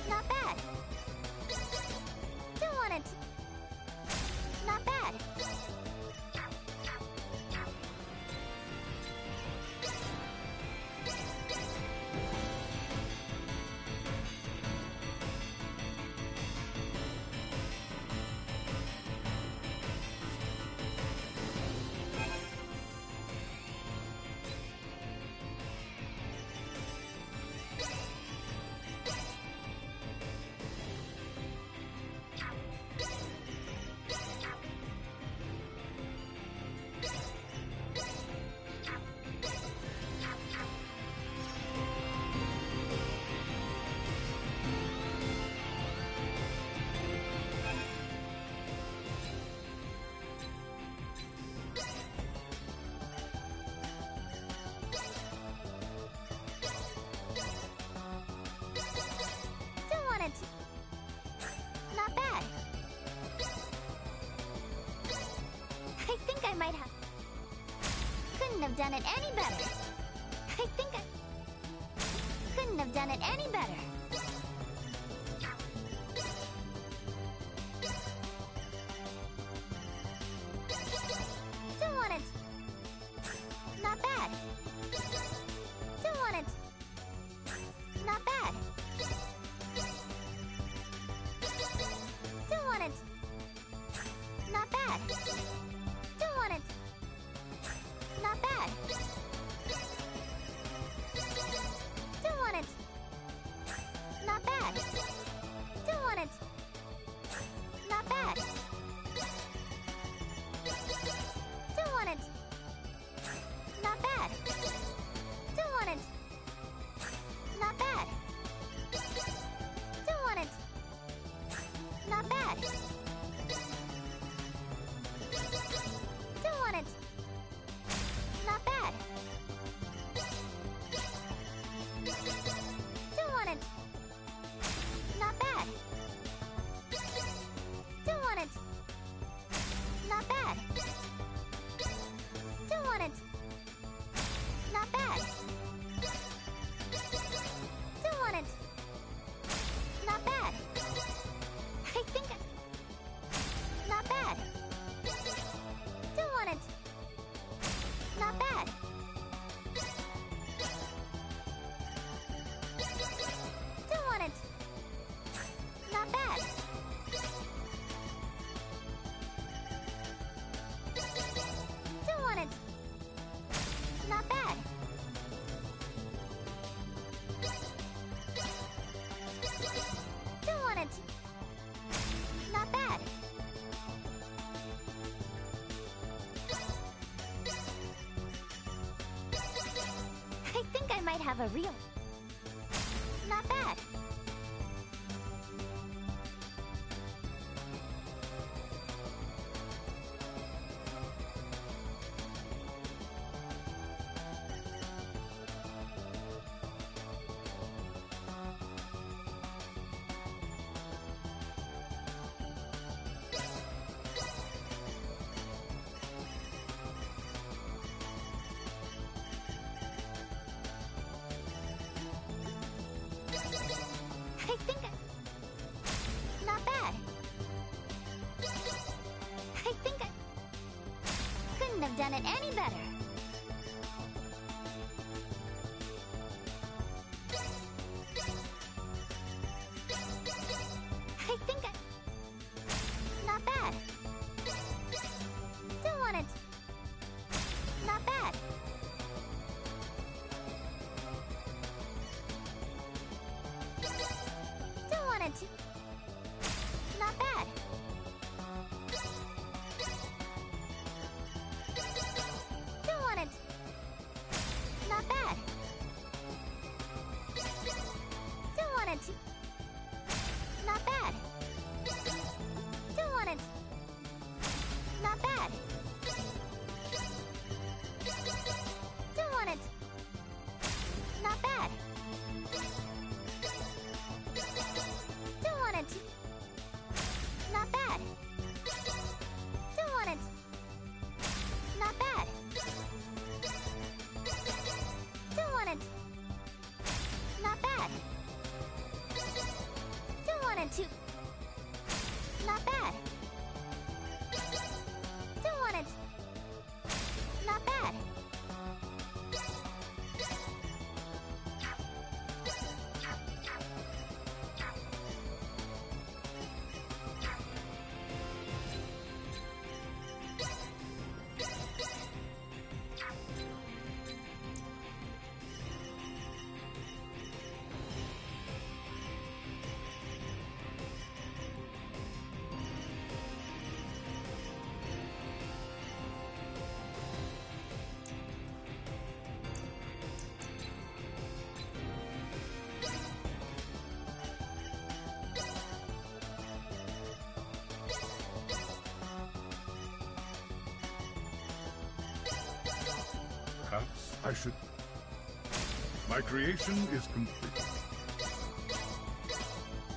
Not bad. Don't want it. Not bad. have done it any better. I think I couldn't have done it any better. Don't want it. Not bad. Don't want it. Not bad. Don't want it. Not bad. Don't want it. Not bad. Don't want it. Not bad. Don't want it. Not bad. Don't want it. Not bad. Don't want it. Not bad. Don't want it. Not bad. Don't want it. Not bad. Don't want it. Not bad. Don't want it. Not bad. Don't want it. Not bad. Don't want it. Not bad. I think not bad. Don't want it. Not bad. Don't want it. Not bad. Don't want it. Not bad. Don't want it. Not bad. I think I might have a real. Not bad. I think not bad. I think I couldn't have done it any better. I think not bad. Don't want it. Not bad. Don't want it. Not bad. Don't want it. Not bad. Don't want it. Not bad. Don't want it. Not bad. Don't want it. Not bad. Don't want it. Not bad. Don't want it. Not bad. Don't want it. Not bad. Don't want it to. Not bad. Don't want it. Not bad. Perhaps I should... My creation is complete.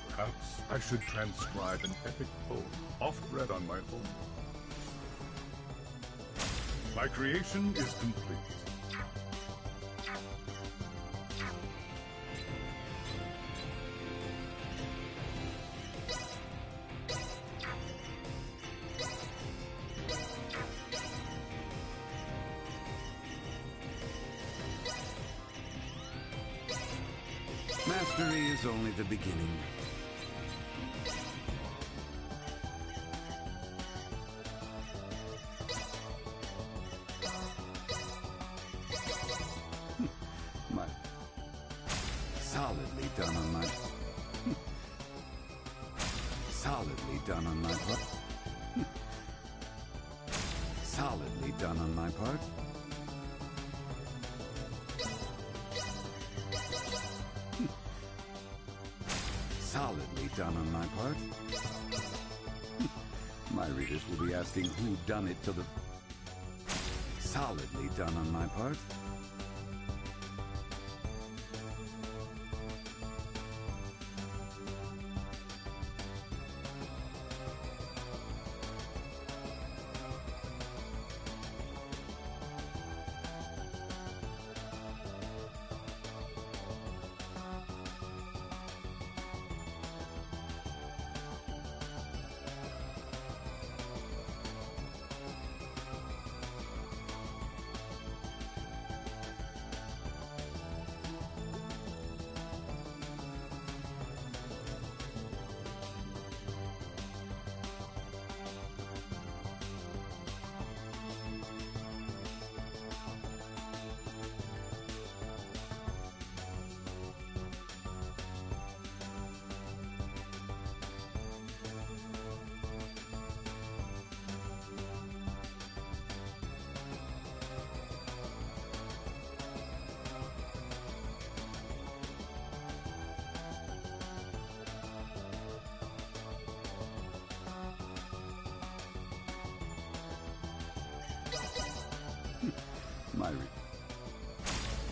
Perhaps I should transcribe an epic poem, oft read on my home. My creation is complete. Mastery is only the beginning. Solidly done on my... Solidly done on my part. Solidly done on my part. Solidly done on my part. My readers will be asking who done it to the... Solidly done on my part.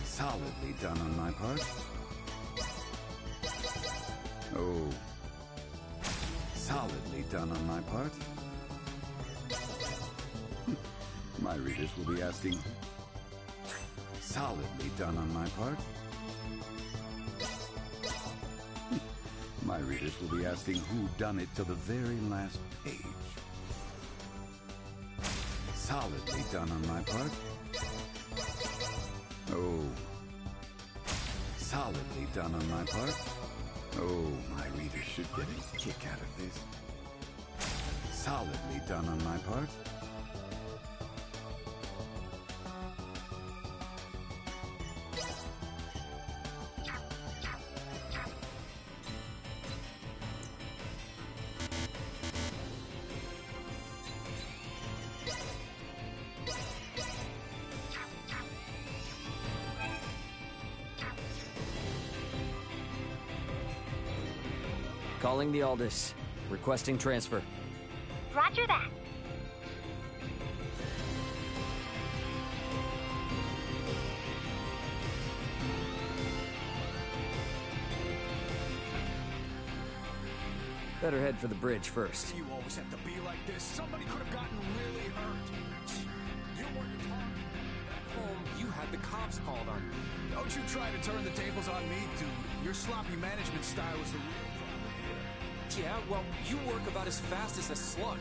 Solidly done on my part. Oh. Solidly done on my part. My readers will be asking... Solidly done on my part. My readers will be asking who done it to the very last page. Solidly done on my part. Oh. Solidly done on my part. Oh, my readers should get a kick out of this. Solidly done on my part. Calling the Aldous. Requesting transfer. Roger that. Better head for the bridge first. You always have to be like this. Somebody could have gotten really hurt. You weren't talking. Back home, you had the cops called on you. Don't you try to turn the tables on me, dude. Your sloppy management style is the real problem here. Yeah, well, you work about as fast as a slug.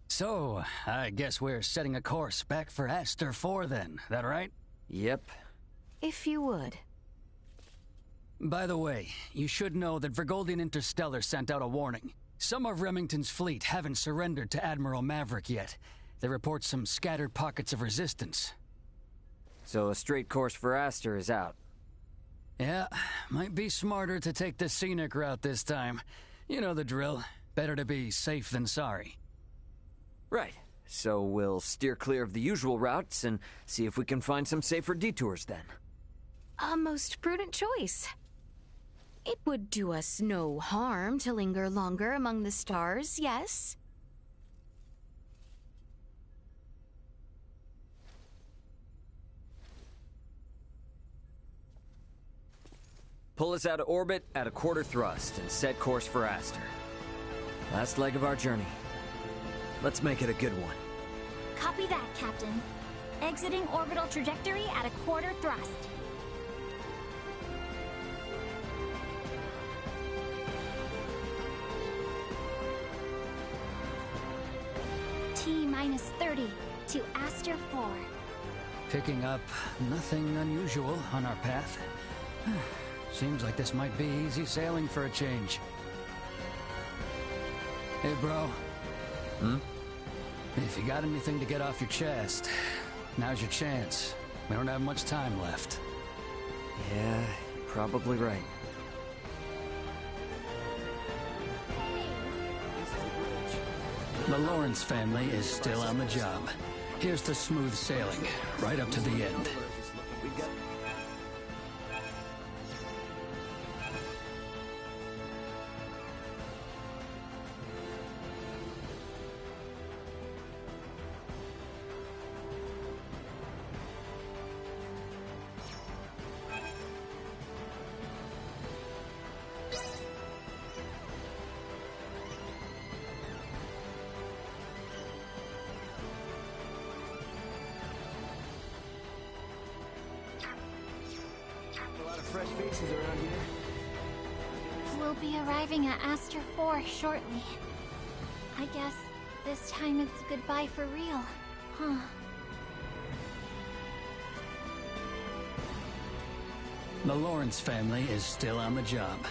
So, I guess we're setting a course back for Aster 4 then, that right? Yep. If you would. By the way, you should know that Vergoldian Interstellar sent out a warning. Some of Remington's fleet haven't surrendered to Admiral Maverick yet. They report some scattered pockets of resistance. So a straight course for Aster is out. Yeah, might be smarter to take the scenic route this time. You know the drill. Better to be safe than sorry. Right. So we'll steer clear of the usual routes and see if we can find some safer detours then. A most prudent choice. It would do us no harm to linger longer among the stars, yes? Pull us out of orbit at a quarter thrust and set course for Aster. Last leg of our journey. Let's make it a good one. Copy that, Captain. Exiting orbital trajectory at a quarter thrust. T-30 to Aster 4. Picking up nothing unusual on our path. Seems like this might be easy sailing for a change. Hey, bro. If you got anything to get off your chest, now's your chance. We don't have much time left. Yeah, you're probably right. The Lawrence family is still on the job. Here's to smooth sailing, right up to the end. Fresh faces around here. We'll be arriving at Aster 4 shortly. I guess this time it's goodbye for real, huh? The Lawrence family is still on the job.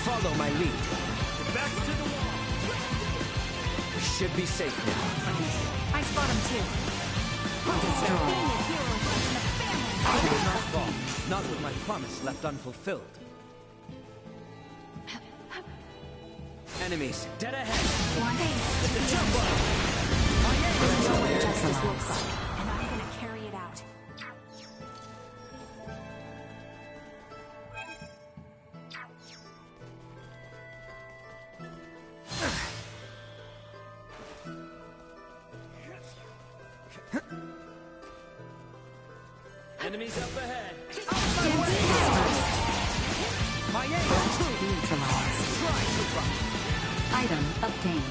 Follow my lead. Back to the wall. We should be safe now. I spot him too. I will not fall. Not with my promise left unfulfilled. Enemies, dead ahead. Jump on. Justice looks like, and I'm gonna carry it out. Enemies up ahead. My aim neutralized. Item obtained.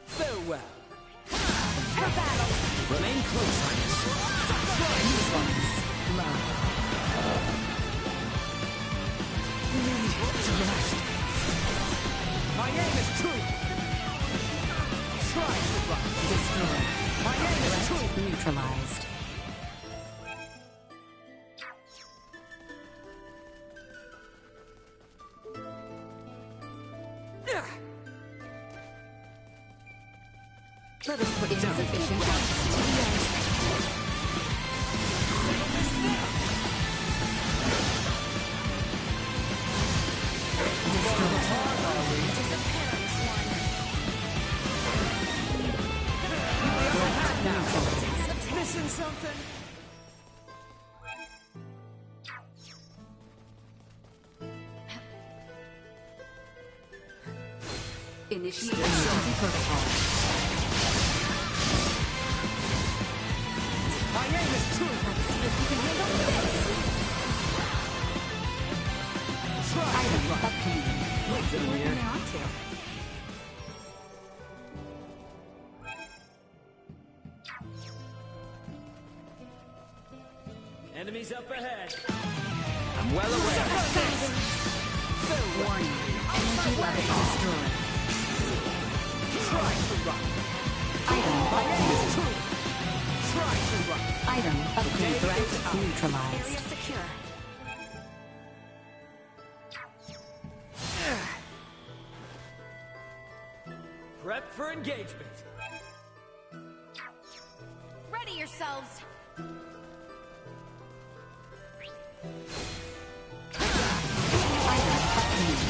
Farewell. For battle. Remain close, Highness. My aim is true. Try to run. Destroyed. My aim is true. Neutralized. Let us put insufficient gas to the end. Missing something? Initiate emergency protocol. My aim is true. Let's see if you can handle this. Try. Item obtained. What's in here? Enemies up ahead. I'm well aware. Warning. Energy level destroyed. Try to run. Item obtained. Try to run. Item obtained. Threat Area neutralized. secure. Prep for engagement. Ready yourselves. Item obtained.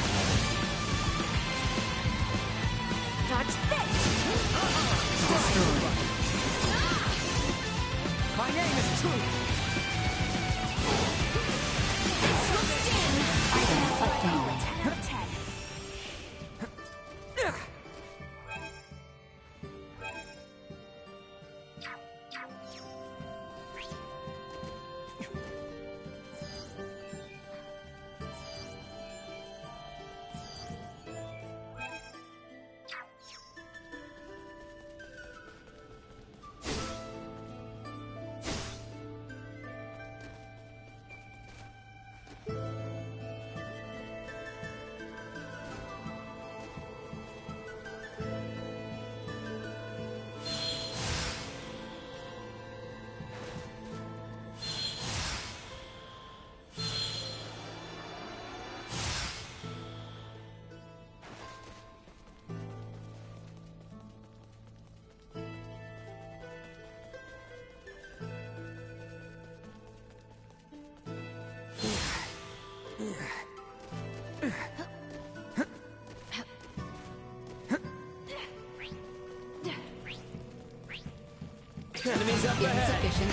Enemies up ahead. Insufficient.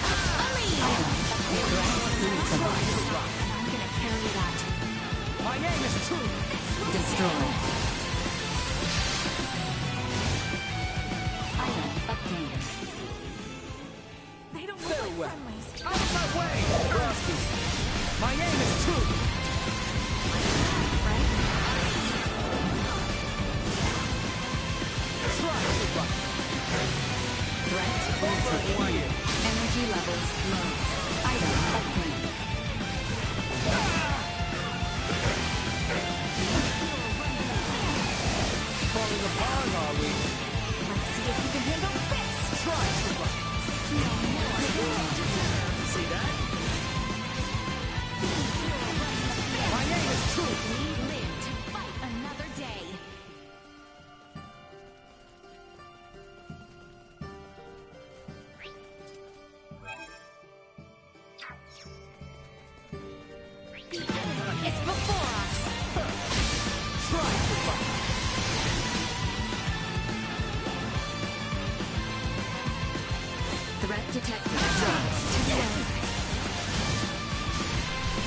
I'm gonna carry that. My aim is true. Destroy. Item obtained. They don't look Farewell. like friendlies. Out of my way! Frosty! My aim is true! Try to run. Threat Overwhelming. Energy levels low. Item obtained. Falling apart, are we? Let's see if you can handle this. Try to run. See that? My aim is true! We live to fight another day. The enemy is before us. Try to run. Threat detected.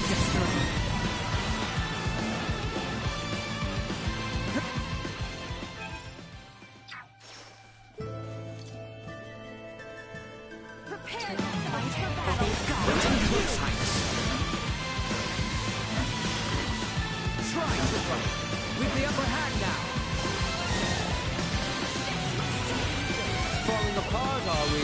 Destroy. Prepare yourselves for battle. Waiting close, Highness. Try to run. We've the upper hand now. Falling apart, are we?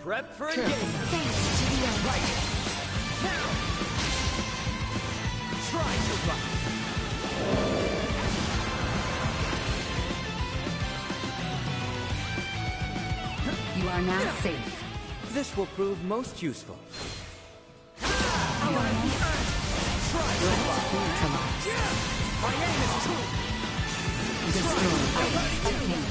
Prep for engagement. Thanks to the earth. Right. Now. Try to run. You are now safe. This will prove most useful. My aim is true. Destroy. Item obtained.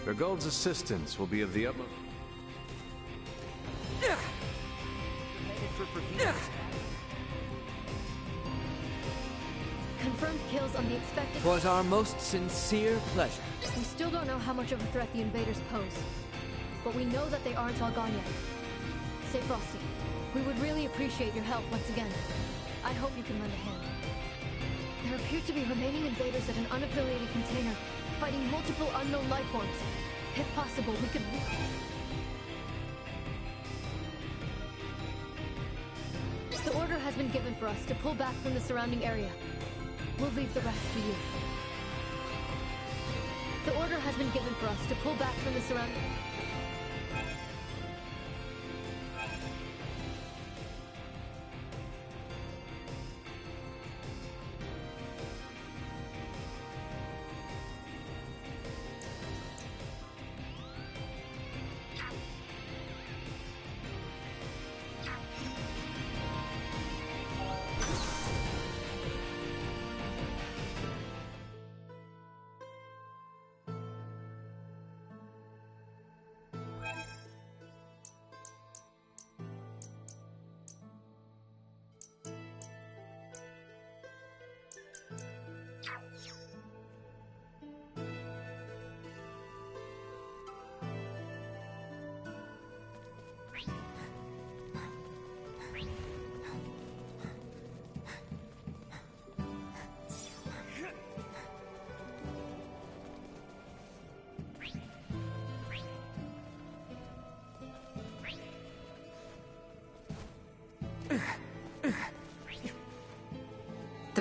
Bergold's assistance will be of the utmost. Confirmed kills on the expected... Twas our most sincere pleasure. We still don't know how much of a threat the invaders pose, but we know that they aren't all gone yet. Say, Frosty, we would really appreciate your help once again. I hope you can lend a hand. There appear to be remaining invaders at an unaffiliated container, fighting multiple unknown life forms. If possible, we could... The order has been given for us to pull back from the surrounding area. We'll leave the rest to you. The order has been given for us to pull back from the surrounding...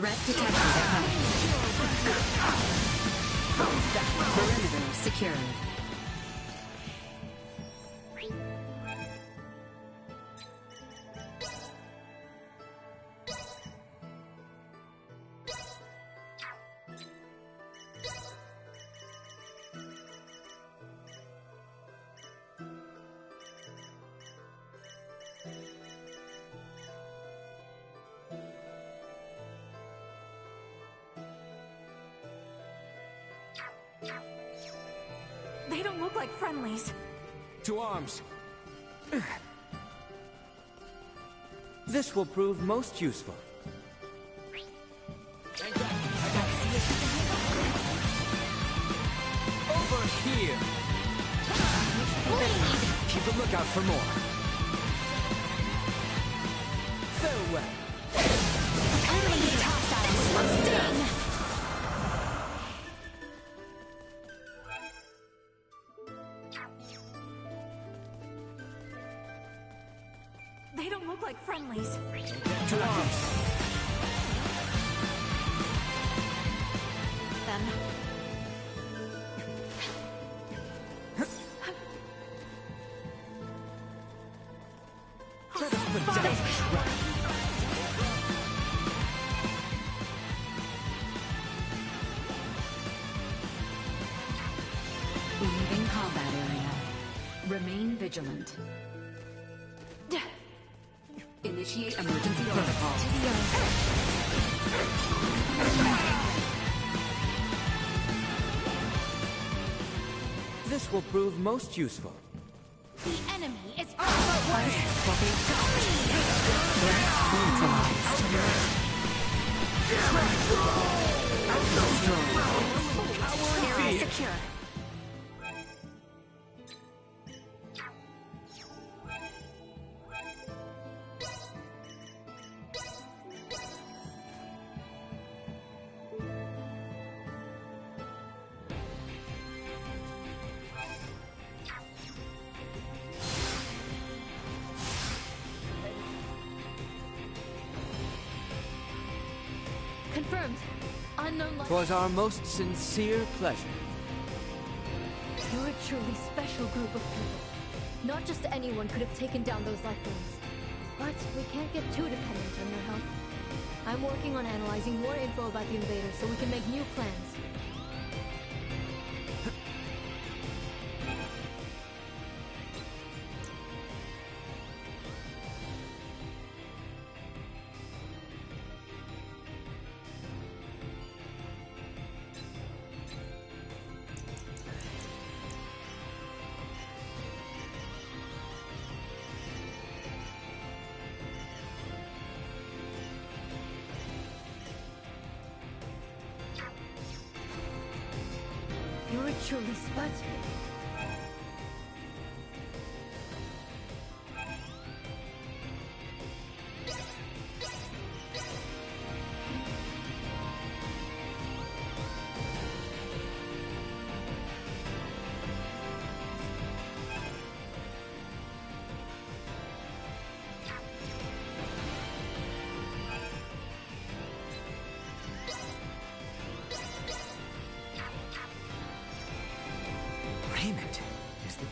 Threat detected ahead. Perimeter secured. They don't look like friendlies. To arms. This will prove most useful. Over here! Keep a lookout for more. Farewell. Enemy hostiles. Sting. They don't look like friendlies. To arms. Them. Leaving combat area. Remain vigilant. Initiate emergency protocols. This will prove most useful. The enemy is on the way. Area secure. Confirmed. Unknown life. 'Twas our most sincere pleasure. You're a truly special group of people. Not just anyone could have taken down those life forms. But we can't get too dependent on your help. I'm working on analyzing more info about the invaders so we can make new plans. You're a truly special. Raymond, is the...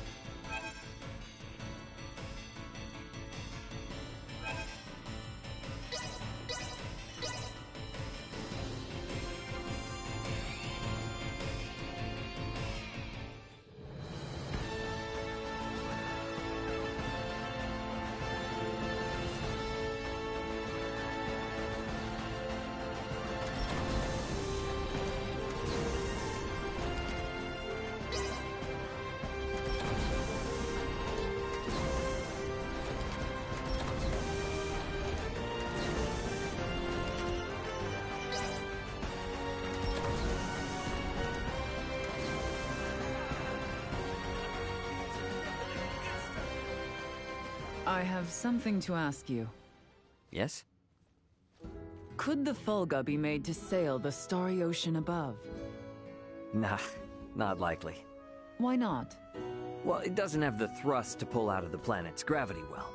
I have something to ask you. Yes? Could the Fulga be made to sail the starry ocean above? Nah, not likely. Why not? Well, it doesn't have the thrust to pull out of the planet's gravity well.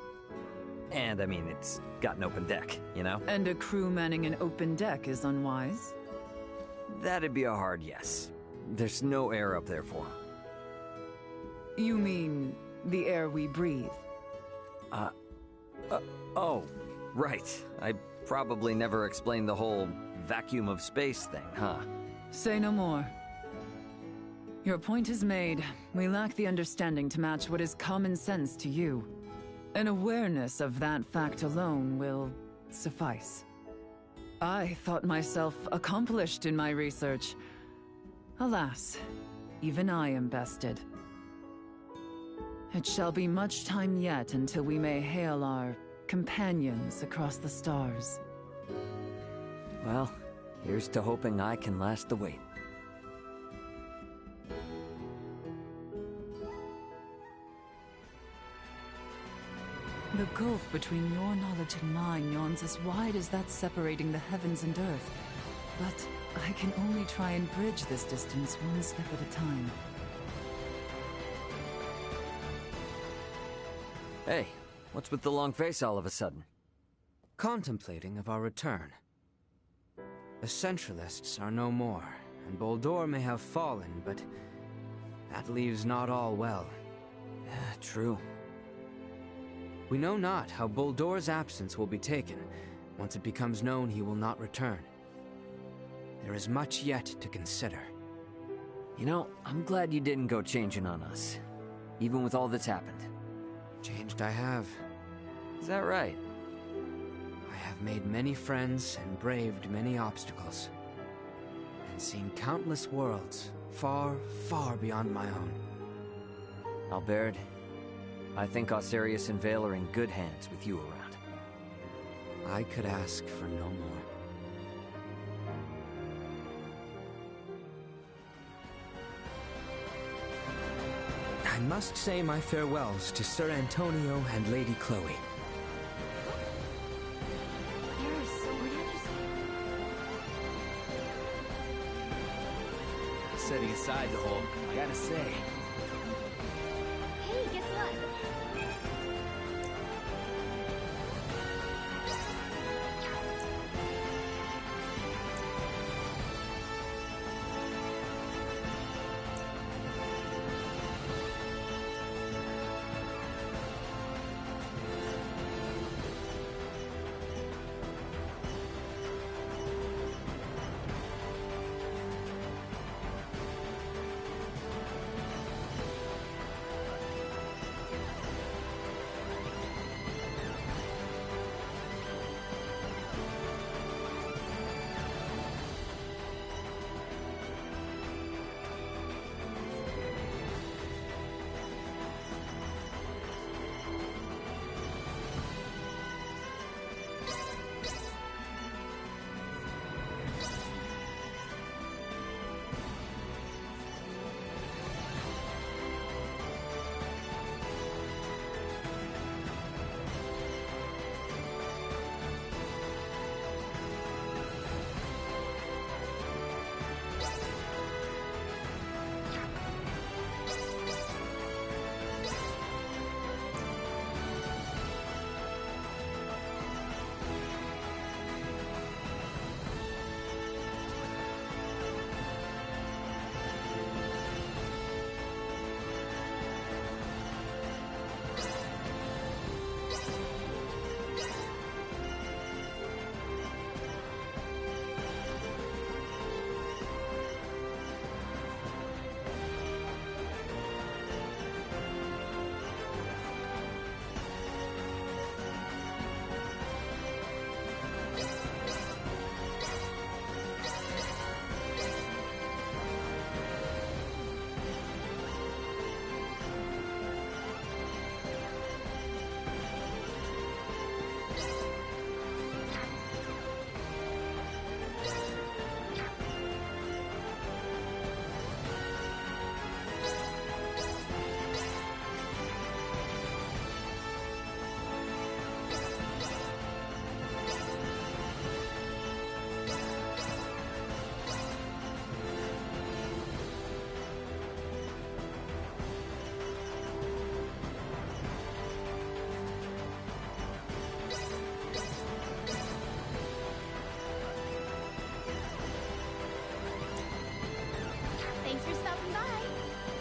And I mean, it's got an open deck, you know? And a crew manning an open deck is unwise? That'd be a hard yes. There's no air up there for 'em. You mean the air we breathe? Oh, right. I probably never explained the whole vacuum of space thing, huh? Say no more. Your point is made. We lack the understanding to match what is common sense to you. An awareness of that fact alone will suffice. I thought myself accomplished in my research. Alas, even I am bested. It shall be much time yet until we may hail our companions across the stars. Well, here's to hoping I can last the wait. The gulf between your knowledge and mine yawns as wide as that separating the heavens and earth. But I can only try and bridge this distance one step at a time. Hey, what's with the long face all of a sudden? Contemplating of our return. The Centralists are no more, and Boldore may have fallen, but that leaves not all well. True. We know not how Boldore's absence will be taken. Once it becomes known he will not return. There is much yet to consider. You know, I'm glad you didn't go changing on us, even with all that's happened. Changed I have. Is that right? I have made many friends and braved many obstacles. And seen countless worlds, far, far beyond my own. Albert, I think Osirius and Vale are in good hands with you around. I could ask for no more. I must say my farewells to Sir Antonio and Lady Chloe. Setting aside the whole, I gotta say. Hey, guess what?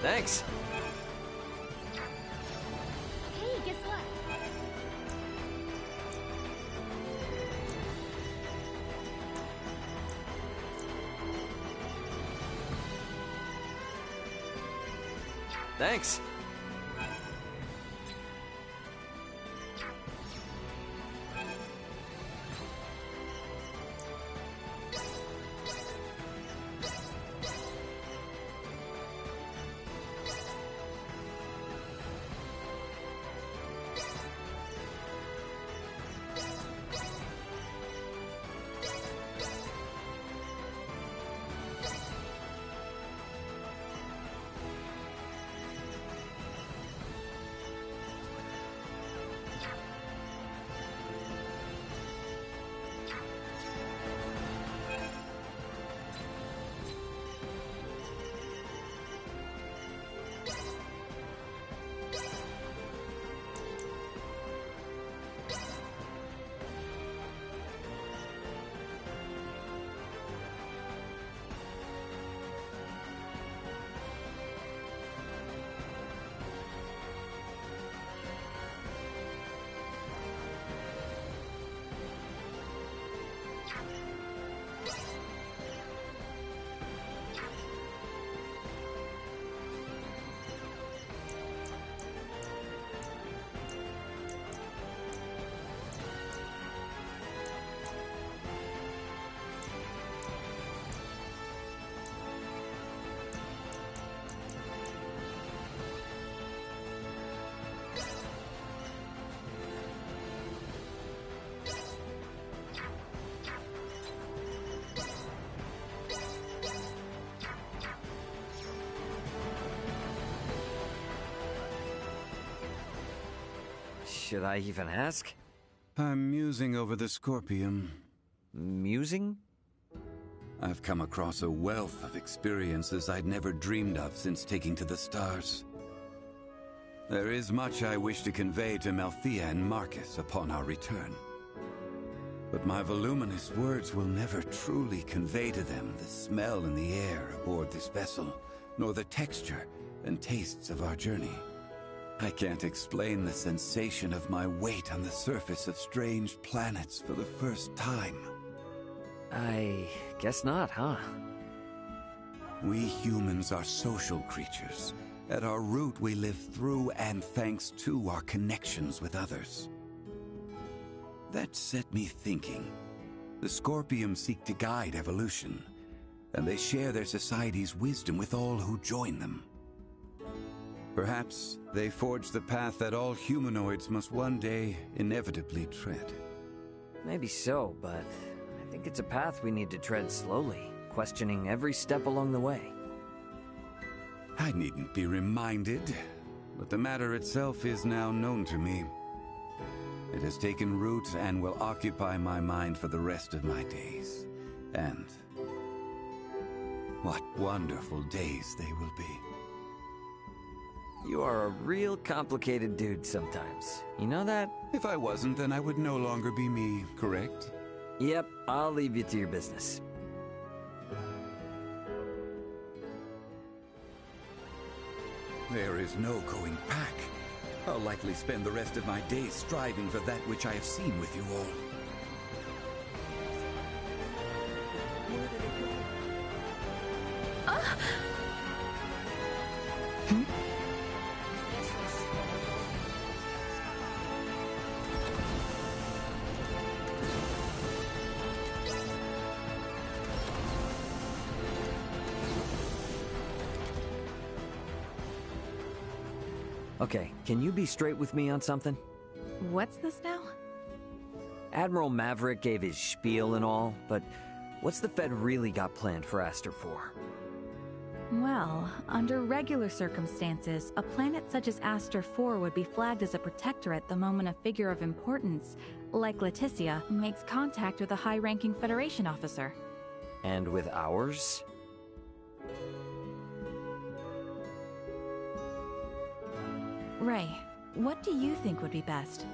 Thanks. Hey, guess what? Thanks. Should I even ask? I'm musing over the Scorpium. Musing? I've come across a wealth of experiences I'd never dreamed of since taking to the stars. There is much I wish to convey to Malthea and Marcus upon our return. But my voluminous words will never truly convey to them the smell in the air aboard this vessel, nor the texture and tastes of our journey. I can't explain the sensation of my weight on the surface of strange planets for the first time. I guess not, huh? We humans are social creatures. At our root, we live through and thanks to our connections with others. That set me thinking. The Scorpium seek to guide evolution, and they share their society's wisdom with all who join them. Perhaps they forge the path that all humanoids must one day inevitably tread. Maybe so, but I think it's a path we need to tread slowly, questioning every step along the way. I needn't be reminded, but the matter itself is now known to me. It has taken root and will occupy my mind for the rest of my days. And what wonderful days they will be. You are a real complicated dude sometimes. You know that? If I wasn't, then I would no longer be me, correct? Yep, I'll leave you to your business. There is no going back. I'll likely spend the rest of my days striving for that which I have seen with you all. Okay, can you be straight with me on something? What's this now? Admiral Maverick gave his spiel and all, but what's the Fed really got planned for Aster 4? Well, under regular circumstances, a planet such as Aster 4 would be flagged as a protectorate the moment a figure of importance, like Leticia, makes contact with a high-ranking Federation officer. And with ours? Ray, what do you think would be best?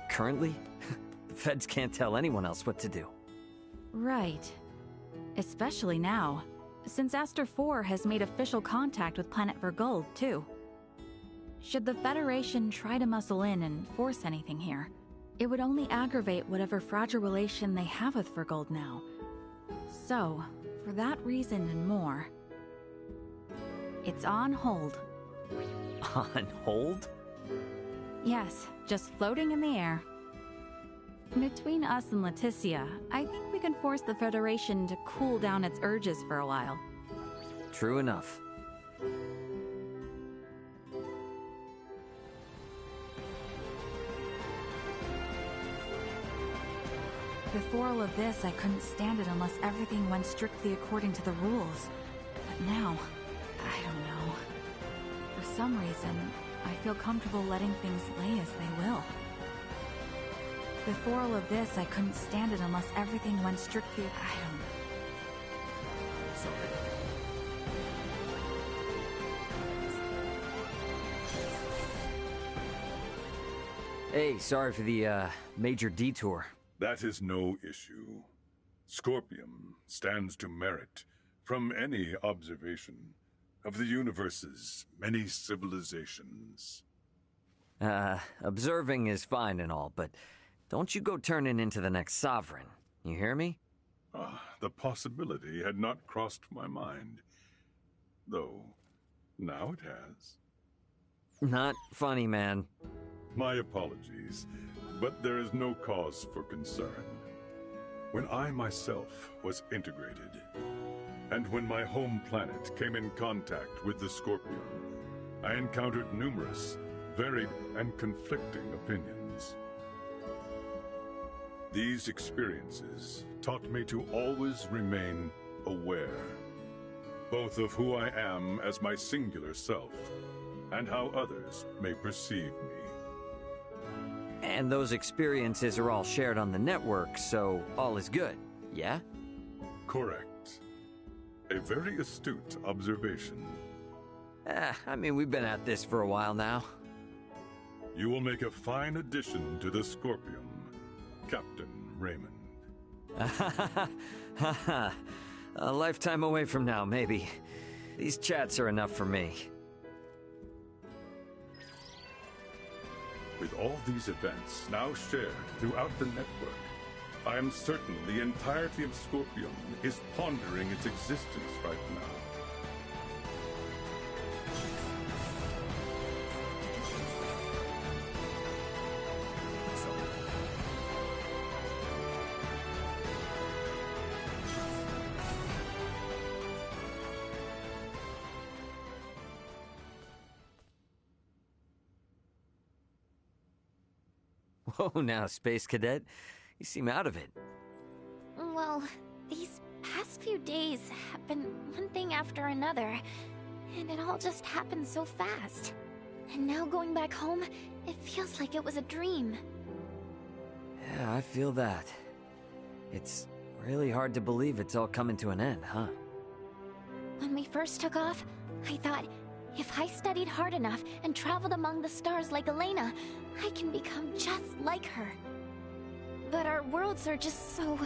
Currently? The Feds can't tell anyone else what to do. Right. Especially now. since Aster 4 has made official contact with planet Vergold, too. Should the Federation try to muscle in and force anything here, it would only aggravate whatever fragile relation they have with Vergold now. So, for that reason and more, it's on hold. On hold? Yes, just floating in the air. Between us and Leticia, I think we can force the Federation to cool down its urges for a while. True enough. Before all of this, I couldn't stand it unless everything went strictly according to the rules. But now, I don't know. For some reason, I feel comfortable letting things lay as they will. Before all of this, I couldn't stand it unless everything went strictly... I don't know. Sorry. Hey, sorry for the, major detour. That is no issue. Scorpium stands to merit from any observation of the universe's many civilizations. Observing is fine and all, but don't you go turning into the next sovereign. You hear me? The possibility had not crossed my mind. Though, now it has. Not funny, man. My apologies, but there is no cause for concern. When I myself was integrated, and when my home planet came in contact with the Scorpion, I encountered numerous, varied, and conflicting opinions. These experiences taught me to always remain aware, both of who I am as my singular self, and how others may perceive me. And those experiences are all shared on the network, so all is good, yeah? Correct. A very astute observation. I mean, we've been at this for a while now. You will make a fine addition to the Scorpium, Captain Raymond. A lifetime away from now, maybe. These chats are enough for me. With all these events now shared throughout the network, I am certain the entirety of Scorpium is pondering its existence right now. Whoa, now, Space Cadet. You seem out of it. Well, these past few days have been one thing after another, and it all just happened so fast. And now going back home, it feels like it was a dream. Yeah, I feel that. It's really hard to believe it's all coming to an end, huh? When we first took off, I thought, if I studied hard enough and traveled among the stars like Elena, I can become just like her. But our worlds are just so...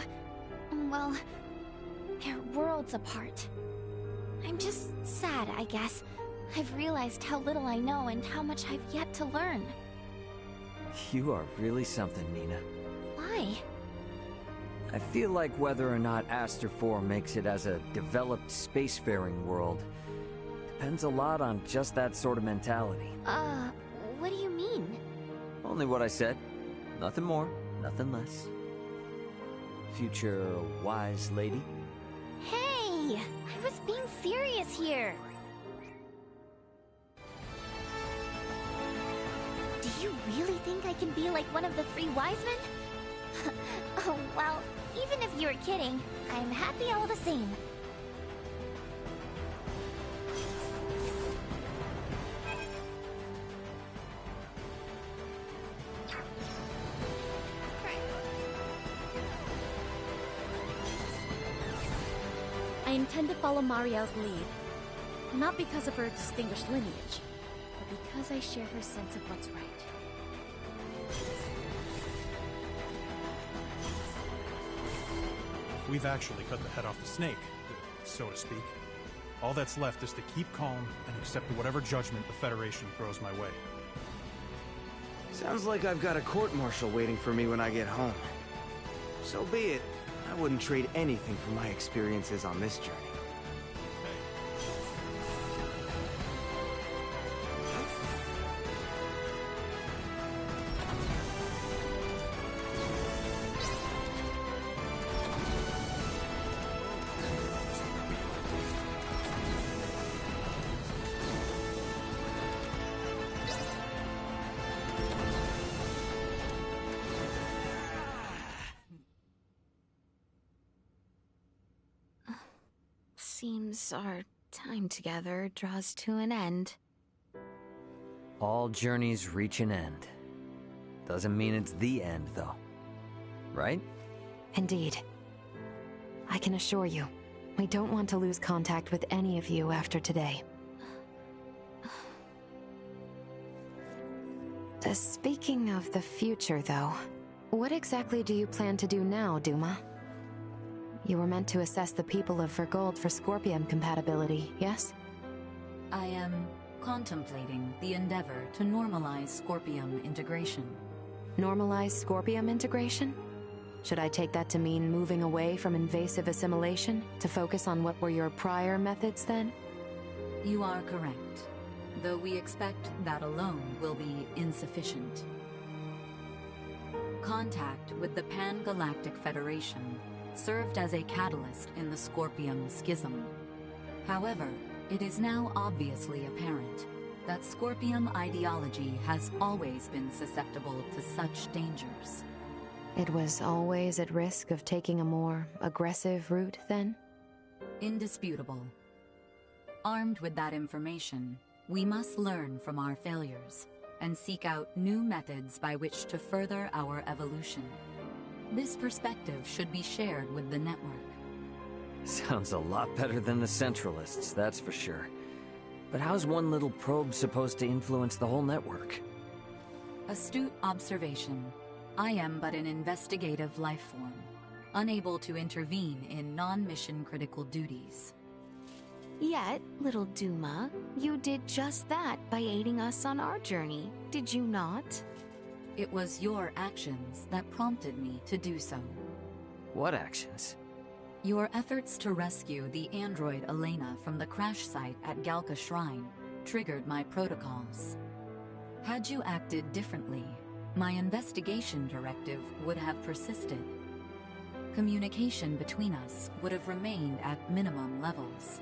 well, they're worlds apart. I'm just sad, I guess. I've realized how little I know and how much I've yet to learn. You are really something, Nina. Why? I feel like whether or not Aster 4 makes it as a developed spacefaring world depends a lot on just that sort of mentality. What do you mean? Only what I said. Nothing more, nothing less. Future wise lady. Hey! I was being serious here! Do you really think I can be like one of the three wise men? Oh, well, even if you were kidding, I'm happy all the same. I intend to follow Marielle's lead. Not because of her distinguished lineage, but because I share her sense of what's right. We've actually cut the head off the snake, so to speak. All that's left is to keep calm and accept whatever judgment the Federation throws my way. Sounds like I've got a court-martial waiting for me when I get home. So be it. I wouldn't trade anything for my experiences on this journey. Seems our time together draws to an end. All journeys reach an end. Doesn't mean it's the end, though. Right? Indeed. I can assure you, we don't want to lose contact with any of you after today. Speaking of the future, though, what exactly do you plan to do now, Duma? You were meant to assess the people of Vergold for Scorpium compatibility, yes? I am contemplating the endeavor to normalize Scorpium integration. Normalize Scorpium integration? Should I take that to mean moving away from invasive assimilation to focus on what were your prior methods then? You are correct, though we expect that alone will be insufficient. Contact with the Pan-Galactic Federation served as a catalyst in the Scorpium schism. However, it is now obviously apparent that Scorpium ideology has always been susceptible to such dangers. It was always at risk of taking a more aggressive route, then? Indisputable. Armed with that information, we must learn from our failures and seek out new methods by which to further our evolution. This perspective should be shared with the network. Sounds a lot better than the Centralists, that's for sure. But how's one little probe supposed to influence the whole network? Astute observation. I am but an investigative life form, unable to intervene in non-mission critical duties. Yet, little Duma, you did just that by aiding us on our journey, did you not? It was your actions that prompted me to do so. What actions? Your efforts to rescue the android Elena from the crash site at Galka Shrine triggered my protocols. Had you acted differently, my investigation directive would have persisted. Communication between us would have remained at minimum levels.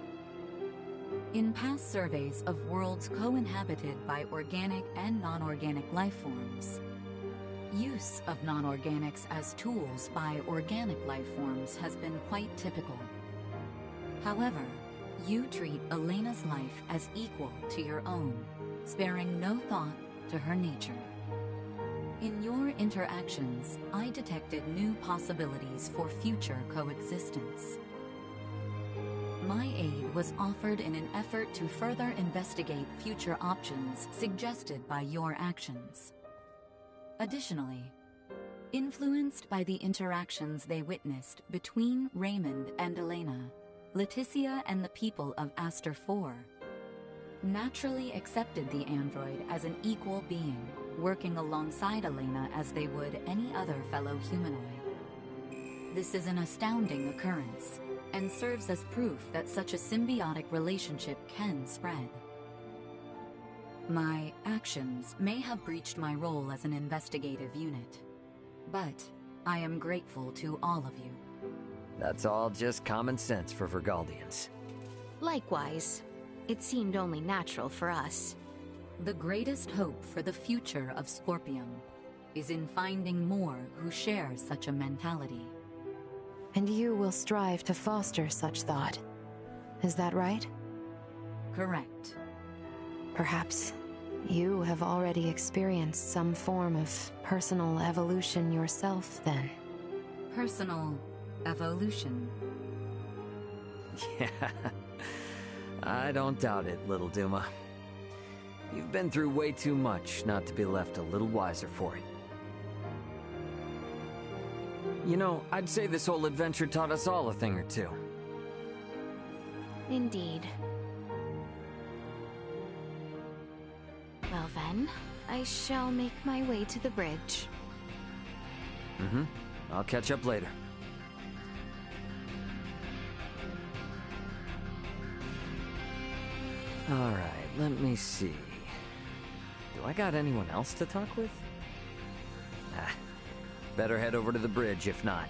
In past surveys of worlds co-inhabited by organic and non-organic life forms, use of non-organics as tools by organic life forms has been quite typical. However, you treat Elena's life as equal to your own, sparing no thought to her nature. In your interactions, I detected new possibilities for future coexistence. My aid was offered in an effort to further investigate future options suggested by your actions. Additionally, influenced by the interactions they witnessed between Raymond and Elena, Leticia and the people of Aster 4 naturally accepted the android as an equal being, working alongside Elena as they would any other fellow humanoid. This is an astounding occurrence, and serves as proof that such a symbiotic relationship can spread. My actions may have breached my role as an investigative unit, but I am grateful to all of you. That's all just common sense for Vergaldians. Likewise, it seemed only natural for us. The greatest hope for the future of Scorpium is in finding more who share such a mentality. And you will strive to foster such thought. Is that right? Correct. Perhaps you have already experienced some form of personal evolution yourself, then. Personal evolution? Yeah, I don't doubt it, little Duma. You've been through way too much not to be left a little wiser for it. You know, I'd say this whole adventure taught us all a thing or two. Indeed. Well then, I shall make my way to the bridge. Mm-hmm. I'll catch up later. Alright, let me see. Do I got anyone else to talk with? Better head over to the bridge if not.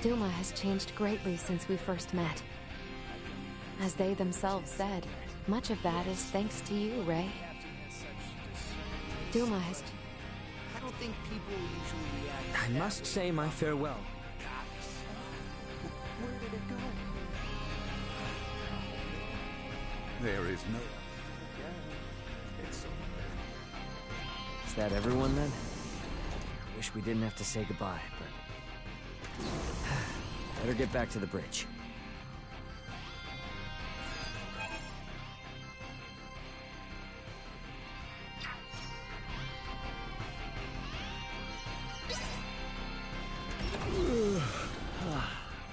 Duma has changed greatly since we first met. As they themselves said, much of that is thanks to you, Ray. Duma has... I don't think people usually react. I must say my farewell. Where did it go? There is no... Is that everyone then? I wish we didn't have to say goodbye, but... Better get back to the bridge.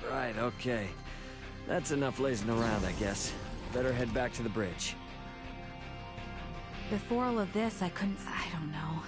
Right, okay. That's enough lazing around, I guess. Better head back to the bridge. Before all of this, I don't know.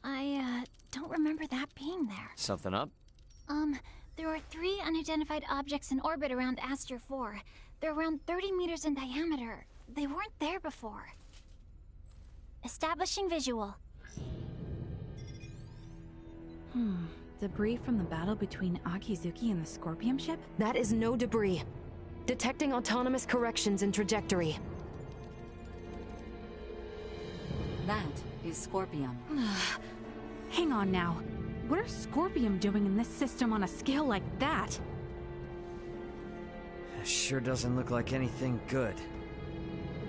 I don't remember that being there. Something up? There are 3 unidentified objects in orbit around Aster 4. They're around 30 meters in diameter. They weren't there before. Establishing visual. Debris from the battle between Akizuki and the Scorpium ship? That is no debris. Detecting autonomous corrections in trajectory. That is Scorpium. Hang on now. What are Scorpium doing in this system on a scale like that? Sure doesn't look like anything good.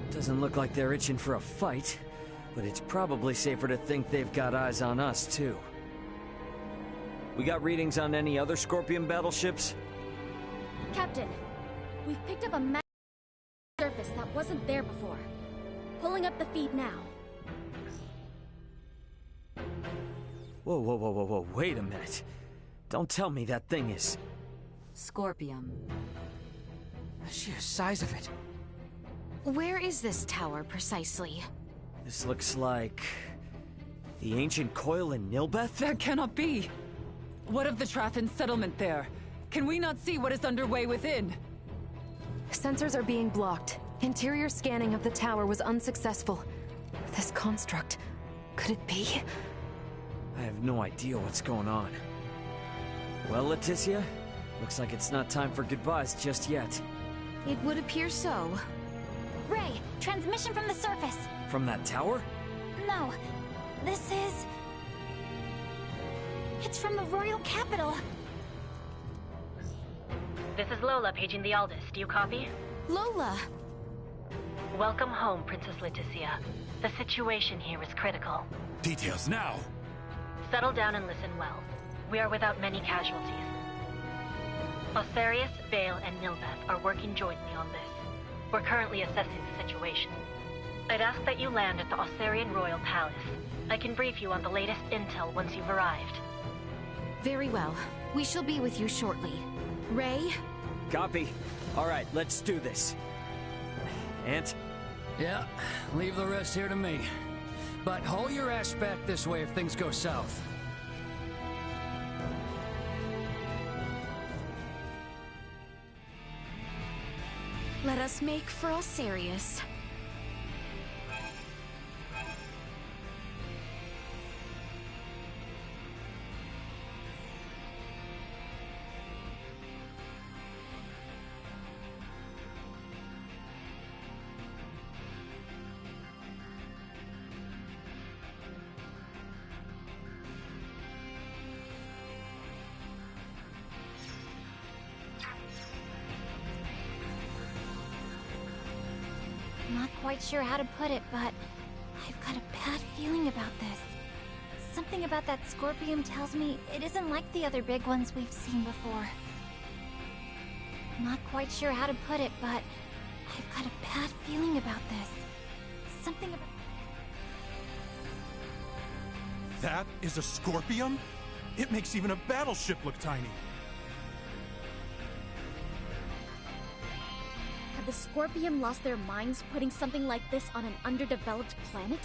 Doesn't look like they're itching for a fight, but it's probably safer to think they've got eyes on us, too. We got readings on any other Scorpion battleships? Captain, we've picked up a massive surface that wasn't there before. Pulling up the feed now. Whoa, wait a minute. Don't tell me that thing is... Scorpium. The sheer size of it. Where is this tower, precisely? This looks like... the ancient coil in Nilbeth? That cannot be! What of the Trathan settlement there? Can we not see what is underway within? Sensors are being blocked. Interior scanning of the tower was unsuccessful. This construct... could it be? I have no idea what's going on. Well, Leticia, looks like it's not time for goodbyes just yet. It would appear so. Ray, transmission from the surface. From that tower? No, this is... it's from the Royal Capital. This is Lola paging the Aldous. Do you copy? Lola! Welcome home, Princess Leticia. The situation here is critical. Details now! Settle down and listen well. We are without many casualties. Osarius, Vale, and Nilbeth are working jointly on this. We're currently assessing the situation. I'd ask that you land at the Osarian Royal Palace. I can brief you on the latest intel once you've arrived. Very well. We shall be with you shortly. Ray? Copy. Alright, let's do this. Ant? Yeah, leave the rest here to me. But haul your ass back this way if things go south. Let us make for Osarius. quite sure how to put it, but I've got a bad feeling about this. Something about that Scorpium tells me it isn't like the other big ones we've seen before. Not quite sure how to put it, but I've got a bad feeling about this. Something about... That is a Scorpium? It makes even a battleship look tiny. Have the Scorpium lost their minds putting something like this on an underdeveloped planet?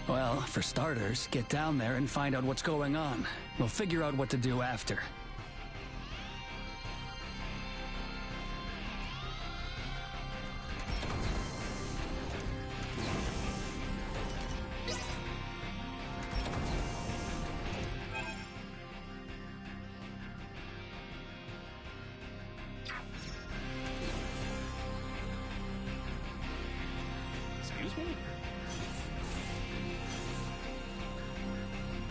Well, for starters, get down there and find out what's going on. We'll figure out what to do after. Excuse me?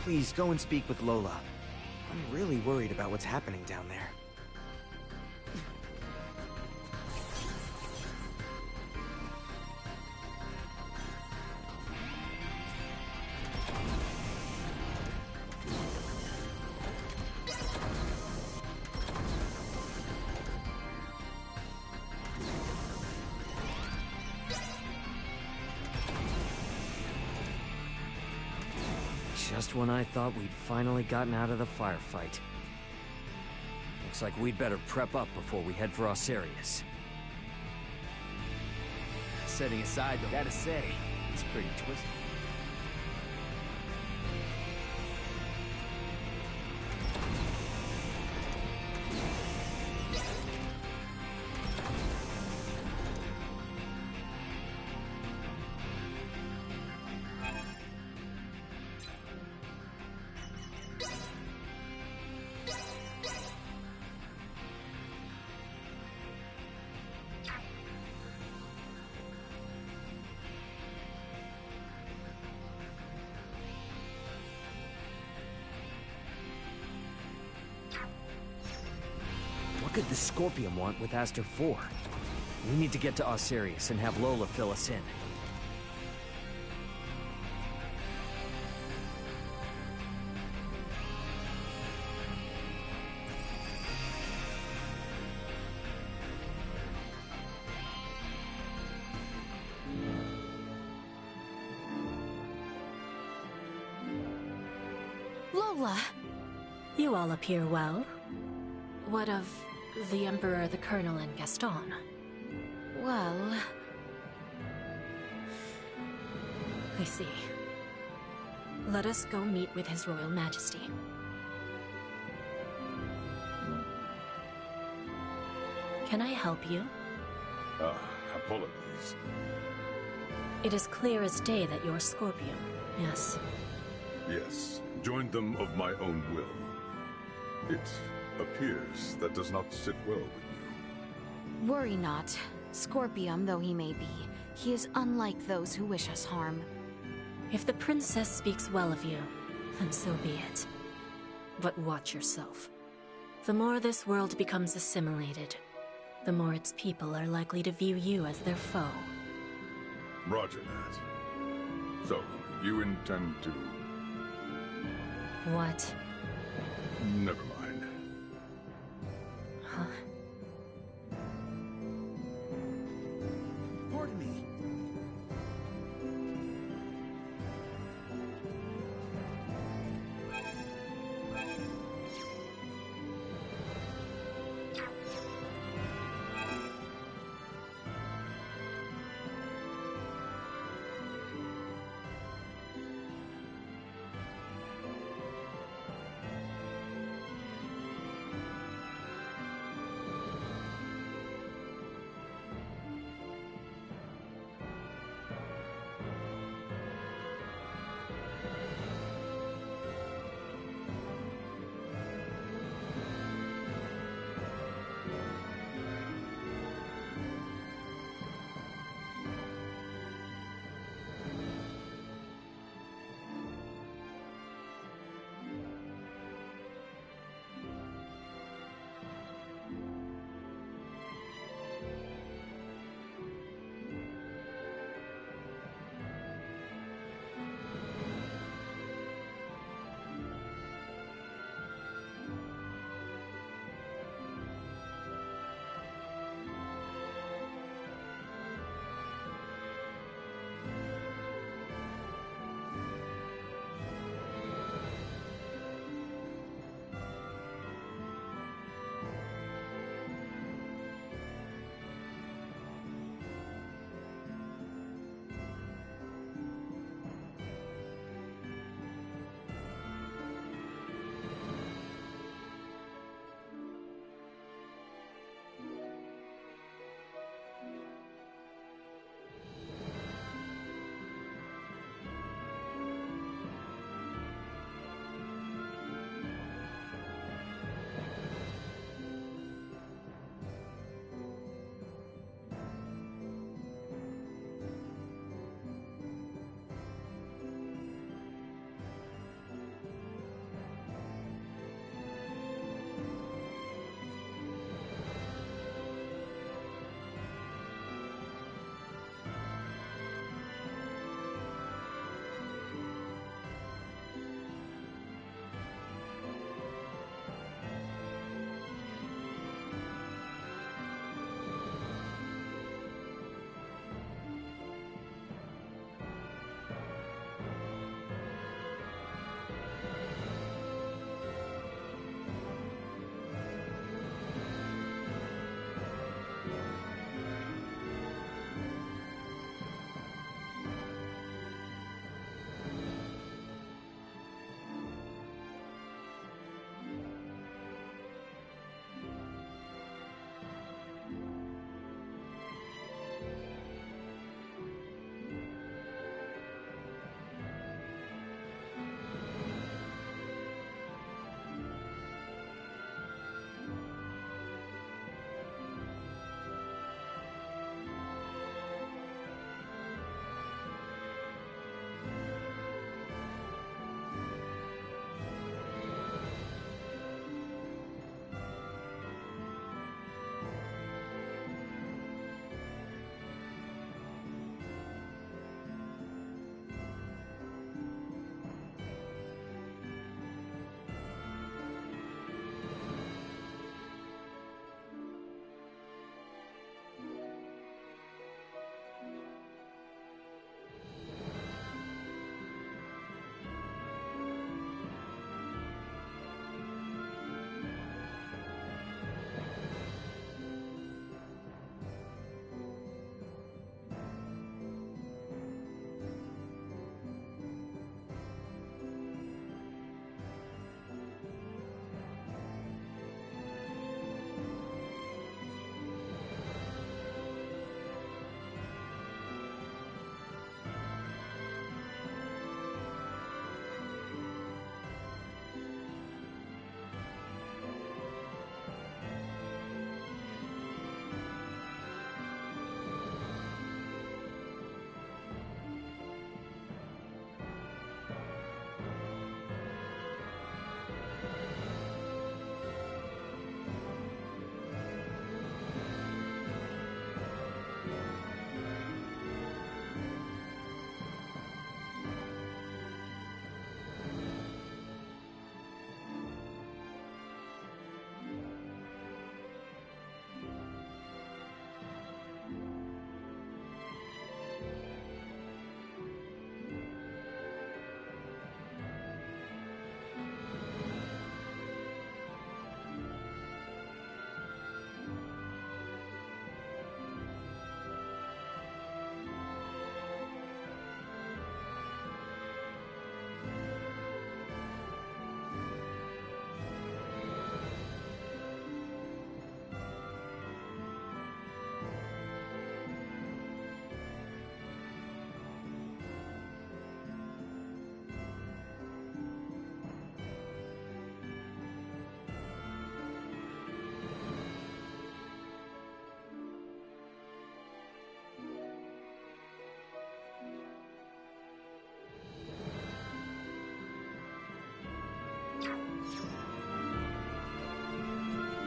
Please, go and speak with Lola. I'm really worried about what's happening down there. Just when I thought we'd finally gotten out of the firefight. Looks like we'd better prep up before we head for Osarius. Setting aside, though, gotta say, it's pretty twisted. What could the Scorpium want with Aster 4? We need to get to Osarius and have Lola fill us in. Lola! You all appear well. What of the Emperor, the Colonel, and Gaston? Well... I see. Let us go meet with His Royal Majesty. Can I help you? Apologies. It is clear as day that you're Scorpium, yes? Yes, joined them of my own will. It appears that does not sit well with you. Worry not. Scorpium though he may be, he is unlike those who wish us harm. If the princess speaks well of you, then so be it. But watch yourself. The more this world becomes assimilated, the more its people are likely to view you as their foe. Roger that. So, you intend to... What? Never mind. Huh? Pardon me.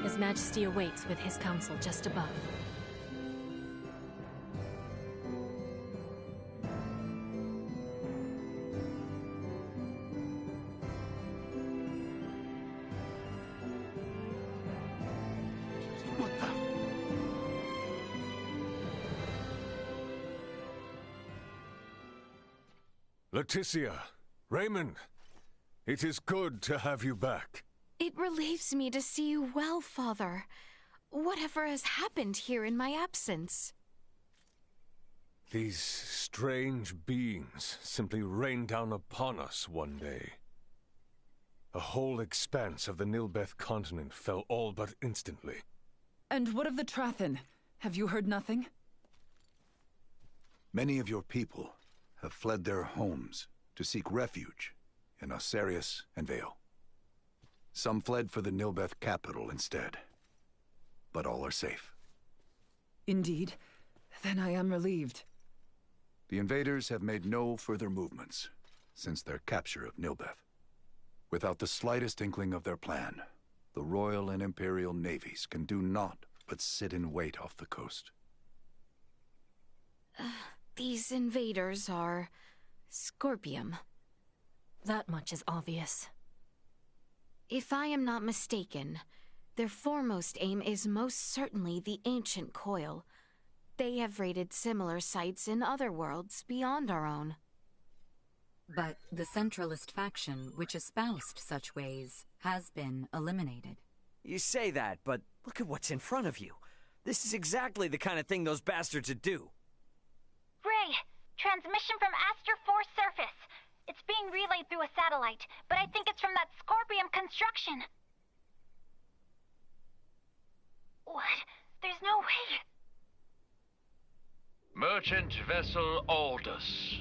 His Majesty awaits with his council just above. Leticia, Raymond, it is good to have you back. It relieves me to see you well, Father. Whatever has happened here in my absence? These strange beings simply rained down upon us one day. A whole expanse of the Nilbeth continent fell all but instantly. And what of the Trathen? Have you heard nothing? Many of your people have fled their homes to seek refuge in Osarius and Vale. Some fled for the Nilbeth capital instead, but all are safe. Indeed. Then I am relieved. The invaders have made no further movements since their capture of Nilbeth. Without the slightest inkling of their plan, the Royal and Imperial navies can do naught but sit in wait off the coast. These invaders are Scorpium. That much is obvious. If I am not mistaken, their foremost aim is most certainly the ancient coil. They have raided similar sites in other worlds beyond our own. But the Centralist faction, which espoused such ways, has been eliminated. You say that, but look at what's in front of you. This is exactly the kind of thing those bastards would do. Ray, transmission from Aster 4 surface. It's being relayed through a satellite, but I think it's from that Scorpium construction. What? There's no way. Merchant vessel Aldous.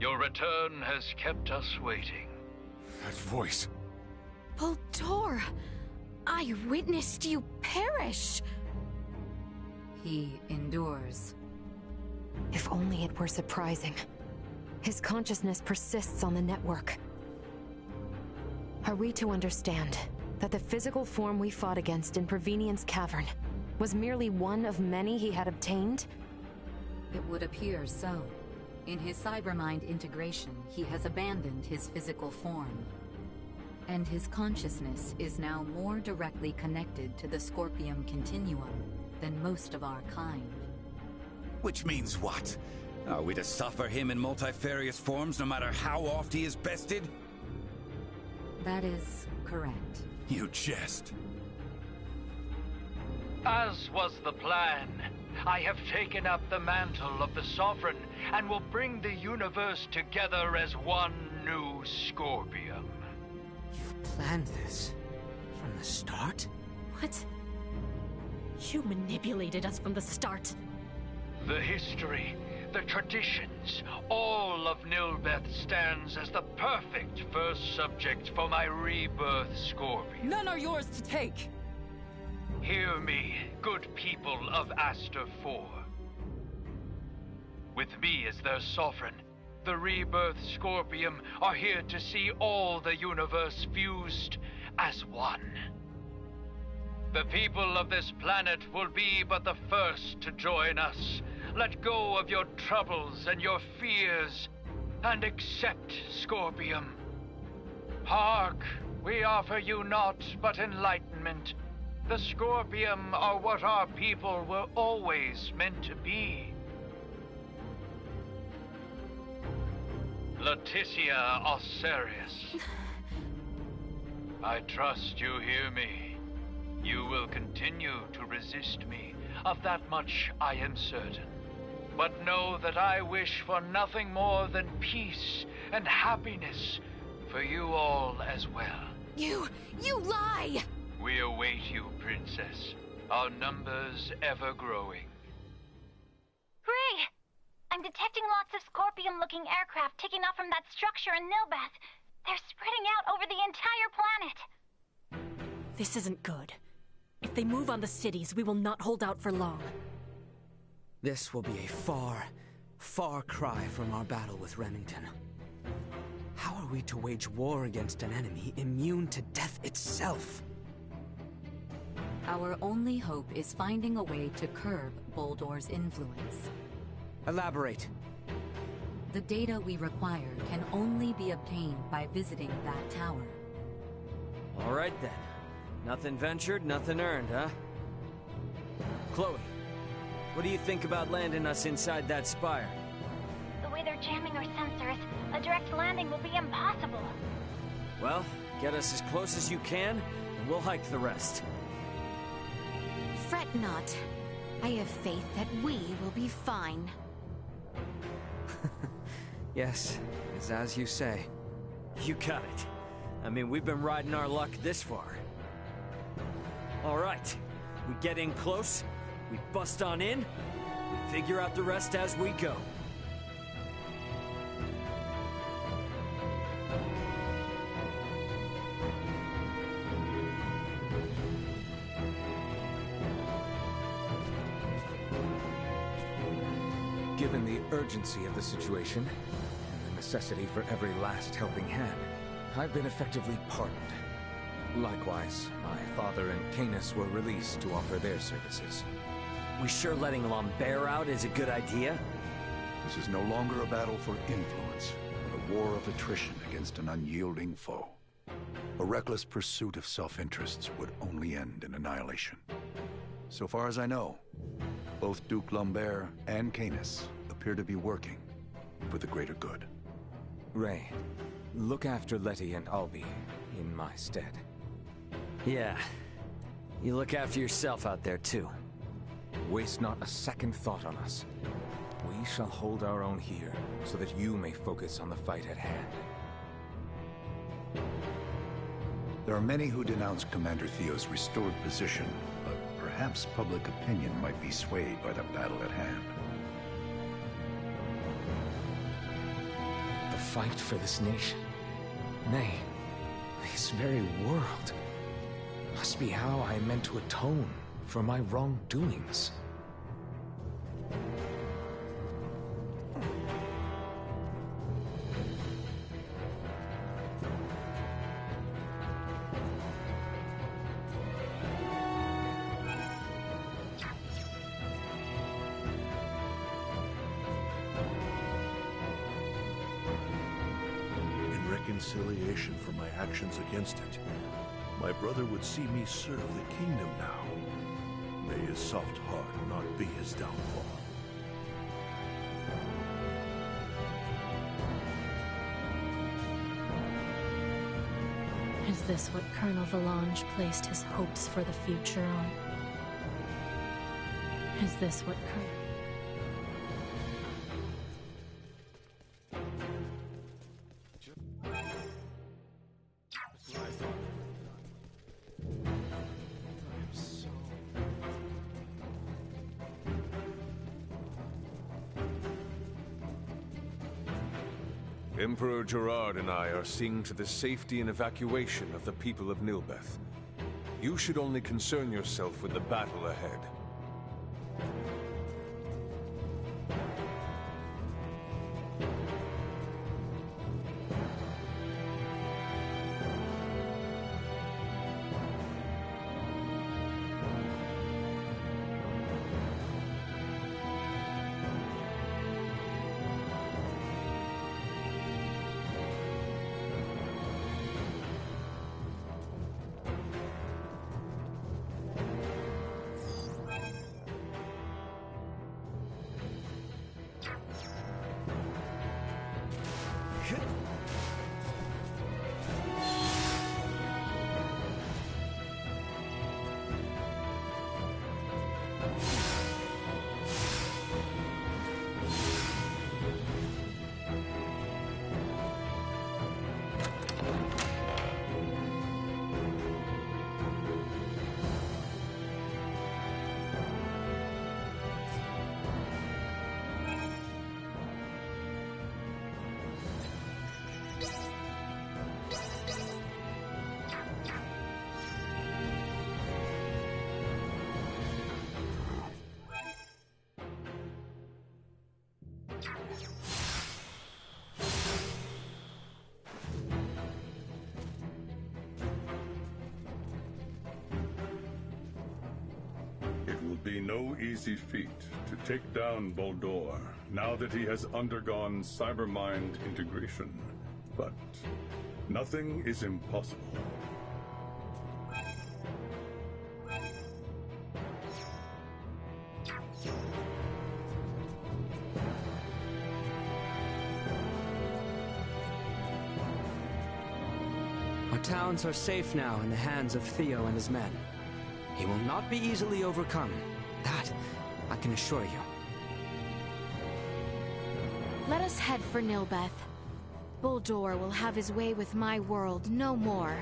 Your return has kept us waiting. That voice. Voltor! I witnessed you perish! He endures. If only it were surprising. His consciousness persists on the network. Are we to understand that the physical form we fought against in Prevenient's cavern was merely one of many he had obtained? It would appear so. In his cybermind integration, he has abandoned his physical form. And his consciousness is now more directly connected to the Scorpium continuum than most of our kind. Which means what? Are we to suffer him in multifarious forms no matter how oft he is bested? That is correct. You jest. As was the plan, I have taken up the mantle of the Sovereign and will bring the universe together as one new Scorpium. You've planned this from the start? What? You manipulated us from the start. The history, the traditions, all of Nilbeth stands as the perfect first subject for my rebirth Scorpion. None are yours to take! Hear me, good people of Aster 4. With me as their sovereign, the rebirth Scorpium are here to see all the universe fused as one. The people of this planet will be but the first to join us. Let go of your troubles and your fears, and accept Scorpium. Hark, we offer you naught but enlightenment. The Scorpium are what our people were always meant to be. Leticia Osarius. I trust you hear me. You will continue to resist me. Of that much I am certain. But know that I wish for nothing more than peace and happiness for you all as well. You lie! We await you, Princess. Our numbers ever growing. Ray! I'm detecting lots of Scorpium-looking aircraft taking off from that structure in Nilbeth. They're spreading out over the entire planet. This isn't good. If they move on the cities, we will not hold out for long. This will be a far, far cry from our battle with Remington. How are we to wage war against an enemy immune to death itself? Our only hope is finding a way to curb Boldor's influence. Elaborate. The data we require can only be obtained by visiting that tower. All right then. Nothing ventured, nothing earned, huh? Chloe, what do you think about landing us inside that spire? The way they're jamming our sensors, a direct landing will be impossible. Well, get us as close as you can, and we'll hike the rest. Fret not. I have faith that we will be fine. Yes, it's as you say. You got it. I mean, we've been riding our luck this far. All right. We get in close, we bust on in, we figure out the rest as we go. Given the urgency of the situation, and the necessity for every last helping hand, I've been effectively pardoned. Likewise, my father and Canis were released to offer their services. We sure letting Lambert out is a good idea? This is no longer a battle for influence, but a war of attrition against an unyielding foe. A reckless pursuit of self-interests would only end in annihilation. So far as I know, both Duke Lambert and Canis appear to be working for the greater good. Ray, look after Letty and Albie in my stead. Yeah. You look after yourself out there, too. Waste not a second thought on us. We shall hold our own here, so that you may focus on the fight at hand. There are many who denounce Commander Theo's restored position, but perhaps public opinion might be swayed by the battle at hand. The fight for this nation, nay, this very world, must be how I meant to atone for my wrongdoings. In reconciliation for my actions against it, my brother would see me serve the kingdom now. May his soft heart not be his downfall. Is this what Colonel Valange placed his hopes for the future on? Is this what Emperor Gerard and I are seeing to the safety and evacuation of the people of Nilbeth. You should only concern yourself with the battle ahead. be no easy feat to take down Boldore now that he has undergone cybermind integration. But nothing is impossible. Our towns are safe now in the hands of Theo and his men. He will not be easily overcome. That, I can assure you. Let us head for Nilbeth. Boldore will have his way with my world no more.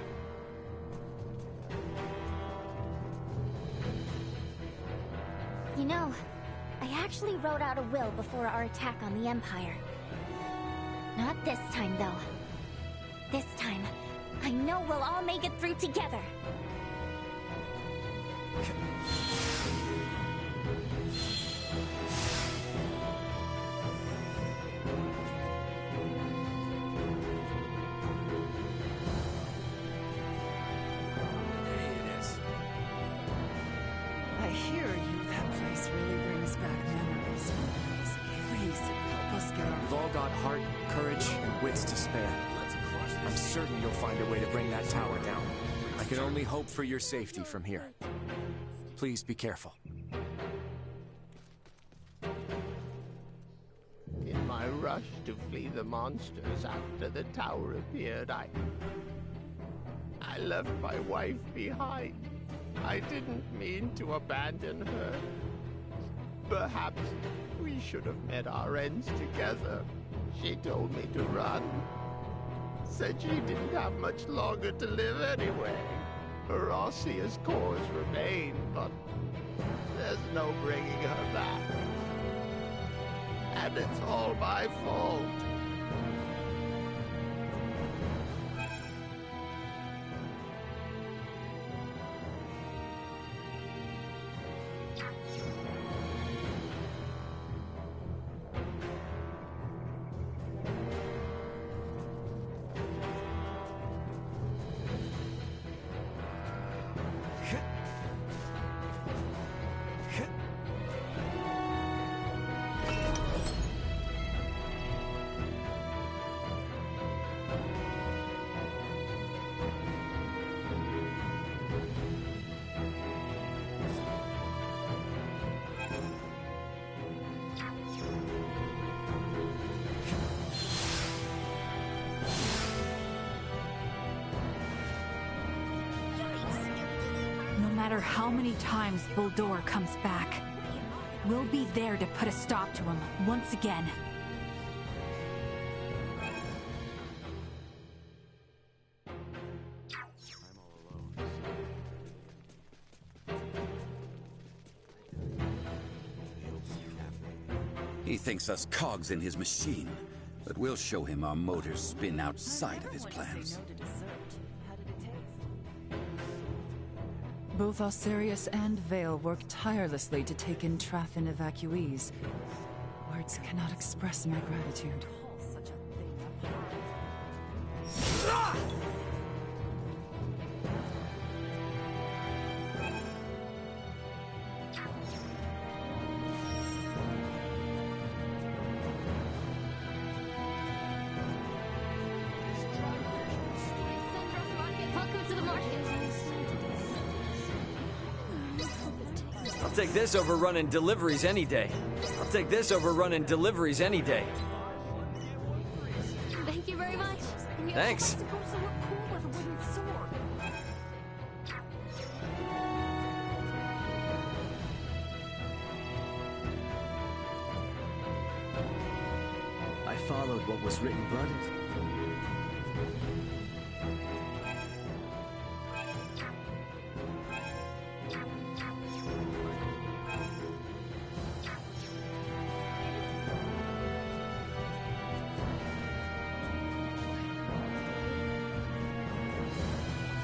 You know, I actually wrote out a will before our attack on the Empire. Not this time, though. This time, I know we'll all make it through together. I hear you, that place really brings back memories. Please, help us get our... We've all got heart, courage, and wits to spare. I'm certain you'll find a way to bring that tower down. I can only hope for your safety from here. Please be careful. In my rush to flee the monsters after the tower appeared, I left my wife behind. I didn't mean to abandon her. Perhaps we should have met our ends together. She told me to run. Said she didn't have much longer to live anyway. Erossia's cores remain, but there's no bringing her back. And it's all my fault. No matter how many times Boldore comes back, we'll be there to put a stop to him once again. He thinks us cogs in his machine, but we'll show him our motors spin outside of his plans. Both Osirius and Vale work tirelessly to take in Trathan evacuees. Words cannot express my gratitude. Welcome to the market. I'll take this over running deliveries any day. I'll take this over running deliveries any day. Thank you very much. Thanks. I followed what was written blooded.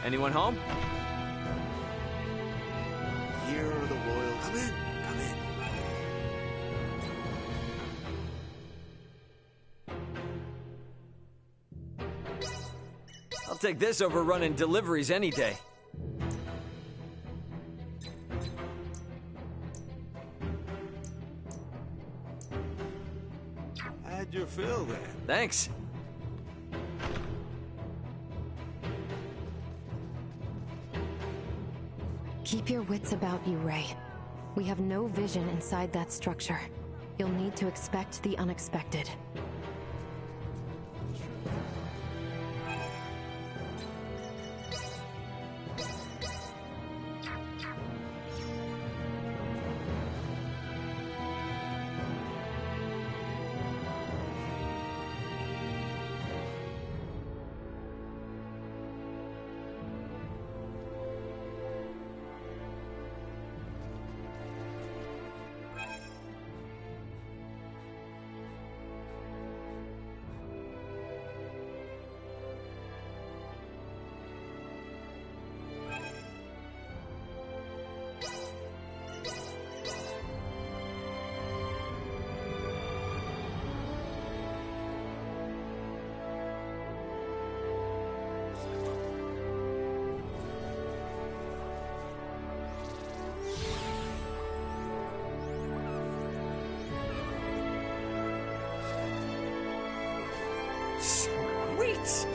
Anyone home? Here are the royals. Come in, come in. I'll take this over running deliveries any day. your fill then. Thanks. Keep your wits about you, Ray. We have no vision inside that structure. You'll need to expect the unexpected. Sweet!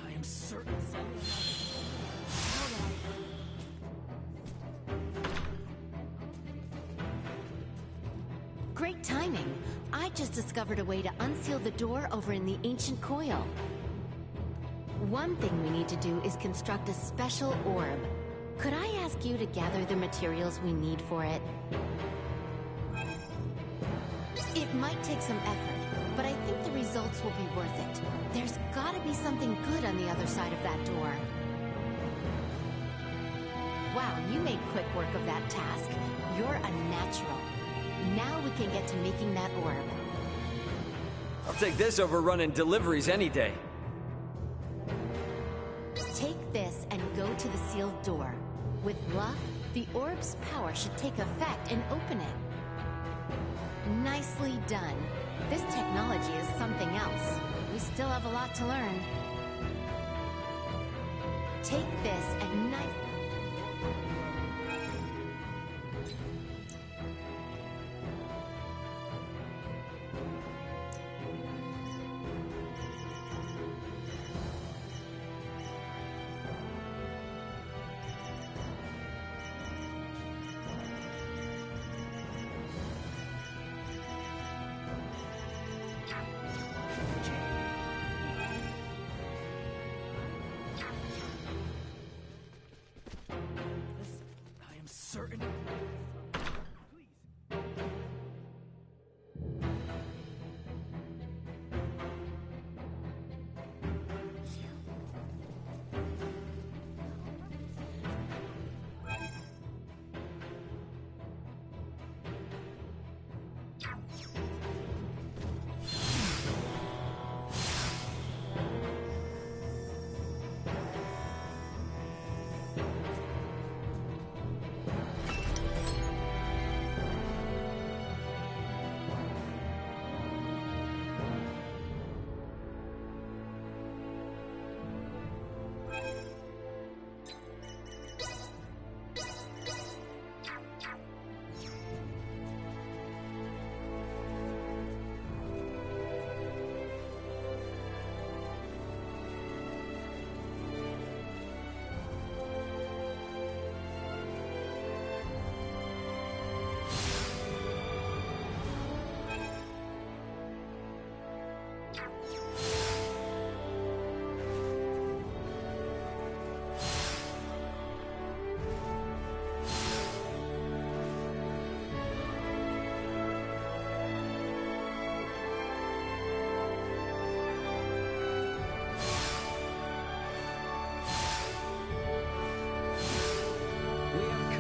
I am certain. Great timing. I just discovered a way to unseal the door over in the ancient coil. One thing we need to do is construct a special orb. Could I ask you to gather the materials we need for it? It might take some effort, but I think the results will be worth it. There's gotta be something good on the other side of that door. Wow, you made quick work of that task. You're a natural. Now we can get to making that orb. I'll take this over running deliveries any day. Take this and go to the sealed door. With luck, the orb's power should take effect and open it. Nicely done. This technology is something else. We still have a lot to learn. Take this and knife... Certain.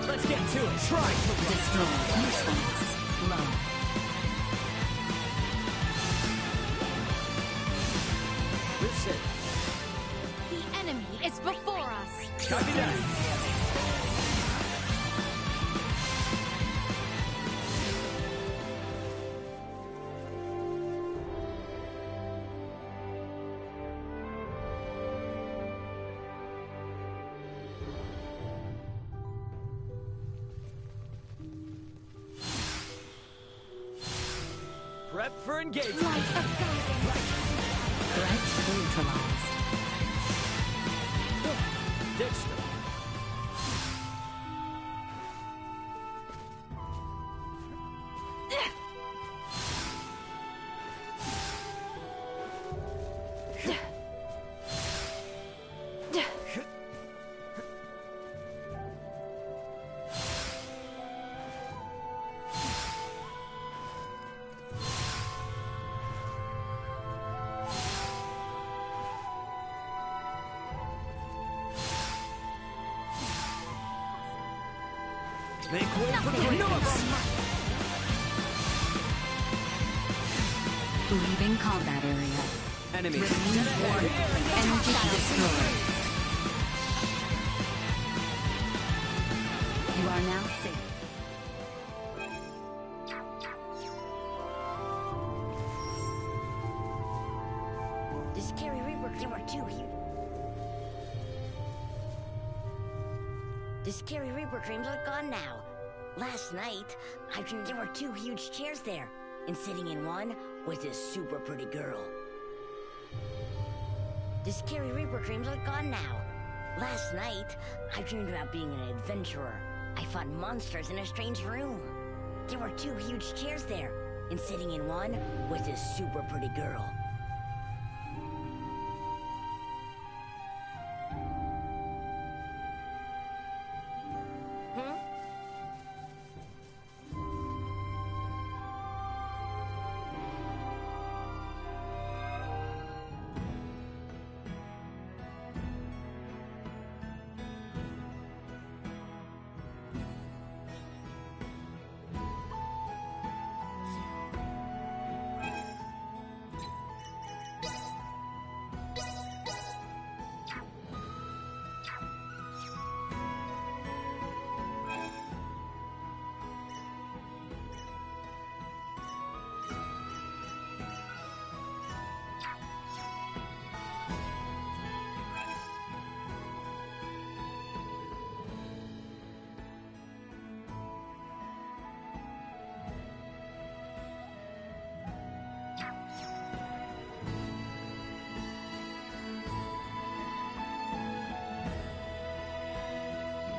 Let's get to it. Try to destroy. Response. low. Listen. The enemy is before us. Copy that. Prep for engagement. Threat neutralized. Ditch them. Make way for greatness! Leaving combat area. Enemy. Remove warning. Energy destroyed. You are now safe. This Carrie rework, there were two here. The scary Reaper dreams are gone now. Last night, I dreamed there were two huge chairs there, and sitting in one was this super pretty girl. The scary Reaper dreams are gone now. Last night, I dreamed about being an adventurer. I fought monsters in a strange room. There were two huge chairs there, and sitting in one was this super pretty girl.